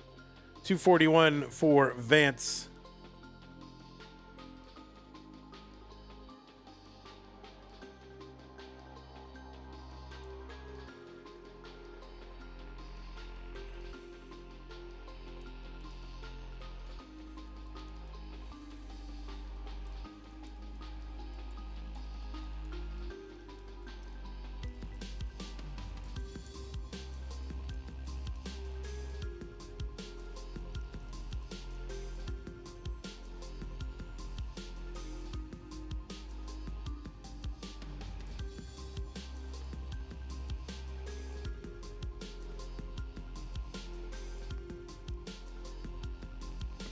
241 for Vance.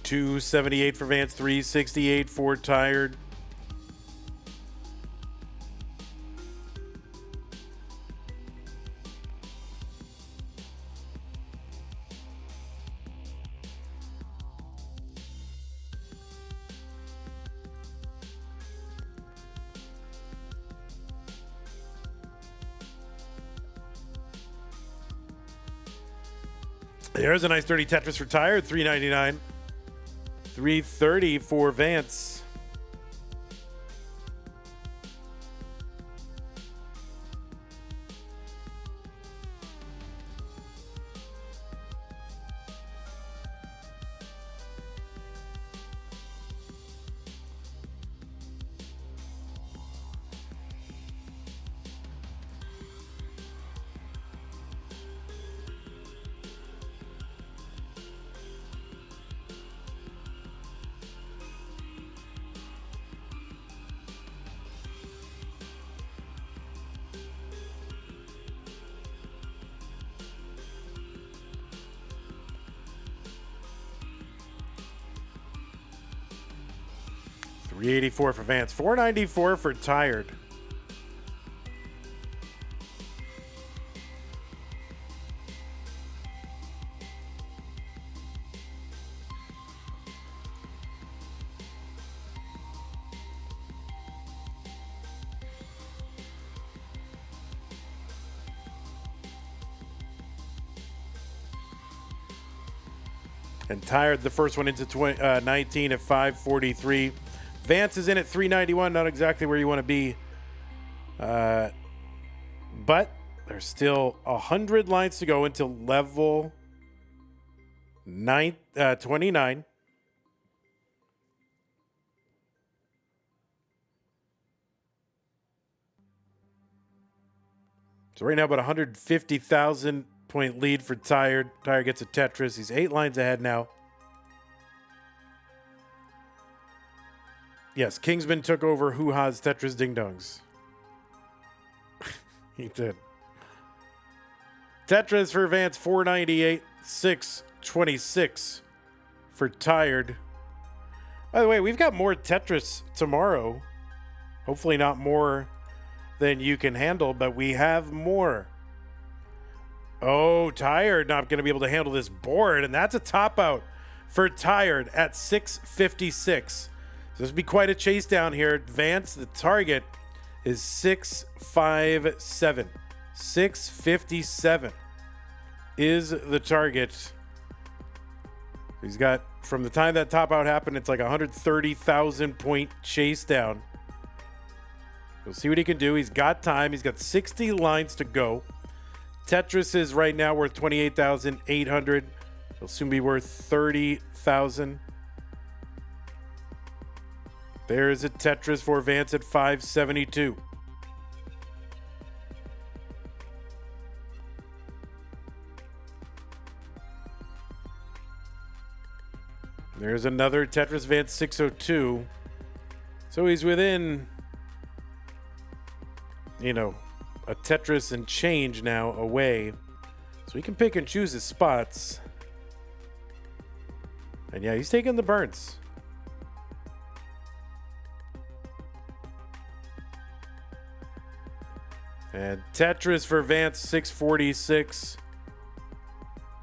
$278 for Vance, $368 for Tired. There's a nice dirty Tetris for Tired, $399. $330 for Vance. $384 for Vance, $494 for Tired. And Tired, the first one into 19 at 543. Vance is in at 391, not exactly where you want to be. But there's still 100 lines to go until level 29. So right now about 150,000 point lead for Tired. Tired gets a Tetris. He's 8 lines ahead now. Yes, Kingsman took over Hoo Ha's Tetris Ding Dongs. He did. Tetris for Vance, 498, 626 for Tired. By the way, we've got more Tetris tomorrow. Hopefully not more than you can handle, but we have more. Oh, Tired not going to be able to handle this board, and that's a top out for Tired at 656. So this would be quite a chase down here. Vance, the target is 657. 657 is the target He's got, from the time that top out happened, it's like 130,000 point chase down. We'll see what he can do. He's got time. He's got 60 lines to go. Tetris is right now worth 28,800. He'll soon be worth 30,000. There's a Tetris for Vance at 572. There's another Tetris Vance 602. So he's within, you know, a Tetris and change now away. So he can pick and choose his spots. And yeah, he's taking the burns. And Tetris for Vance 646.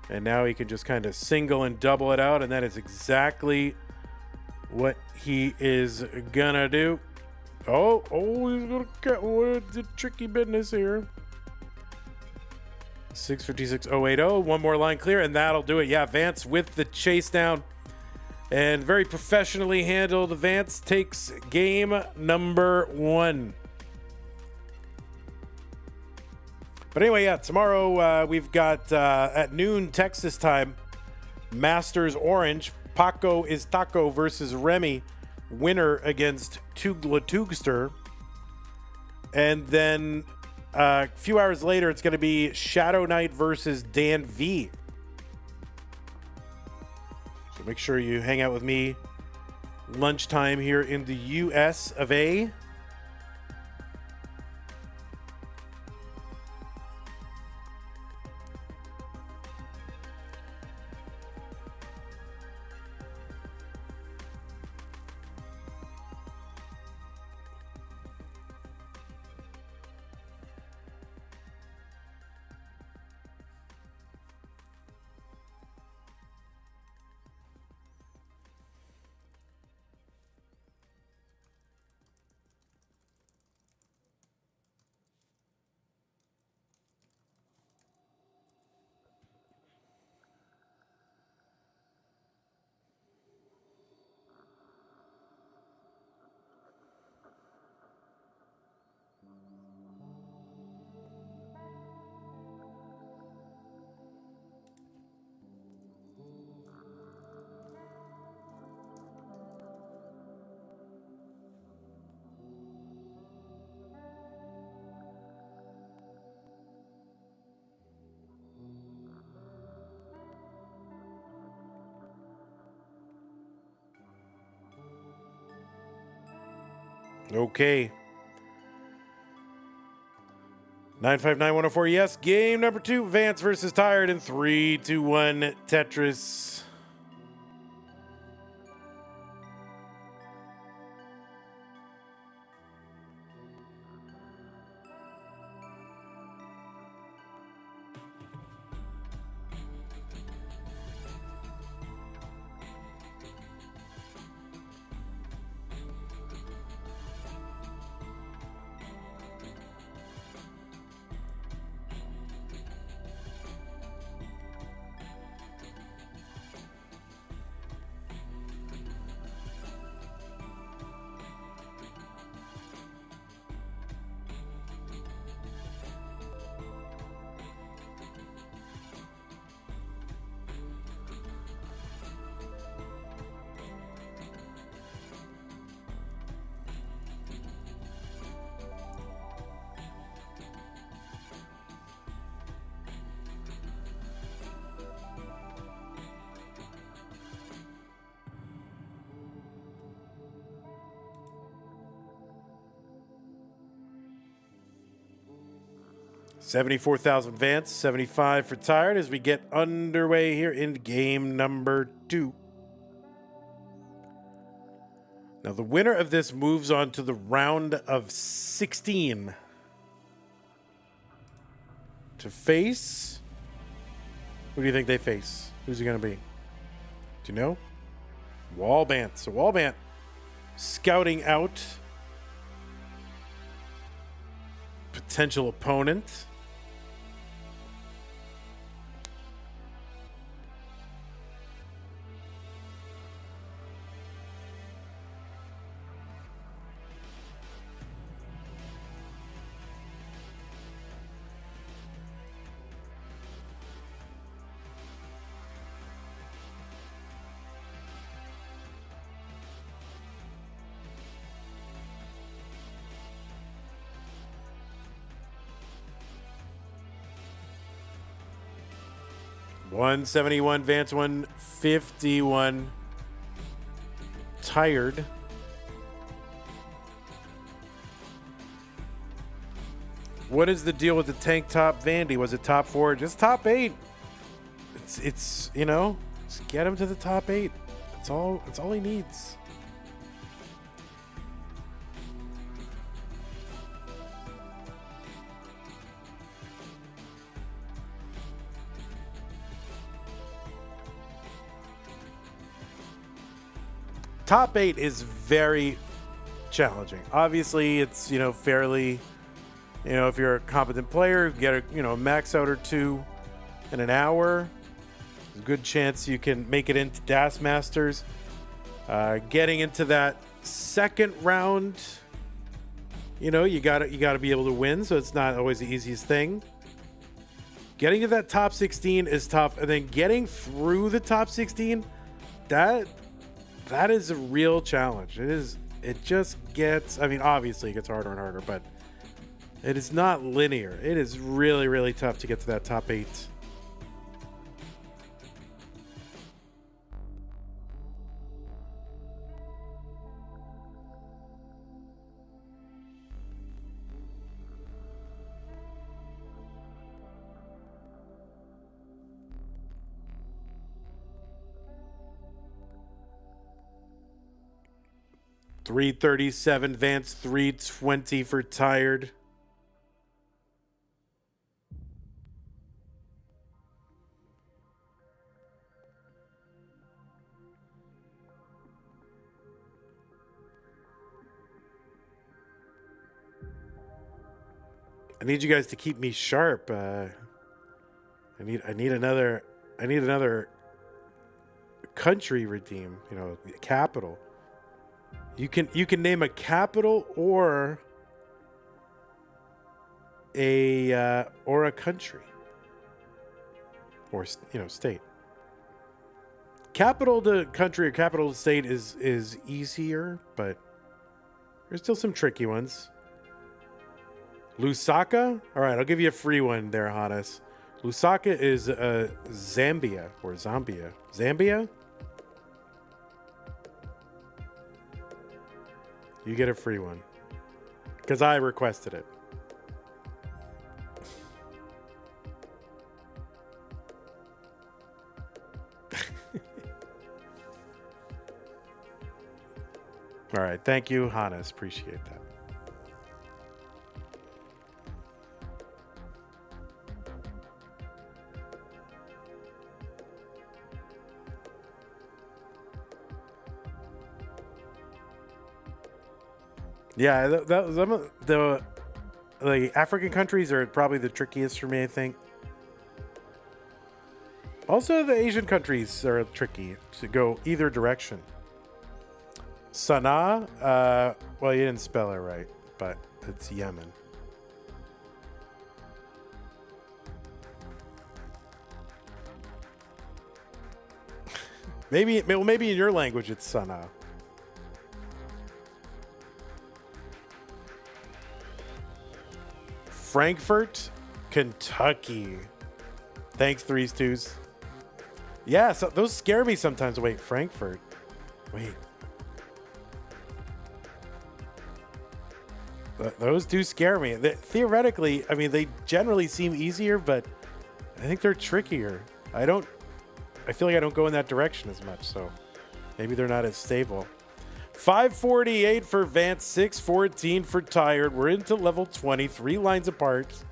And now he can just kind of single and double it out. And that is exactly what he is gonna do. Oh, he's gonna get the tricky business here. 656,080. One more line clear, and that'll do it. Yeah, Vance with the chase down. And very professionally handled. Vance takes game number 1. But anyway, yeah, tomorrow we've got at noon Texas time, Masters Orange. Paco is Taco versus Remy. Winner against Tugla Tugster. And then a few hours later, it's going to be Shadow Knight versus Dan V. So make sure you hang out with me lunchtime here in the US of A. Okay. 959104. Yes. Game number 2. Vance versus Tired in 3, 2, 1. Tetris. $74,000 Vance, 75 for Tired as we get underway here in game number 2. Now the winner of this moves on to the round of 16 to face. Who do you think they face? Who's it going to be? Do you know? Wallbant. So Wallbant scouting out potential opponent. 171, Vance 151. Tired. What is the deal with the tank top Vandy? Was it top 4? Just top 8. It's you know, just get him to the top 8. That's all he needs. Top 8 is very challenging. Obviously, it's, you know, fairly, you know, if you're a competent player, get a, you know, a max out or 2 in an hour. There's a good chance you can make it into Das Masters. Getting into that second round, you know, you gotta be able to win, so it's not always the easiest thing. Getting to that top 16 is tough, and then getting through the top 16, that is a real challenge. It just gets, I mean, obviously it gets harder and harder, but it is not linear. It is really, really tough to get to that top 8. $337, Vance $320 for tired. I need you guys to keep me sharp. I need another country redeem, you know, capital. You can name a capital or a country or, you know, state. Capital to country or capital to state is easier, but there's still some tricky ones. Lusaka? All right, I'll give you a free one there, Hannes. Lusaka is Zambia or Zambia. Zambia? You get a free one. Because I requested it. All right. Thank you, Hannes. Appreciate that. Yeah, the African countries are probably the trickiest for me, I think. Also, the Asian countries are tricky to go either direction. Sana'a, well, you didn't spell it right, but it's Yemen. maybe in your language it's Sana'a. Frankfurt, Kentucky. Thanks, Threes Twos. Yeah, so those scare me sometimes. Wait, Frankfurt. Wait. Those do scare me. Theoretically, I mean, they generally seem easier, but I think they're trickier. I feel like I don't go in that direction as much, so maybe they're not as stable. 548 for Vance, 614 for tired. We're into level 20, 3 lines apart.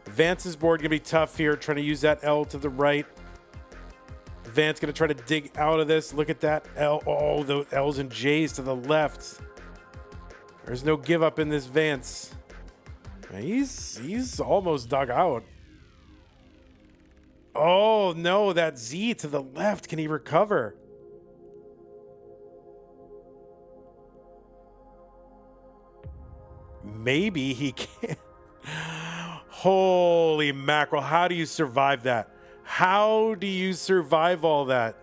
Vance's board gonna be tough here, trying to use that L to the right. Vance gonna try to dig out of this. Look at that L. Oh, the L's and J's to the left. There's no give up in this Vance. He's almost dug out. Oh no, that Z to the left. Can he recover? Maybe he can. Holy mackerel. How do you survive that? How do you survive all that?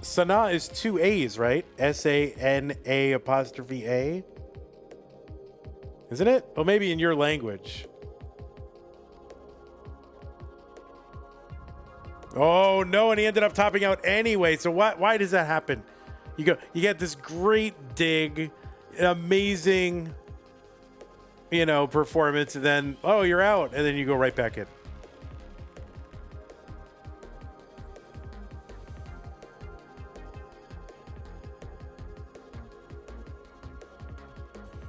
Sana'a is 2 A's, right? S-A-N-A apostrophe A. Isn't it? Oh, maybe in your language. Oh no, and he ended up topping out anyway. So why does that happen? You get this great dig, amazing, performance, and then you're out, and then you go right back in.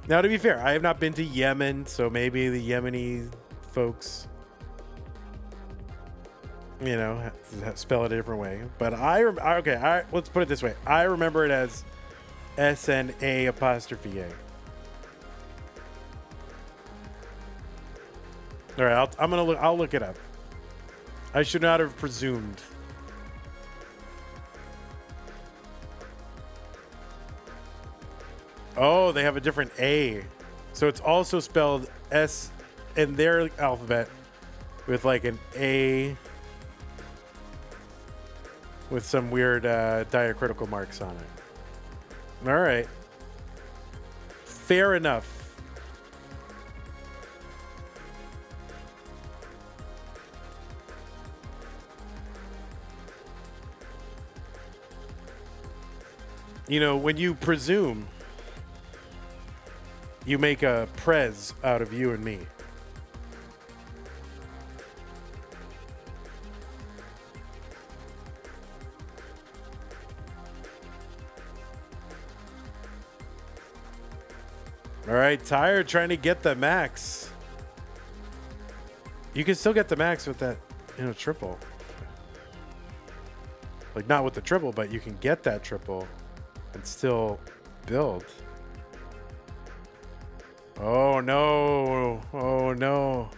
Now, to be fair, I have not been to Yemen, so maybe the Yemeni folks, spell it a different way. But let's put it this way. I remember it as SNA apostrophe A. All right, I'll look it up. I should not have presumed. Oh, they have a different A. So it's also spelled S in their alphabet with like an A with some weird diacritical marks on it. All right. Fair enough. When you presume, you make a prez out of you and me. All right, Tired trying to get the max. You can still get the max with that, triple. Like, not with the triple, but you can get that triple and still build. Oh, no. Oh, no.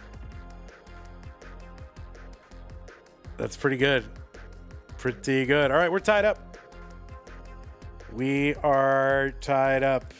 That's pretty good. Pretty good. All right, we're tied up. We are tied up.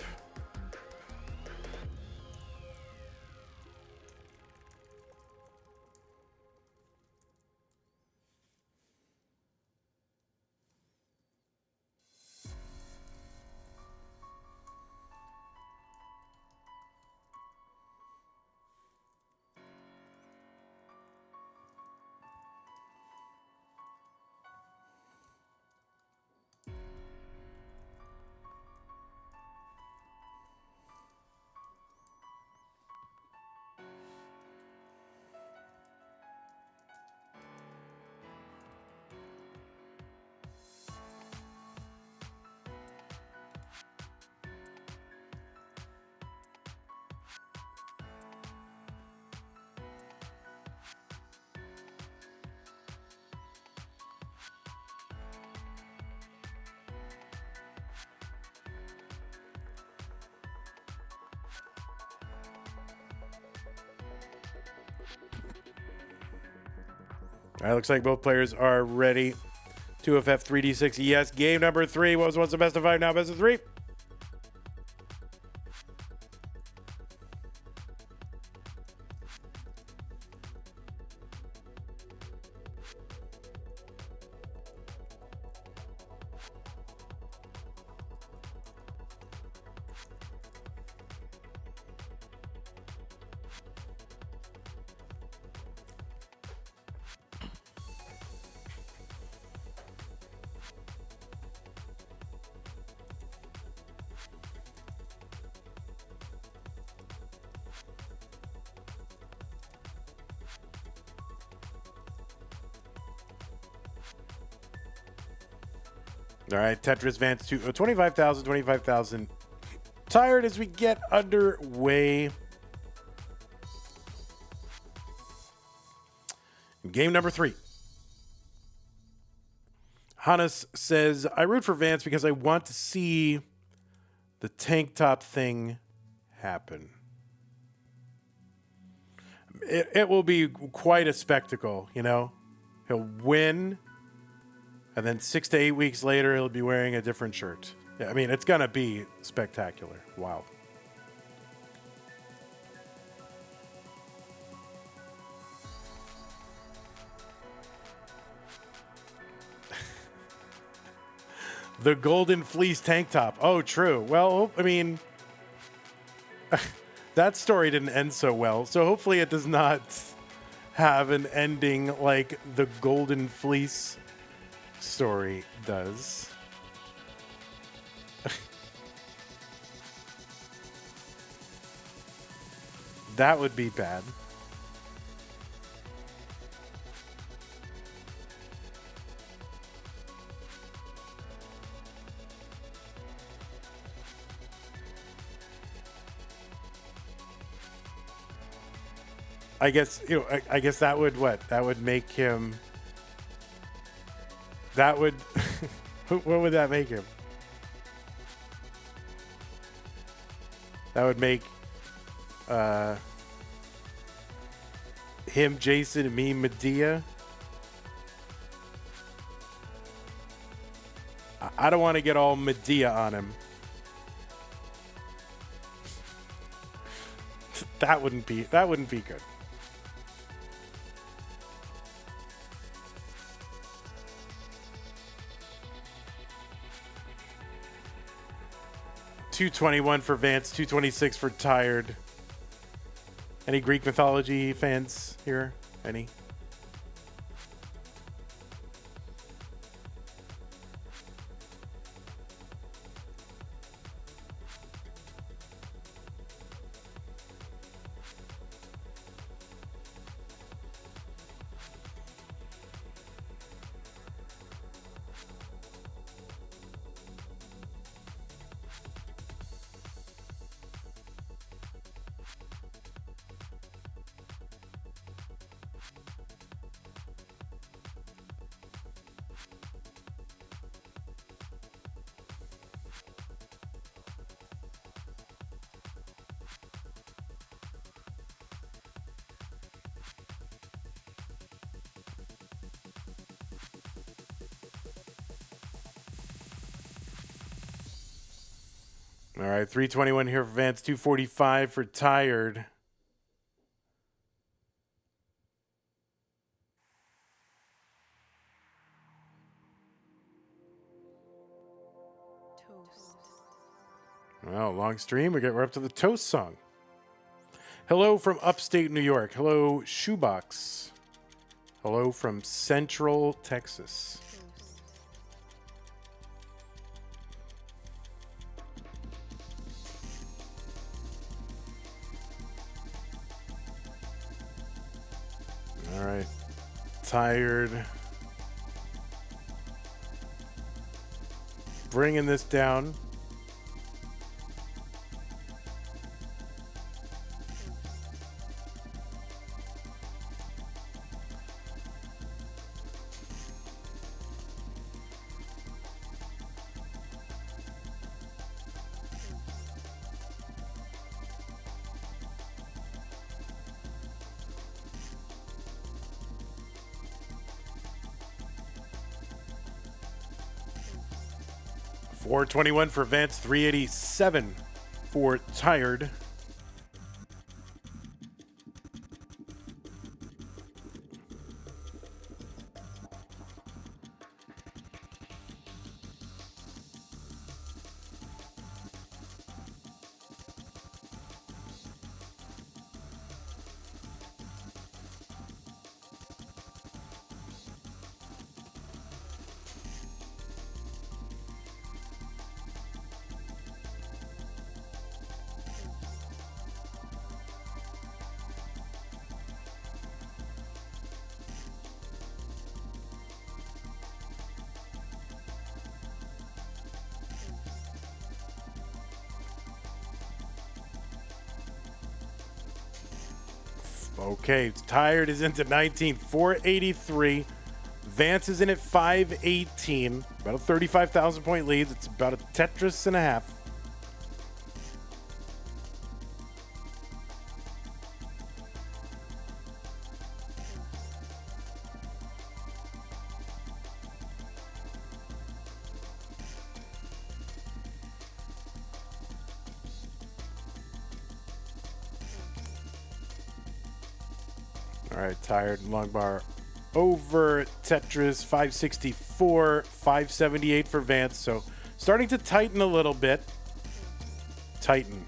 All right, looks like both players are ready. 2FF 3D6. Yes, game number 3. What was once the best of 5, now best of 3? All right, Tetris Vance to 25,000, 25,000. Tired as we get underway. Game number 3. Hannes says, I root for Vance because I want to see the tank top thing happen. It will be quite a spectacle, He'll win. And then 6 to 8 weeks later, he'll be wearing a different shirt. Yeah, I mean, it's going to be spectacular. Wow. The Golden Fleece tank top. Oh, true. Well, I mean, that story didn't end so well. So hopefully it does not have an ending like the Golden Fleece story does. That would be bad. I guess, I guess that would what? That would make him. That would. What would that make him? That would make him, Jason, and me, Medea. I don't want to get all Medea on him. That wouldn't be good. $221 for Vance, $226 for Tired. Any Greek mythology fans here? Any? All right, 321 here for Vance, 245 for Tired. Well, long stream. We're up to the Toast song. Hello from upstate New York. Hello, Shoebox. Hello from Central Texas. All right. Tired. Bringing this down. $421 for Vance, $387 for Tired. Okay, Tired is into 19, 483. Vance is in at 518. About a 35,000 point lead. It's about a Tetris and a half. All right, Tired and long bar over Tetris, 564, 578 for Vance. So starting to tighten a little bit. Tighten.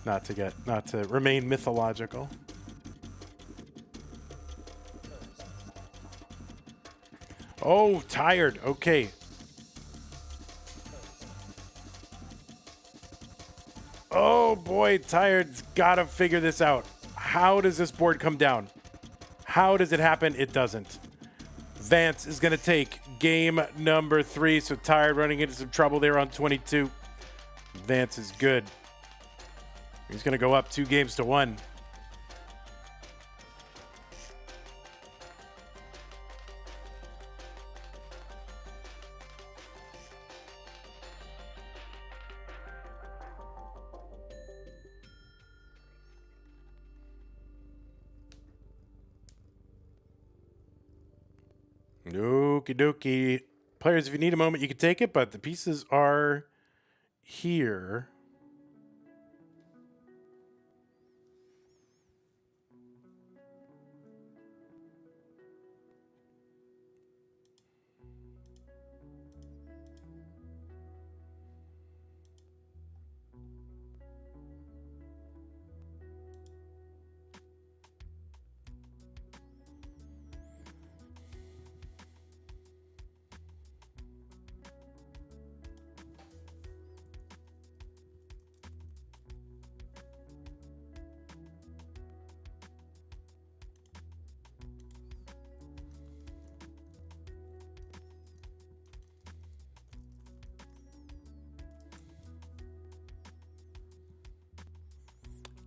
not to remain mythological. Oh, tired. Okay. Oh boy, tired's gotta figure this out. How does this board come down? How does it happen? It doesn't. Vance is gonna take game number 3. So tired running into some trouble there on 22. Vance is good. He's gonna go up 2 games to 1. Okie dokie. Players, if you need a moment, you can take it, but the pieces are here.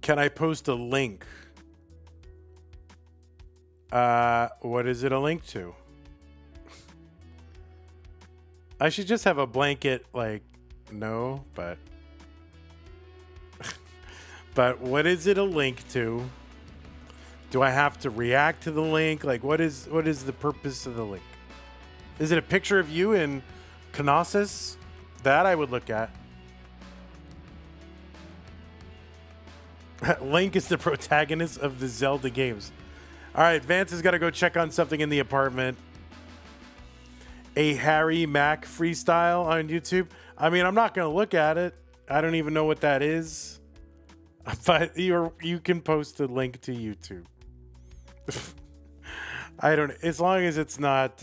Can I post a link? What is it a link to? I should just have a blanket, like, no, but... but what is it a link to? Do I have to react to the link? Like, what is the purpose of the link? Is it a picture of you in Knossos? That I would look at. Link is the protagonist of the Zelda games. All right, Vance has got to go check on something in the apartment. A Harry Mack freestyle on YouTube. I mean, I'm not going to look at it. I don't even know what that is. But you can post a link to YouTube. I don't, as long as it's not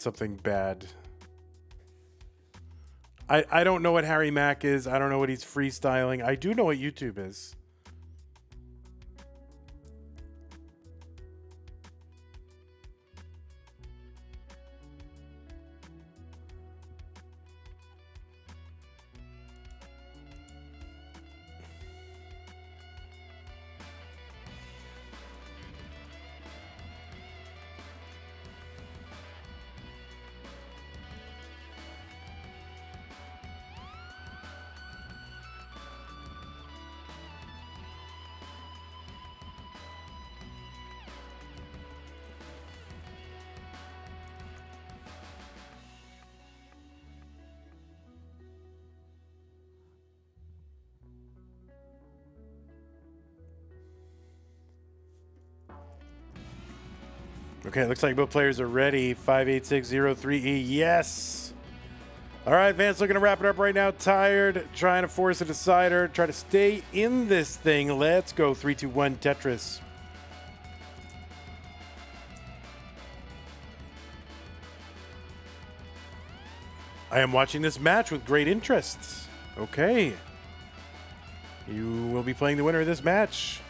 something bad. I don't know what Harry Mack is. I don't know what he's freestyling. I do know what YouTube is. Okay, it looks like both players are ready. 58603E, yes. All right, Vance looking to wrap it up right now. Tired, trying to force a decider. Try to stay in this thing. Let's go. 3, 2, 1, Tetris. I am watching this match with great interest. Okay. You will be playing the winner of this match.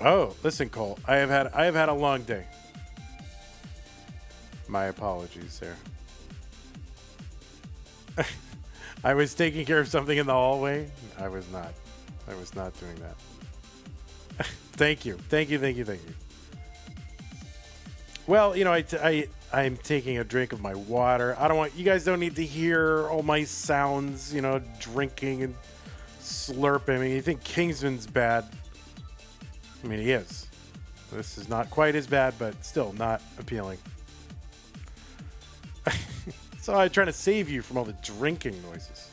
Oh, listen, Cole. I have had a long day. My apologies there. I was taking care of something in the hallway. I was not doing that. Thank you. Well, you know, I'm taking a drink of my water. You guys don't need to hear all my sounds, you know, drinking and slurping. I mean, you think Kingsman's bad. I mean, he is. This is not quite as bad, but still not appealing. So I'm trying to save you from all the drinking noises.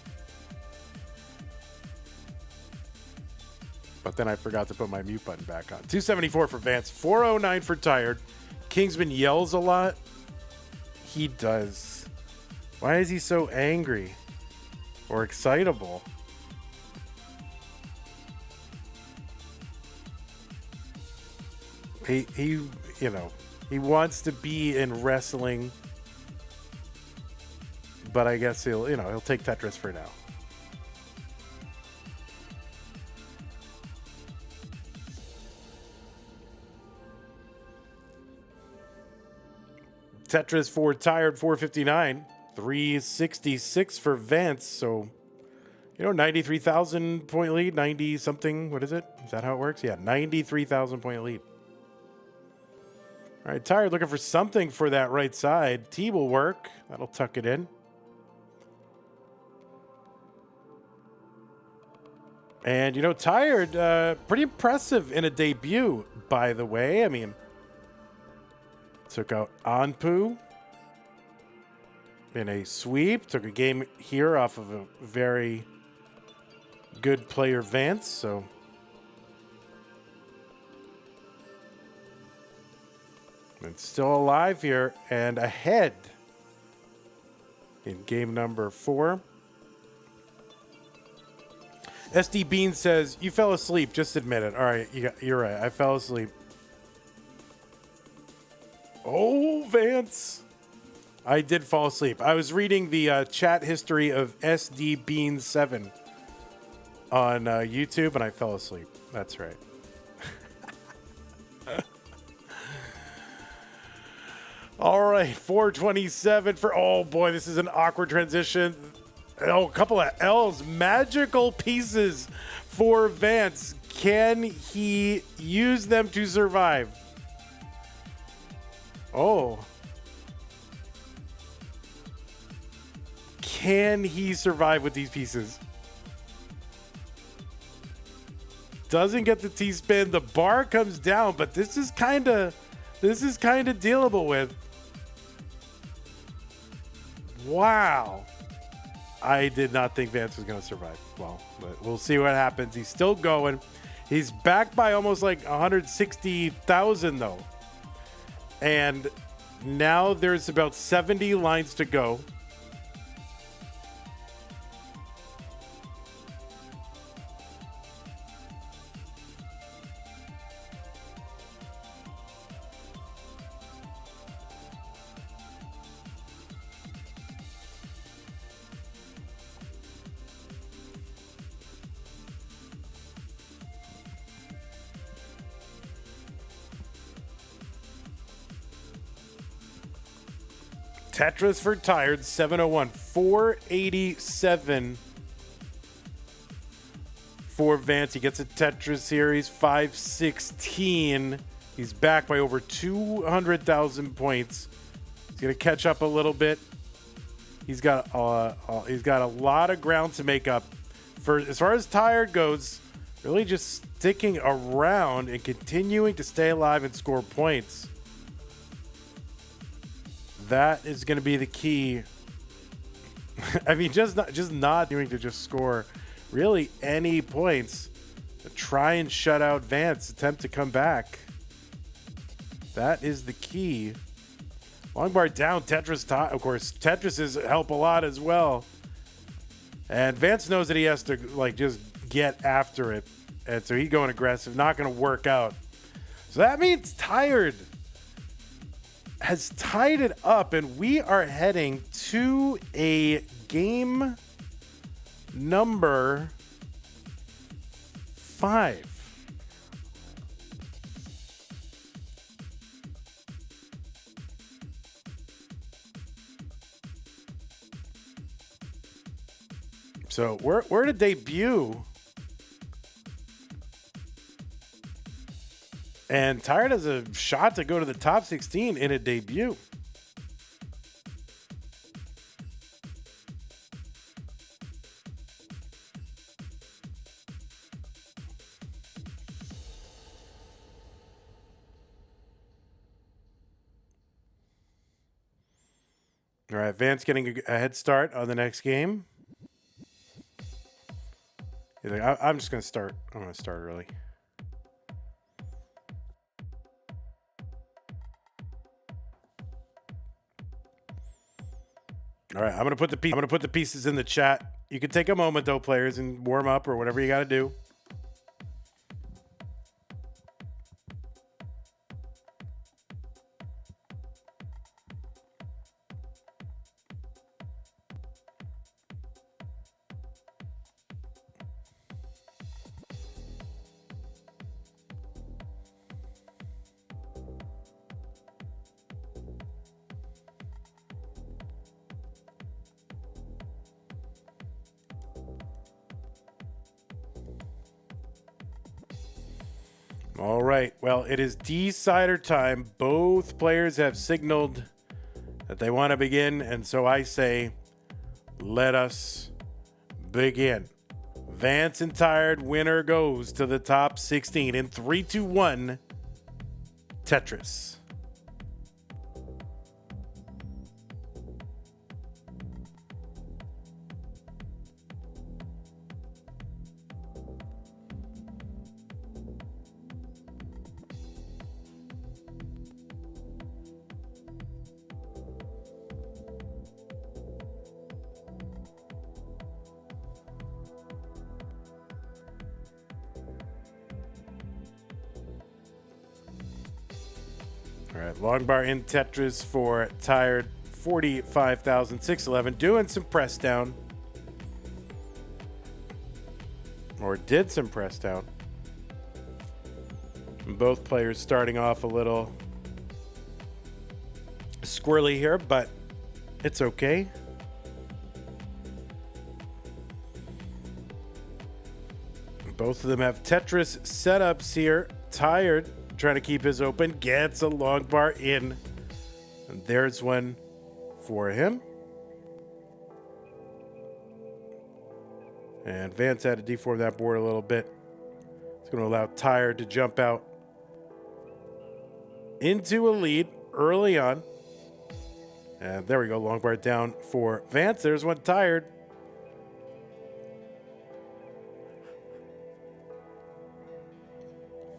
But then I forgot to put my mute button back on. 274 for Vance, 409 for Tired. Kingsman yells a lot. He does. Why is he so angry or excitable? He you know, he wants to be in wrestling, but I guess he'll take Tetris for now. Tetris for Tired, 459. 366 for Vance. So, 93,000 point lead, 90 something. What is it? Is that how it works? Yeah, 93,000 point lead. All right, Tired looking for something for that right side. T will work. That'll tuck it in. And, Tired, pretty impressive in a debut, by the way. I mean, took out Anpu in a sweep. Took a game here off of a very good player, Vance. So and still alive here and ahead in game number 4. SD Bean says, you fell asleep. Just admit it. All right, you're right. I fell asleep. Oh, Vance. I did fall asleep. I was reading the chat history of SD Bean 7 on YouTube, and I fell asleep. That's right. All right, 427 for... Oh, boy, this is an awkward transition. Oh, a couple of L's. Magical pieces for Vance. Can he use them to survive? Oh. Can he survive with these pieces? Doesn't get the T-spin. The bar comes down, but this is kind of dealable with. Wow. I did not think Vance was going to survive. Well, but we'll see what happens. He's still going. He's back by almost like 160,000 though. And now there's about 70 lines to go. Tetris for Tired, 701. 487 for Vance. He gets a Tetris series, 516. He's back by over 200,000 points. He's going to catch up a little bit. He's got a lot of ground to make up. For as far as Tired goes, really just sticking around and continuing to stay alive and score points. That is going to be the key. I mean, just not doing to just score really any points. To try and shut out Vance, attempt to come back. That is the key. Long bar down, Tetris top. Of course, Tetris is help a lot as well. And Vance knows that he has to just get after it. And so he's going aggressive, not going to work out. So that means Tired has tied it up, and we are heading to a game number 5. So we're to debut. And Tired has a shot to go to the top 16 in a debut. All right, Vance getting a head start on the next game. He's like, I'm just going to start. I'm going to start early. All right, I'm going to put the pieces in the chat. You can take a moment though, players, and warm up or whatever you got to do. All right. Well, it is decider time. Both players have signaled that they want to begin, and so I say, let us begin. Vance and Tired, winner goes to the top 16 in 3, 2, 1, Tetris. All right, long bar in Tetris for Tired, 45,611. Doing some press down. Or did some press down. And both players starting off a little squirrely here, but it's okay. Both of them have Tetris setups here. Tired, trying to keep his open, gets a long bar in. And there's one for him. And Vance had to deform that board a little bit. It's going to allow Tired to jump out into a lead early on. And there we go, long bar down for Vance. There's one Tired.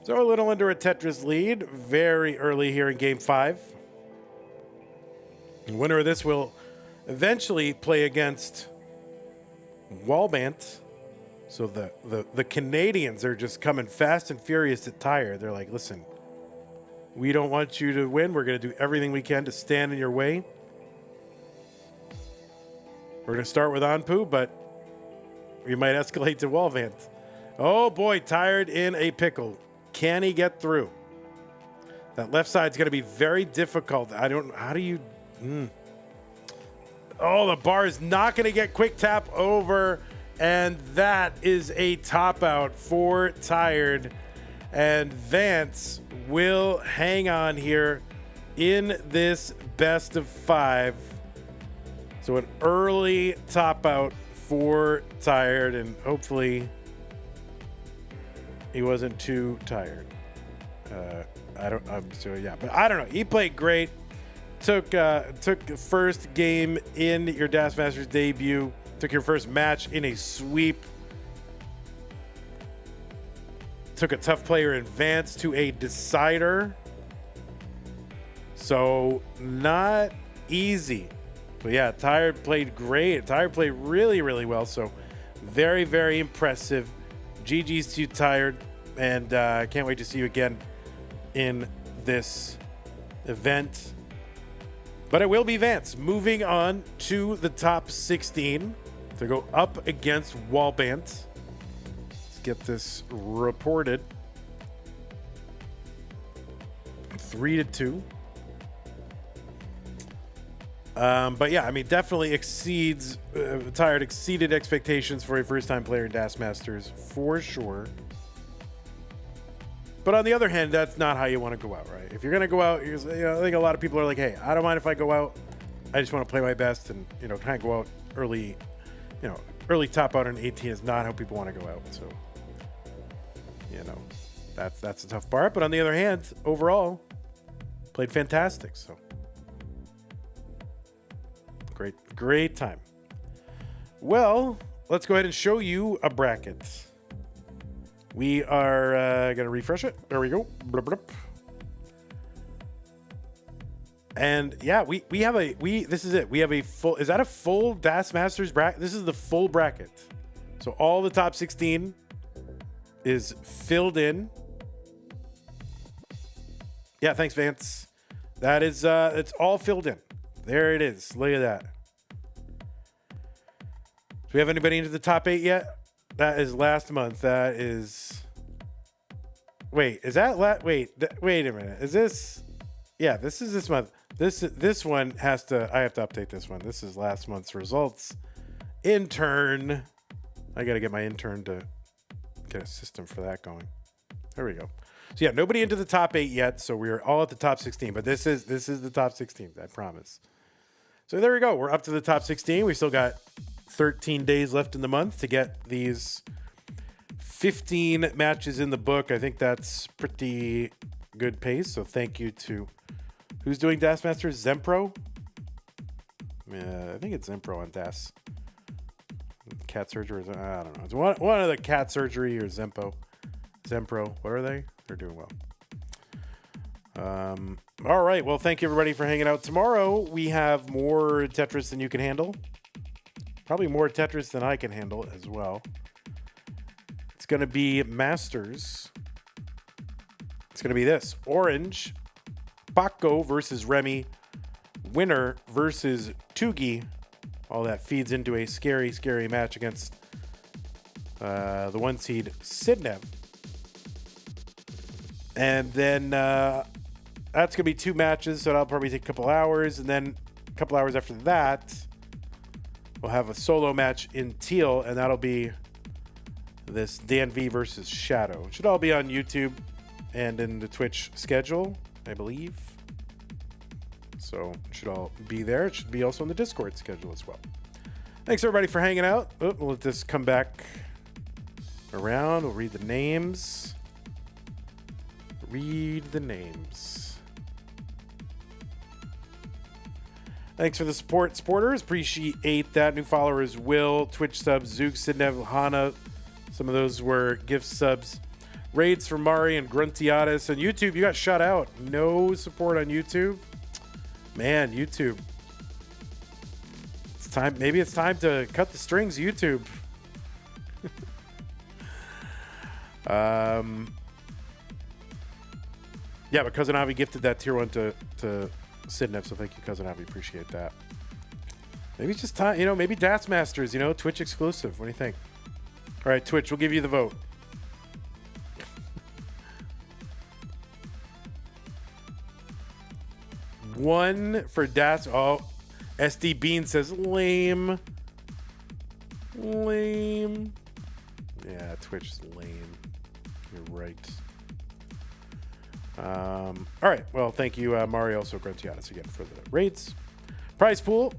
So a little under a Tetris lead very early here in game 5. The winner of this will eventually play against Wallbant. So the Canadians are just coming fast and furious at Tired. They're like, listen, we don't want you to win. We're going to do everything we can to stand in your way. We're going to start with Anpu, but we might escalate to Wallbant. Oh boy, Tired in a pickle. Can he get through? That left side's going to be very difficult. How do you... Oh, the bar is not going to get quick tap over. And that is a top out for Tired. And Vance will hang on here in this best of 5. So an early top out for Tired, and hopefully he wasn't too tired. But I don't know. He played great. Took the first game in your Das Masters debut. Took your first match in a sweep. Took a tough player in Vance to a decider. So not easy. But yeah, Tired played great. Tired played really, really well. So very, very impressive. GG's to Tired. And I can't wait to see you again in this event. But it will be Vance moving on to the top 16 to go up against Wallbant. Let's get this reported. 3-2. But yeah, I mean, definitely exceeded expectations for a first-time player in Das Masters for sure. But on the other hand, that's not how you want to go out, right? If you're going to go out, I think a lot of people are like, hey, I don't mind if I go out. I just want to play my best and, kind of go out early, early top out on 18 is not how people want to go out. So, that's a tough part. But on the other hand, overall, played fantastic. So, great time. Well, let's go ahead and show you a bracket. We are going to refresh it. There we go. Blub, blub. And yeah, this is it. We have a full, is that a full Das Masters bracket? This is the full bracket. So all the top 16 is filled in. Yeah, thanks, Vance. That is, it's all filled in. There it is. Look at that. Do we have anybody into the top 8 yet? That is last month. That is. Wait, is that wait a minute. Is this? Yeah, this is this month. This one has to. I have to update this one. This is last month's results. Intern. I got to get my intern to get a system for that going. There we go. So yeah, nobody into the top 8 yet. So we're all at the top 16. But this is the top 16. I promise. So there we go. We're up to the top 16. We still got 13 days left in the month to get these 15 matches in the book. I think that's pretty good pace. So thank you to who's doing Das Masters? Zempro? Yeah, I think it's Zempro on Das. Cat Surgery. I don't know. It's one of the Cat Surgery or Zempro. What are they? They're doing well. All right. Well, thank you everybody for hanging out. Tomorrow we have more Tetris than you can handle. Probably more Tetris than I can handle as well. It's going to be Masters. It's going to be this. Orange, Paco versus Remy, winner versus Tugi. All that feeds into a scary, scary match against the 1 seed Sidney. And then that's going to be 2 matches, so that'll probably take a couple hours. And then a couple hours after that, we'll have a solo match in Teal, and that'll be this Dan V versus Shadow. It should all be on YouTube and in the Twitch schedule, I believe. So it should all be there. It should be also in the Discord schedule as well. Thanks everybody for hanging out. Oh, we'll let this come back around. We'll read the names. Thanks for the support, supporters. Appreciate that. New followers, Will, Twitch subs, Zook, Sidnev, Hana. Some of those were gift subs. Raids for Mari and Gruntiatis. And YouTube, you got shut out. No support on YouTube. Man, YouTube. It's time. Maybe it's time to cut the strings, YouTube. Yeah, but Cousin Avi gifted that tier 1 to Sidnev, so thank you, Cousin Avi. Appreciate that. Maybe it's just time, maybe Das Masters, Twitch exclusive. What do you think? All right, Twitch, we'll give you the vote. One for Das. Oh, SD Bean says lame. Lame. Yeah, Twitch is lame. You're right. All right. Well, thank you, Mario, also Gruntianis again for the raids. Prize pool.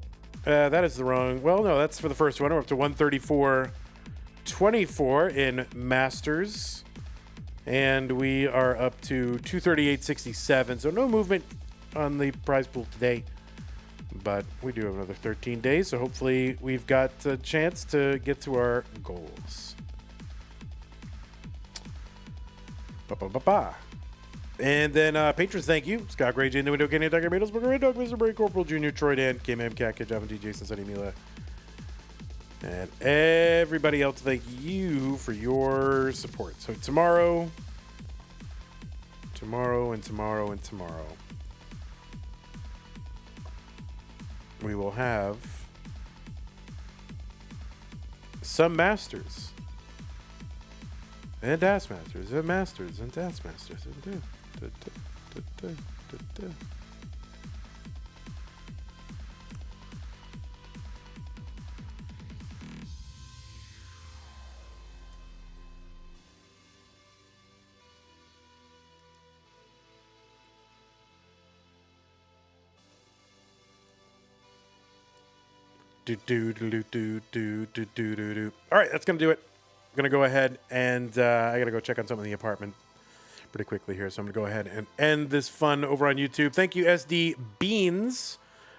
That is the wrong. Well, no, that's for the first one. We're up to 134.24 in Masters. And we are up to 238.67. So no movement on the prize pool today. But we do have another 13 days. So hopefully we've got a chance to get to our goals. Ba-ba-ba-ba. And then patrons, thank you. Scott Gray, Jane, the Window, Kenny, Dr. Beatles, Booker, Red Dog, Mr. Bray, Corporal Jr., Troy Dan, KMM, Cat, Kid, Java D, Jason, Sunny, Mila, and everybody else, thank you for your support. So tomorrow, we will have some Masters. And Das Masters, and Masters, and Das Masters, and All right, that's gonna do it. I'm gonna go ahead and I gotta go check on something in the apartment pretty quickly here, so I'm gonna go ahead and end this fun over on YouTube. Thank you, SD Beans,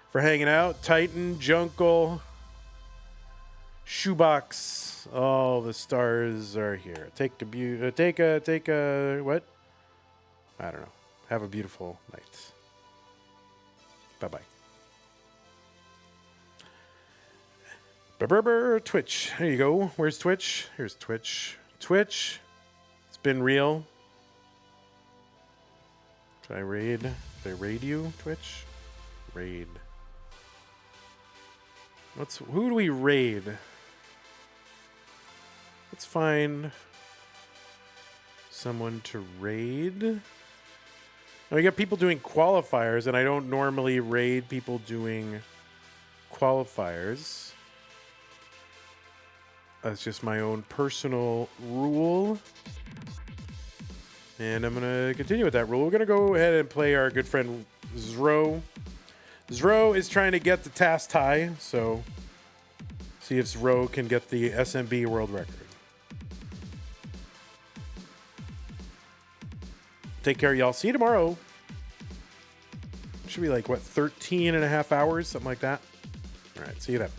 for hanging out. Titan, Junkle, Shoebox, all the stars are here. Take a what? I don't know. Have a beautiful night. Bye-bye. Twitch. There you go. Where's Twitch? Here's Twitch. Twitch. It's been real. Should I raid? Should I raid you, Twitch? Raid. Who do we raid? Let's find someone to raid. Now we got people doing qualifiers, and I don't normally raid people doing qualifiers. That's just my own personal rule. And I'm going to continue with that rule. We're going to go ahead and play our good friend Zro. Zro is trying to get the task tie, so see if Zro can get the SMB world record. Take care, y'all. See you tomorrow. Should be like, what, 13 and a half hours? Something like that. All right, see you then.